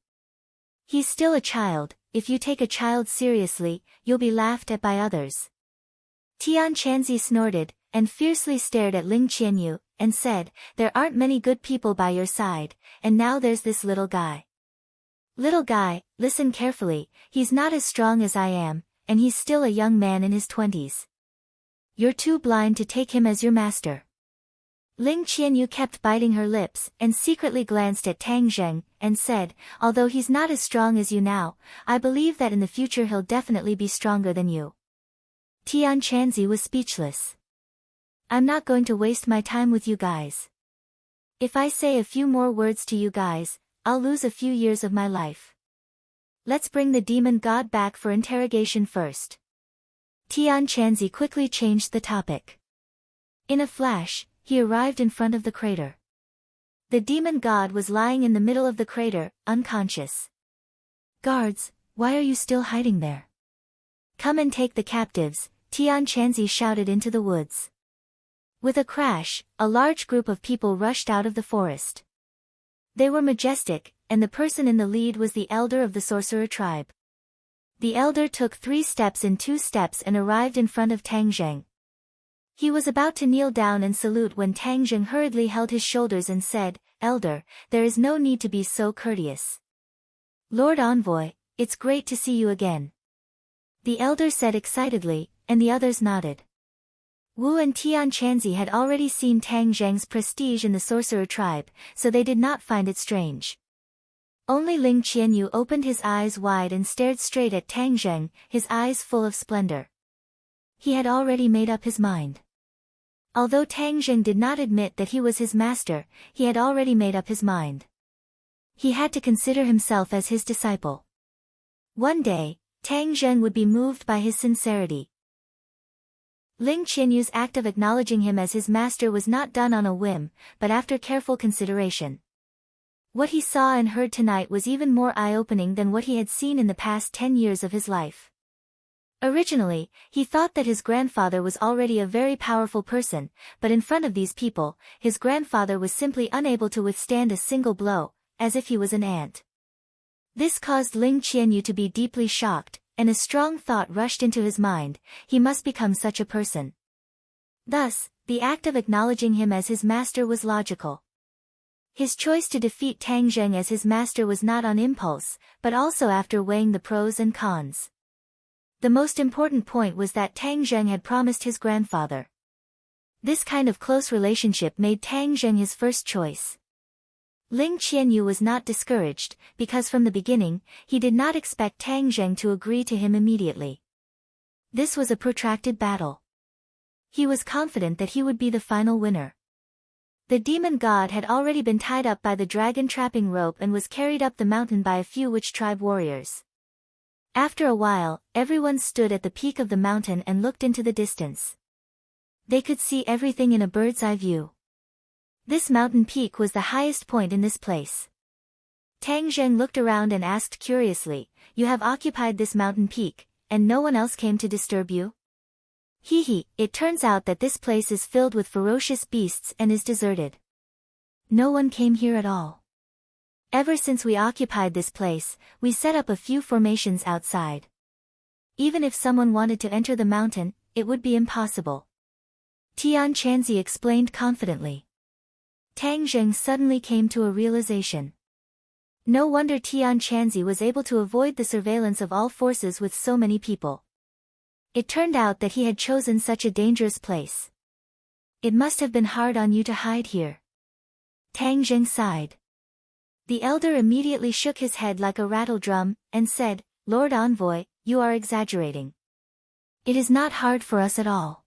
He's still a child, if you take a child seriously, you'll be laughed at by others." Tian Chanzi snorted, and fiercely stared at Ling Qianyu, and said, "There aren't many good people by your side, and now there's this little guy. Little guy, listen carefully, he's not as strong as I am, and he's still a young man in his 20s. You're too blind to take him as your master." Ling Qianyu kept biting her lips, and secretly glanced at Tang Zheng, and said, "Although he's not as strong as you now, I believe that in the future he'll definitely be stronger than you." Tian Chanzi was speechless. "I'm not going to waste my time with you guys. If I say a few more words to you guys, I'll lose a few years of my life. Let's bring the demon god back for interrogation first." Tian Chanzi quickly changed the topic. In a flash, he arrived in front of the crater. The demon god was lying in the middle of the crater, unconscious. "Guards, why are you still hiding there? Come and take the captives," Tian Chanzi shouted into the woods. With a crash, a large group of people rushed out of the forest. They were majestic, and the person in the lead was the elder of the sorcerer tribe. The elder took 3 steps in 2 steps and arrived in front of Tang Zheng. He was about to kneel down and salute when Tang Zheng hurriedly held his shoulders and said, "Elder, there is no need to be so courteous. Lord Envoy, it's great to see you again." The elder said excitedly, and the others nodded. Wu and Tian Chanzi had already seen Tang Zheng's prestige in the sorcerer tribe, so they did not find it strange. Only Ling Qianyu opened his eyes wide and stared straight at Tang Zheng, his eyes full of splendor. He had already made up his mind. Although Tang Zheng did not admit that he was his master, he had already made up his mind. He had to consider himself as his disciple. One day, Tang Zheng would be moved by his sincerity. Ling Qianyu's act of acknowledging him as his master was not done on a whim, but after careful consideration. What he saw and heard tonight was even more eye-opening than what he had seen in the past 10 years of his life. Originally, he thought that his grandfather was already a very powerful person, but in front of these people, his grandfather was simply unable to withstand a single blow, as if he was an ant. This caused Ling Qianyu to be deeply shocked, and a strong thought rushed into his mind: he must become such a person. Thus, the act of acknowledging him as his master was logical. His choice to defeat Tang Zheng as his master was not on impulse, but also after weighing the pros and cons. The most important point was that Tang Zheng had promised his grandfather. This kind of close relationship made Tang Zheng his first choice. Ling Qianyu was not discouraged, because from the beginning, he did not expect Tang Zheng to agree to him immediately. This was a protracted battle. He was confident that he would be the final winner. The demon god had already been tied up by the dragon trapping rope and was carried up the mountain by a few witch tribe warriors. After a while, everyone stood at the peak of the mountain and looked into the distance. They could see everything in a bird's eye view. This mountain peak was the highest point in this place. Tang Zheng looked around and asked curiously, "You have occupied this mountain peak, and no one else came to disturb you?" "Hee, it turns out that this place is filled with ferocious beasts and is deserted. No one came here at all. Ever since we occupied this place, we set up a few formations outside. Even if someone wanted to enter the mountain, it would be impossible." Tian Chanzi explained confidently. Tang Zheng suddenly came to a realization. No wonder Tian Chanzi was able to avoid the surveillance of all forces with so many people. It turned out that he had chosen such a dangerous place. "It must have been hard on you to hide here." Tang Zheng sighed. The elder immediately shook his head like a rattle drum, and said, "Lord Envoy, you are exaggerating. It is not hard for us at all.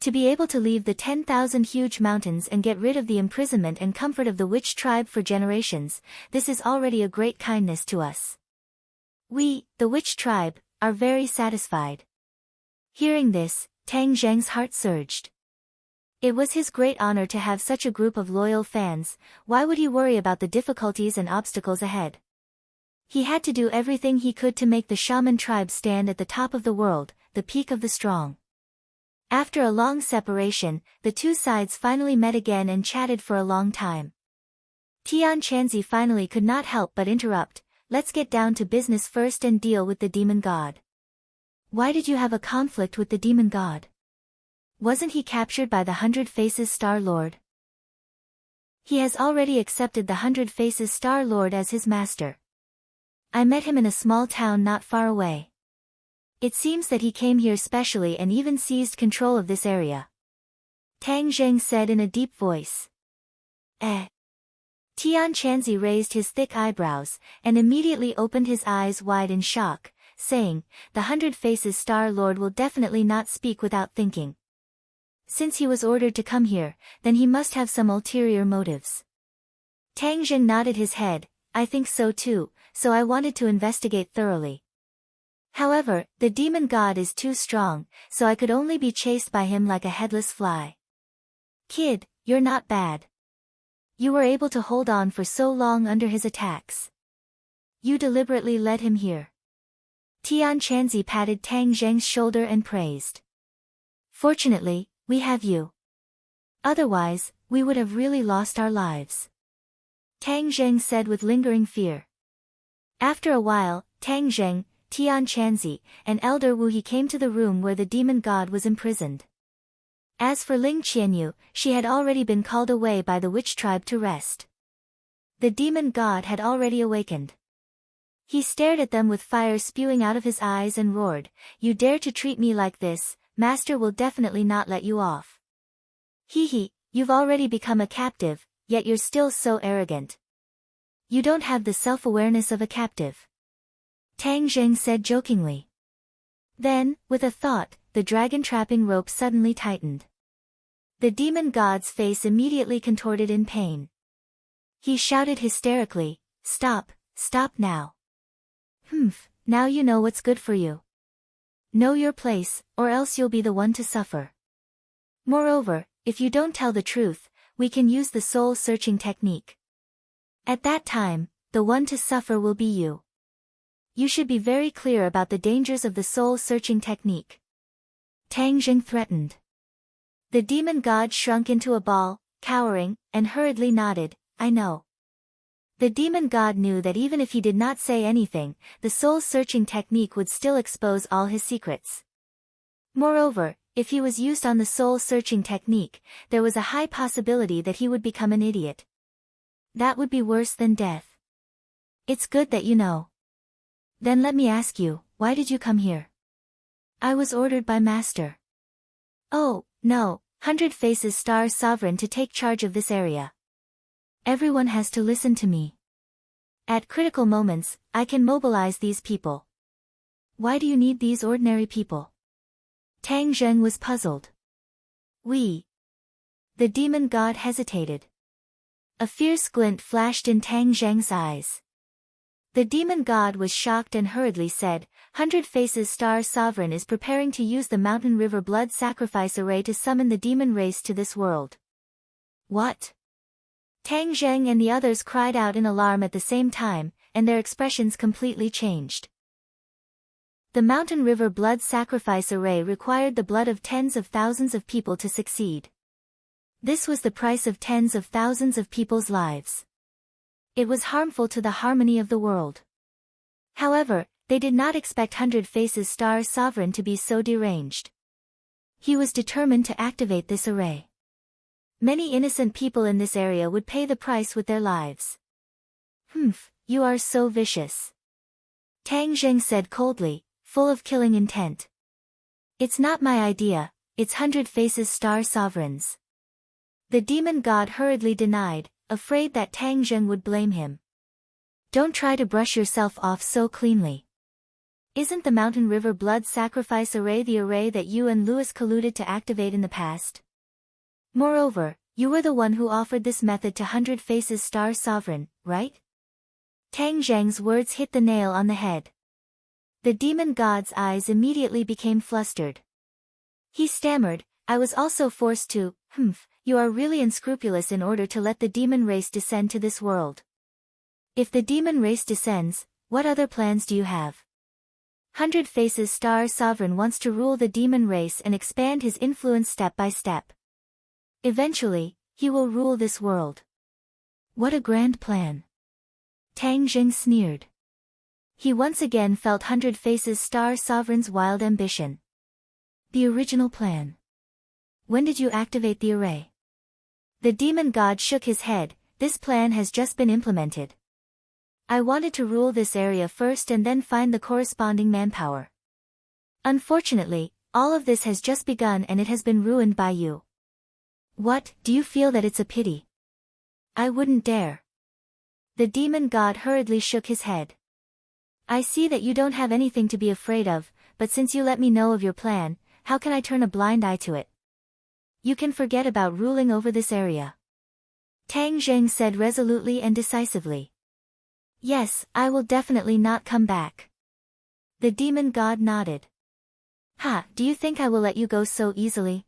To be able to leave the 10,000 huge mountains and get rid of the imprisonment and comfort of the witch tribe for generations, this is already a great kindness to us. We, the witch tribe, are very satisfied." Hearing this, Tang Zheng's heart surged. It was his great honor to have such a group of loyal fans. Why would he worry about the difficulties and obstacles ahead? He had to do everything he could to make the shaman tribe stand at the top of the world, the peak of the strong. After a long separation, the two sides finally met again and chatted for a long time. Tian Chanzi finally could not help but interrupt. Let's get down to business first and deal with the demon god. Why did you have a conflict with the demon god? Wasn't he captured by the Hundred Faces Star Lord? He has already accepted the Hundred Faces Star Lord as his master. I met him in a small town not far away. It seems that he came here specially and even seized control of this area. Tang Zheng said in a deep voice. Eh? Tian Chanzi raised his thick eyebrows, and immediately opened his eyes wide in shock, saying, the Hundred Faces Star Lord will definitely not speak without thinking. Since he was ordered to come here, then he must have some ulterior motives. Tang Zheng nodded his head. I think so too, so I wanted to investigate thoroughly. However, the demon god is too strong, so I could only be chased by him like a headless fly. Kid, you're not bad. You were able to hold on for so long under his attacks. You deliberately led him here. Tian Chanzi patted Tang Zheng's shoulder and praised. Fortunately, we have you. Otherwise, we would have really lost our lives. Tang Zheng said with lingering fear. After a while, Tang Zheng, Tian Chanzi, and Elder Wu He came to the room where the demon god was imprisoned. As for Ling Qianyu, she had already been called away by the witch tribe to rest. The demon god had already awakened. He stared at them with fire spewing out of his eyes and roared, "You dare to treat me like this, Master will definitely not let you off. Hee, you've already become a captive, yet you're still so arrogant. You don't have the self-awareness of a captive." Tang Zheng said jokingly. Then, with a thought, the dragon trapping rope suddenly tightened. The demon god's face immediately contorted in pain. He shouted hysterically, "Stop, stop now. Now you know what's good for you. Know your place, or else you'll be the one to suffer. Moreover, if you don't tell the truth, we can use the soul-searching technique. At that time, the one to suffer will be you. You should be very clear about the dangers of the soul-searching technique." Tang Zheng threatened. The demon god shrunk into a ball, cowering, and hurriedly nodded, "I know." The demon god knew that even if he did not say anything, the soul-searching technique would still expose all his secrets. Moreover, if he was used on the soul-searching technique, there was a high possibility that he would become an idiot. That would be worse than death. It's good that you know. Then let me ask you, why did you come here? I was ordered by Master. Oh, no, Hundred Faces Star Sovereign to take charge of this area. Everyone has to listen to me. At critical moments, I can mobilize these people. Why do you need these ordinary people? Tang Zheng was puzzled. We. The demon god hesitated. A fierce glint flashed in Tang Zheng's eyes. The demon god was shocked and hurriedly said, Hundred Faces Star Sovereign is preparing to use the Mountain River Blood Sacrifice Array to summon the demon race to this world. What? Tang Zheng and the others cried out in alarm at the same time, and their expressions completely changed. The Mountain River Blood Sacrifice Array required the blood of tens of thousands of people to succeed. This was the price of tens of thousands of people's lives. It was harmful to the harmony of the world. However, they did not expect Hundred Faces Star Sovereign to be so deranged. He was determined to activate this array. Many innocent people in this area would pay the price with their lives. You are so vicious. Tang Zheng said coldly, full of killing intent. It's not my idea, it's Hundred Faces Star Sovereign's. The demon god hurriedly denied, afraid that Tang Zheng would blame him. Don't try to brush yourself off so cleanly. Isn't the Mountain River Blood Sacrifice Array the array that you and Louis colluded to activate in the past? Moreover, you were the one who offered this method to Hundred Faces Star Sovereign, right? Tang Zheng's words hit the nail on the head. The demon god's eyes immediately became flustered. He stammered, I was also forced to, Humph, you are really unscrupulous in order to let the demon race descend to this world. If the demon race descends, what other plans do you have? Hundred Faces Star Sovereign wants to rule the demon race and expand his influence step by step. Eventually, he will rule this world. What a grand plan. Tang Jing sneered. He once again felt Hundred Faces Star Sovereign's wild ambition. The original plan. When did you activate the array? The demon god shook his head. This plan has just been implemented. I wanted to rule this area first and then find the corresponding manpower. Unfortunately, all of this has just begun and it has been ruined by you. What, do you feel that it's a pity? I wouldn't dare. The demon god hurriedly shook his head. I see that you don't have anything to be afraid of, but since you let me know of your plan, how can I turn a blind eye to it? You can forget about ruling over this area. Tang Zheng said resolutely and decisively. Yes, I will definitely not come back. The demon god nodded. Ha, do you think I will let you go so easily?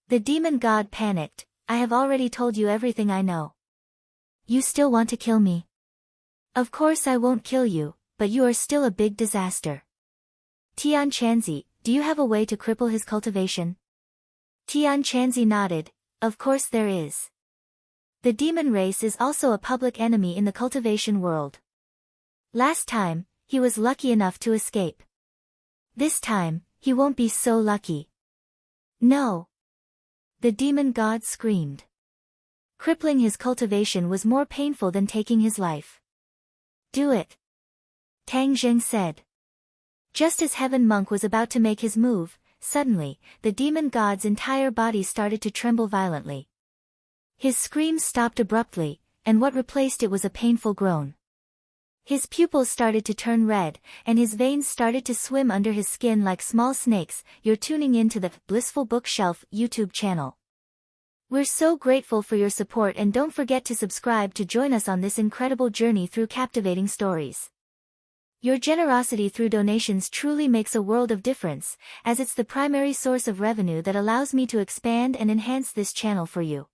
The demon god panicked. I have already told you everything I know. You still want to kill me? Of course I won't kill you, but you are still a big disaster. Tian Chanzi, do you have a way to cripple his cultivation? Tian Chanzi nodded. Of course there is. The demon race is also a public enemy in the cultivation world. Last time, he was lucky enough to escape. This time, he won't be so lucky. No. The demon god screamed. Crippling his cultivation was more painful than taking his life. Do it. Tang Zheng said. Just as Heaven Monk was about to make his move, suddenly, the demon god's entire body started to tremble violently. His screams stopped abruptly, and what replaced it was a painful groan. His pupils started to turn red, and his veins started to swim under his skin like small snakes. You're tuning in to the Blissful Bookshelf YouTube channel. We're so grateful for your support and don't forget to subscribe to join us on this incredible journey through captivating stories. Your generosity through donations truly makes a world of difference, as it's the primary source of revenue that allows me to expand and enhance this channel for you.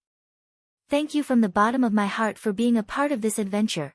Thank you from the bottom of my heart for being a part of this adventure.